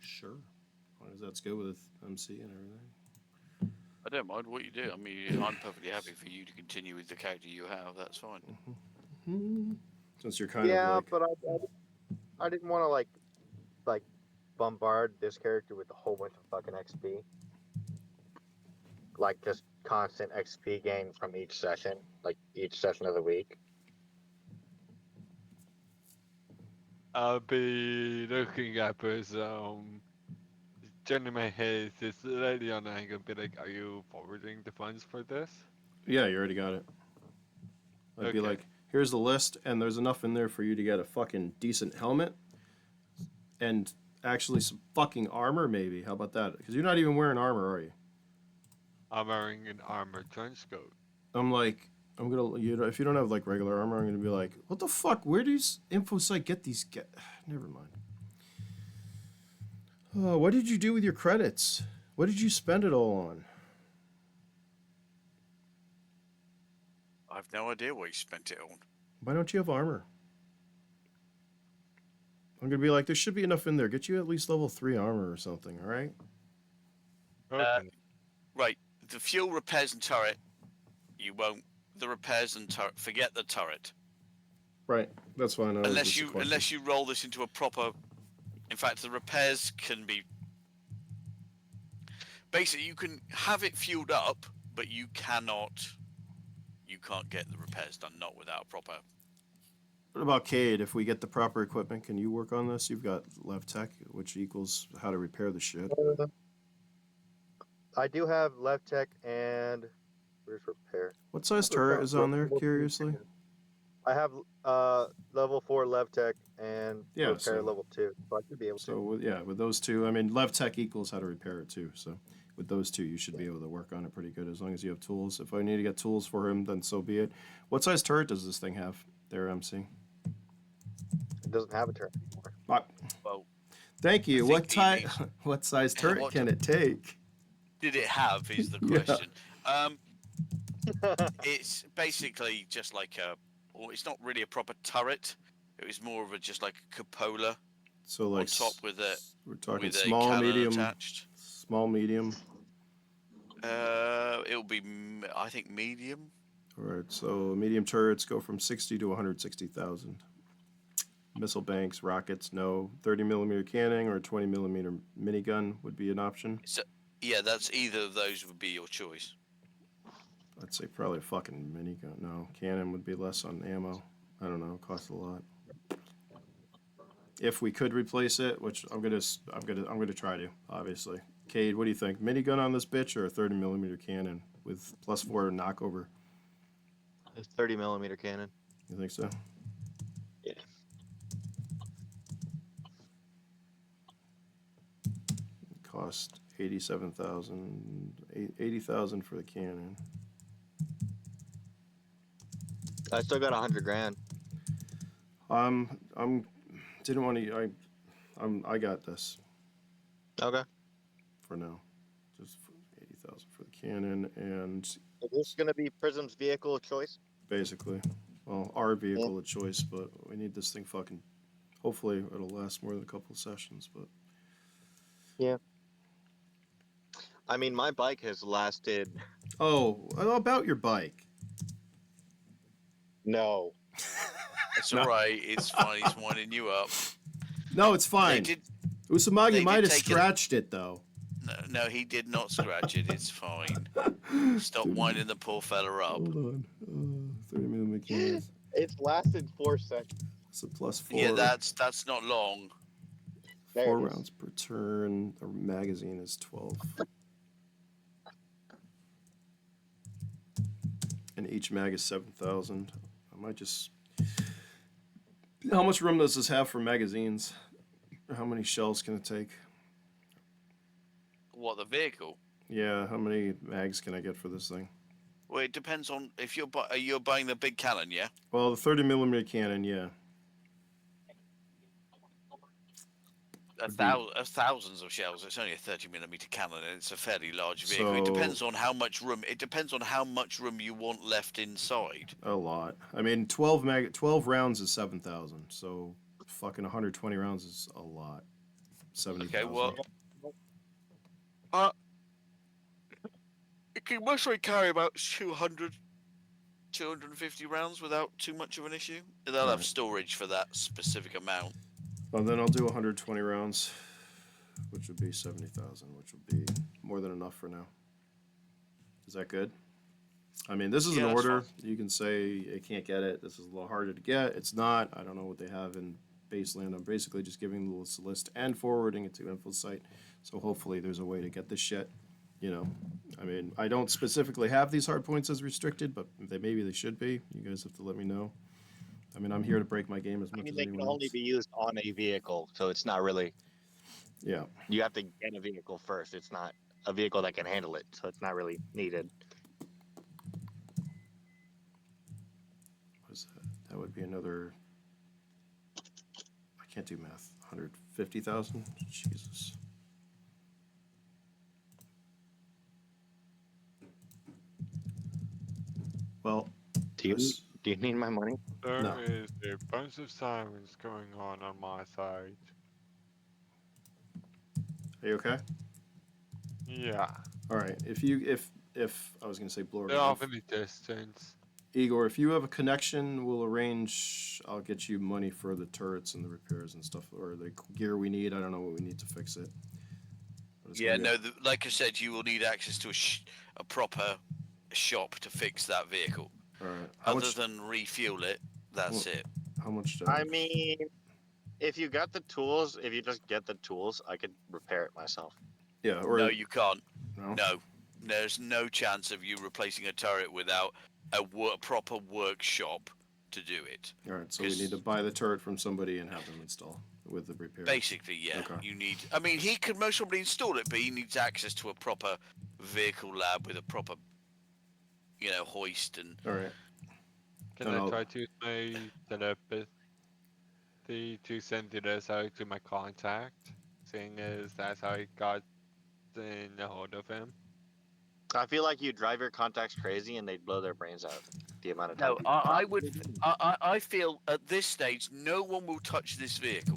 Sure. As long as that's good with MC and everything. I don't mind what you do. I mean, I'm perfectly happy for you to continue with the character you have. That's fine. Mm-hmm. Since you're kind Yeah, of like. but I didn't want to like bombard this character with a whole bunch of fucking XP. Like just constant XP gain from each session, like each session of the week. I'll be looking at this, turning my head, this lady on the angle, be like, are you forwarding the funds for this? Yeah, you already got it. I'd be Okay. like, here's the list, and there's enough in there for you to get a fucking decent helmet and actually some fucking armor, maybe. How about that? Because you're not even wearing armor, are you? I'm wearing an armored trench coat. I'm like, I'm gonna, you know, if you don't have like regular armor, I'm gonna be like, what the fuck? Where does InfoSite get these? Never mind. Oh, what did you do with your credits? What did you spend it all on? I've no idea what you spent it on. Why don't you have armor? I'm gonna be like, there should be enough in there. Get you at least level 3 armor or something, all right? Okay. Right, the fuel repairs and turret. You won't. The repairs and turret. Forget the turret. Right. That's fine. That was Unless just a you question. unless you roll this into a proper. In fact, the repairs can be. Basically, you can have it fueled up, but you cannot. You can't get the repairs done not without a proper. What about Cade? If we get the proper equipment, can you work on this? You've got Lev Tech, which equals how to repair the shit. I do have left tech and Where's repair? What size turret is on there? Curiously. I have level 4 lev tech and Yeah, repair so- level 2, so I should be able to. So with those two, I mean, Lev Tech equals how to repair it too. So with those two, you should be able to work on it pretty good as long as you have tools. If I need to get tools for him, then so be it. What size turret does this thing have? There, MC. It doesn't have a turret anymore. Well, Thank you. I What think it type? What size turret What- can it take? did it have is the Yeah. question. It's basically just like or it's not really a proper turret. It was more of a just like a cupola So like on top with a we're talking with a small, cannon medium, attached. small, medium. It'll be I think medium. All right. So medium turrets go from 60 to 160,000. Missile banks, rockets, no. 30 millimeter cannon or 20 millimeter minigun would be an option. So yeah, that's either of those would be your choice. I'd say probably a fucking minigun. No, cannon would be less on ammo. I don't know. It costs a lot. If we could replace it, which I'm gonna try to, obviously. Cade, what do you think? Minigun on this bitch or a 30 millimeter cannon with +4 knockover? A 30 millimeter cannon. You think so? Yeah. Cost 87,000, 80,000 for the cannon. I still got 100 grand. Didn't want to. I got this Okay. for now. Just for 80,000 for the cannon and Is this gonna be Prism's vehicle of choice? basically, well, our vehicle of choice, but we need this thing fucking. Hopefully, it'll last more than a couple of sessions, but. I mean, my bike has lasted. Oh, about your bike. No. It's No. all right. It's fine. He's winding you up. No, it's They fine. did. Usamagi they might did have take it- scratched it though. No, he did not scratch it. It's fine. Stop Dude, winding the poor fella up. Hold on. 30 millimeter cannons. It's lasted 4 seconds. It's a +4. Yeah, that's not long. There 4 it is. rounds per turn. The magazine is 12. And each mag is 7,000. I might just. How much room does this have for magazines? How many shells can it take? What, the vehicle? Yeah, how many mags can I get for this thing? Well, it depends on if you're buying the big cannon, yeah. Well, the 30 millimeter cannon, yeah. Thousands of shells. It's only a 30mm cannon, and it's a fairly large vehicle. It So- depends on how much room. It depends on how much room you want left inside. A lot. I mean, 12 rounds is 7,000. So fucking 120 rounds is a lot. 70,000. Okay, well, it can mostly carry about 250 rounds without too much of an issue. They'll have Right. storage for that specific amount. Well, then I'll do 120 rounds, which would be 70,000, which would be more than enough for now. Is that good? I mean, this is Yeah, an that's order. fine. You can say you can't get it. This is a little harder to get. It's not. I don't know what they have in Baseland. I'm basically just giving the list and forwarding it to Info site. So hopefully there's a way to get this shit. You know, I mean, I don't specifically have these hard points as restricted, but maybe they should be. You guys have to let me know. I mean, I'm here to break my game as I much mean, as they can anyone only else. be used on a vehicle, so it's not really. Yeah. You have to get a vehicle first. It's not a vehicle that can handle it, so it's not really needed. What is that? That would be another. I can't do math. 150,000. Jesus. Well, Do you this- do you need my money? There No. is a bunch of sirens going on my side. are you okay? Yeah, All right. If I was gonna say Blur. they're off in the distance. Igor, if you have a connection, we'll arrange. I'll get you money for the turrets and the repairs and stuff, or the gear we need. I don't know what we need to fix it. But it's Yeah, gonna be- no. Like I said, you will need access to a proper shop to fix that vehicle. All right. How Other much? than refuel it, that's Well, it. How much? I mean, if you got the tools, if you just get the tools, I could repair it myself. Yeah. Or No, you can't. no. No, There's no chance of you replacing a turret without a proper workshop to do it. All right, so we need to buy the turret from somebody and have them install with the repair. Basically, yeah. Okay. You need. I mean, he could most probably install it, but he needs access to a proper vehicle lab with a proper, hoist and. All right. Can I try to use my telepathy to send this out to my contact, seeing as that's how I got in a hold of him? I feel like you drive your contacts crazy and they'd blow their brains out. The amount of time. No, I would. I feel at this stage, no one will touch this vehicle.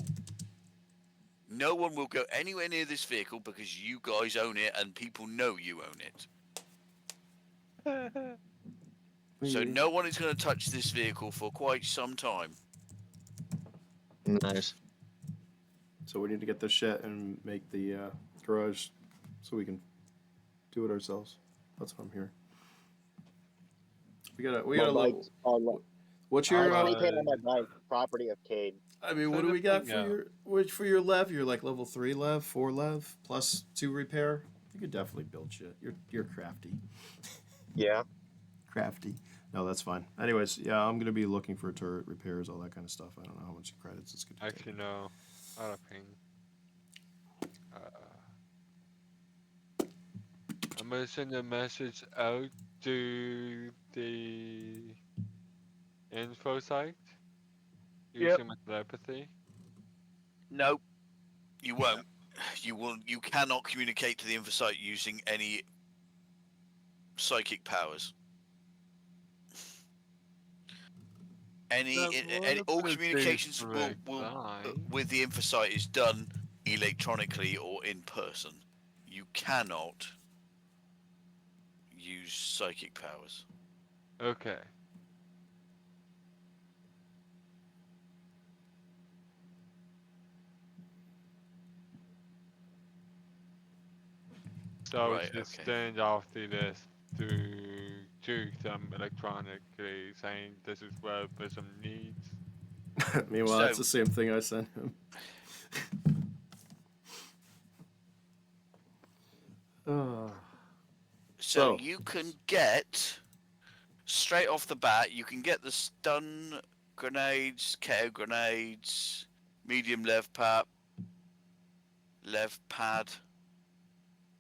No one will go anywhere near this vehicle because you guys own it and people know you own it. So no one is going to touch this vehicle for quite some time. Nice. So we need to get the shed and make the garage so we can do it ourselves. That's what I'm hearing. We gotta What's your I maintain on my bike property of Cade. I mean, what do we got for your lev? You're like level 3 lev, 4 lev, plus 2 repair. You could definitely build shit. You're crafty. Yeah. Crafty. No, that's fine. Anyways, yeah, I'm gonna be looking for turret repairs, all that kind of stuff. I don't know how much credits it's gonna take. Actually, no. Not a ping. I'm gonna send a message out to the info site using my telepathy. No, you won't. You cannot communicate to the info site using any psychic powers. All communications with the info site is done electronically or in person. You cannot use psychic powers. Okay. So Right, just okay. stand after this to choose them electronically, saying this is what a person needs. Meanwhile, that's the same thing I sent him. So you can get, straight off the bat, you can get the stun grenades, KO grenades, medium lev pad,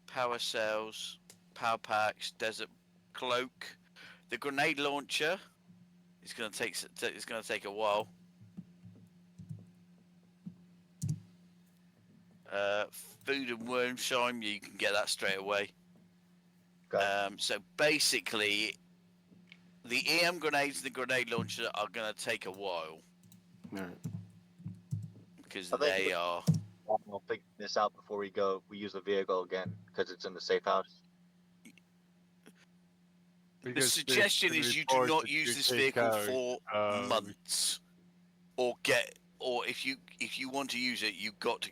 power cells, power packs, desert cloak. The grenade launcher is going to take a while. Food and worm shine, you can get that straight away. So basically, the EM grenades and the grenade launcher are going to take a while. Right. Because they are. We'll figure this out before we use the vehicle again, because it's in the safe house. The suggestion is you do not use this vehicle for months, or if you want to use it, you've got to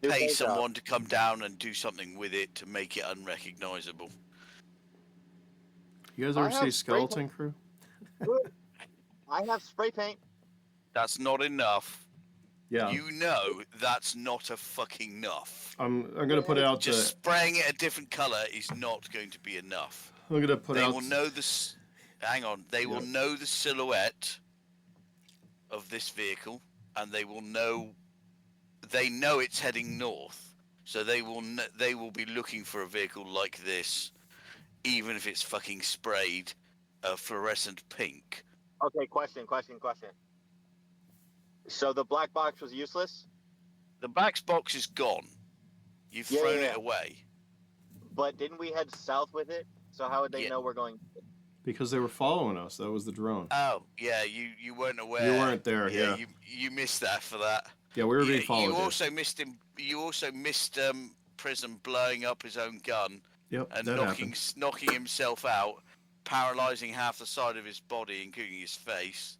pay someone to come down and do something with it to make it unrecognizable. You guys ever see Skeleton Crew? I have spray paint. That's not enough. Yeah. You know that's not a fucking enough. I'm gonna put it out. Just spraying it a different color is not going to be enough. I'm gonna put out. They will know the. Hang on. They will know the silhouette of this vehicle, and they will know. They know it's heading north, so they will be looking for a vehicle like this, even if it's fucking sprayed fluorescent pink. Okay, question. So the black box was useless? The black box is gone. You've thrown it away. But didn't we head south with it? So how would they know we're going? Because they were following us. That was the drone. Oh, yeah, you weren't aware. You weren't there, yeah. You missed that for that. Yeah, we were being followed. You also missed him. You also missed Prism blowing up his own gun. Yep, and that knocking himself out, paralyzing half the side of his body, including his face.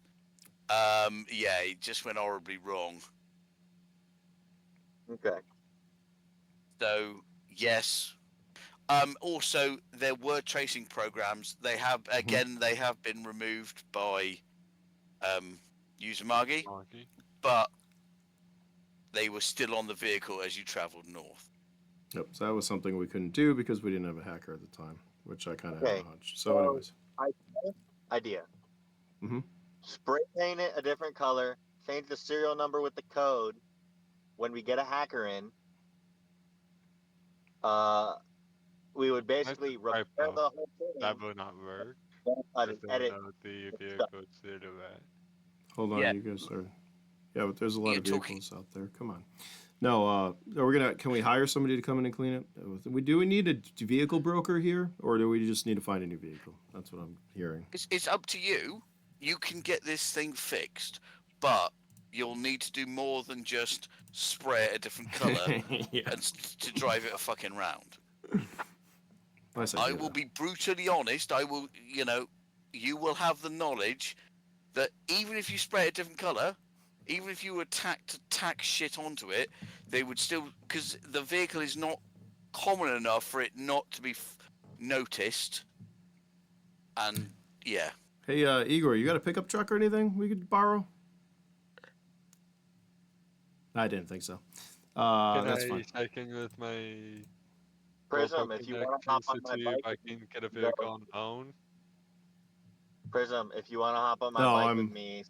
Yeah, it just went horribly wrong. Okay. So yes. Also, there were tracing programs. They have they have been removed by Uzumaki, but they were still on the vehicle as you travelled north. Yep. So that was something we couldn't do because we didn't have a hacker at the time, which I kind of had Okay. a hunch. So, anyways. Idea. Mhm. Spray paint it a different color. Change the serial number with the code. When we get a hacker in, we would basically repair the whole thing. That will not work. And edit The stuff. vehicle silhouette. Hold on, Yeah. you guys are. Yeah, but there's a lot You're of talking- vehicles out there. Come on. No, are we gonna? Can we hire somebody to come in and clean it? Do we need a vehicle broker here, or do we just need to find a new vehicle? That's what I'm hearing. It's up to you. You can get this thing fixed, but you'll need to do more than just spray it a different color Yeah. to drive it a fucking round. Nice I idea, will though. be brutally honest. I will, you will have the knowledge that even if you spray it a different color, even if you were to tack shit onto it, they would still, because the vehicle is not common enough for it not to be noticed. And yeah, Hey, Igor, you got a pickup truck or anything we could borrow? I didn't think so. Can That's I fine. check in with my Prism, local if you want to hop on my electricity bike, if I can get a vehicle on own? Prism, if you want to hop on my No, bike with me,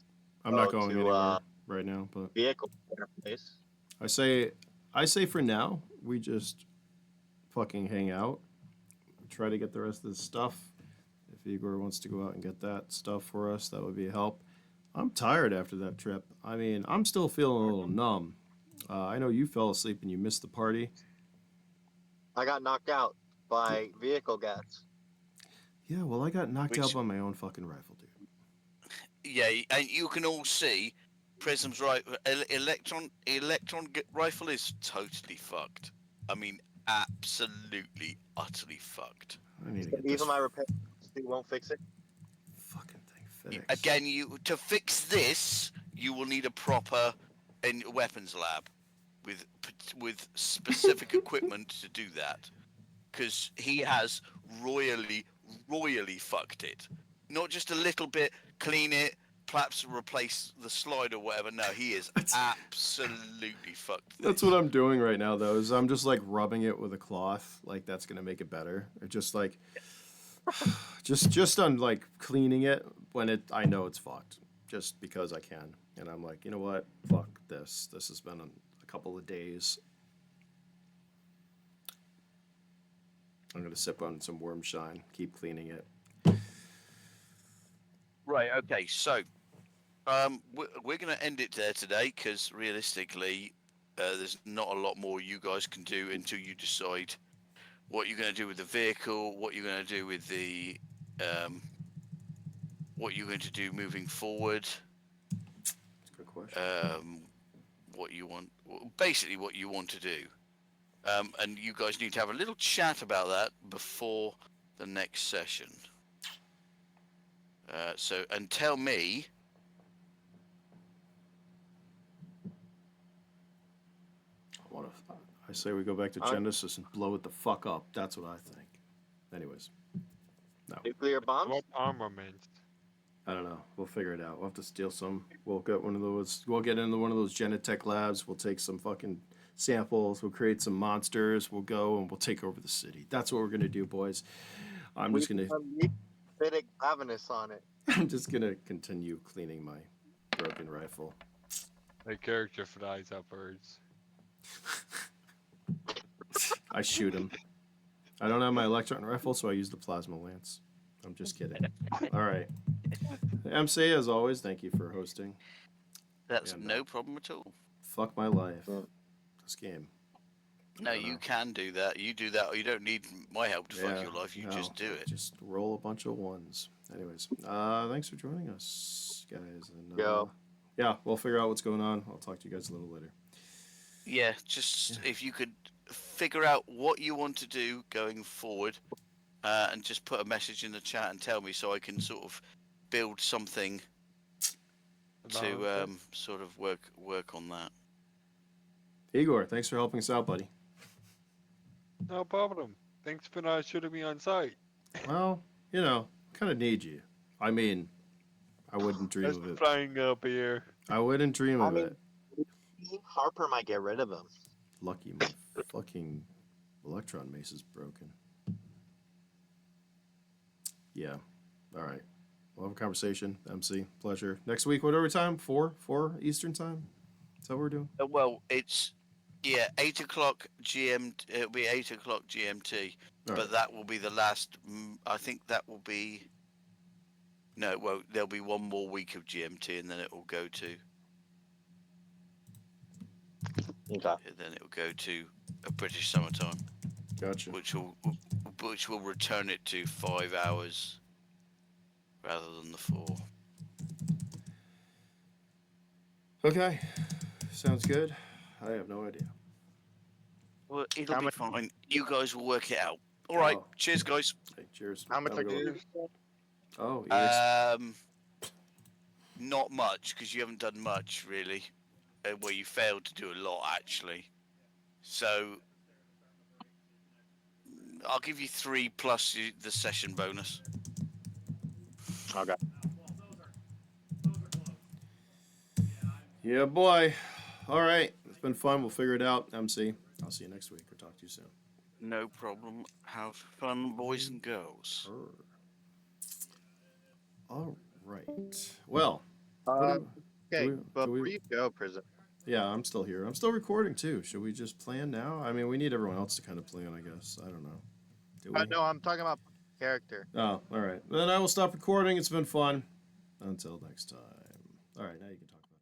I'm not go going to, anywhere right now, but vehicle interface. I say for now we just fucking hang out, try to get the rest of the stuff. If Igor wants to go out and get that stuff for us, that would be a help. I'm tired after that trip. I mean, I'm still feeling a little numb. I know you fell asleep and you missed the party. I got knocked out by vehicle gas. Yeah, well, I got knocked Which- out by my own fucking rifle, dude. yeah, and you can all see Prism's electron rifle is totally fucked. I mean, absolutely, utterly fucked. I need to get this Even my repair won't fix it. fucking thing fixed. Again, to fix this, you will need a proper weapons lab with specific equipment to do that, because he has royally fucked it. Not just a little bit, clean it, perhaps replace the slide or whatever. No, he is absolutely fucked. That's what I'm doing right now, though. Is I'm just like rubbing it with a cloth, like that's gonna make it better. Or just like, just on like cleaning it when I know it's fucked, just because I can. And I'm like, you know what? Fuck this. This has been a couple of days. I'm gonna sip on some worm shine. Keep cleaning it. Right. Okay. So, we're going to end it there today because realistically, there's not a lot more you guys can do until you decide what you're going to do with the vehicle, what you're going to do with the, what you're going to do moving forward. That's a good question. What you want, basically what you want to do. And you guys need to have a little chat about that before the next session. And tell me. I say we go back to Genesis and blow it the fuck up. That's what I think. Anyways, no. Nuclear bombs? What armament? I don't know. We'll figure it out. We'll have to steal some. We'll get one of those. We'll get into one of those Genetech labs. We'll take some fucking samples. We'll create some monsters. We'll go and we'll take over the city. That's what we're gonna do, boys. I'm just gonna Avenus on it. I'm just gonna continue cleaning my broken rifle. The character flies upwards. I shoot him. I don't have my electron rifle, so I use the plasma lance. I'm just kidding. All right. MC, as always, thank you for hosting. That's And, no problem at all. Fuck my life. This game. No, you can do that. You do that. You don't need my help to fuck your life. You no, just do it. Just roll a bunch of ones. Anyways, thanks for joining us, guys. And, yeah, we'll figure out what's going on. I'll talk to you guys a little later. Yeah, just if you could figure out what you want to do going forward, and just put a message in the chat and tell me so I can sort of build something to sort of work on that. Igor, thanks for helping us out, buddy. No problem. Thanks for not shooting me on sight. Well, kind of need you. I mean, I wouldn't dream That's of it. flying up here. I wouldn't dream of it. Harper might get rid of him. Lucky fucking Electron mace is broken. Yeah. All right. We'll have a conversation. MC, pleasure. Next week, whatever time? 4 Eastern time? Is that what we're doing? Well, it's 8 o'clock GMT. It'll be 8 o'clock GMT, All but right. that will be the last. I think that will be. No, it won't. There'll be one more week of GMT, and then it will go to. Okay. Then it will go to a British summertime, Gotcha. which will return it to 5 hours rather than the 4. Okay. Sounds good. I have no idea. Well, it'll How be much- fine. You guys will work it out. All right. Oh. Cheers, guys. Hey, cheers. How much Have a good one. Cheers. Oh, EX. Not much because you haven't done much really. Well, you failed to do a lot actually. So I'll give you 3 plus the session bonus. Okay. Yeah, boy. All right. It's been fun. We'll figure it out. MC, I'll see you next week or talk to you soon. No problem. Have fun, boys and girls. All right. Well. Okay, do but we- where you go, Prism? Yeah, I'm still here. I'm still recording too. Should we just plan now? I mean, we need everyone else to kind of plan, I guess. I don't know. Do we? No, I'm talking about character. Oh, all right. Then I will stop recording. It's been fun. Until next time. All right, now you can talk about it.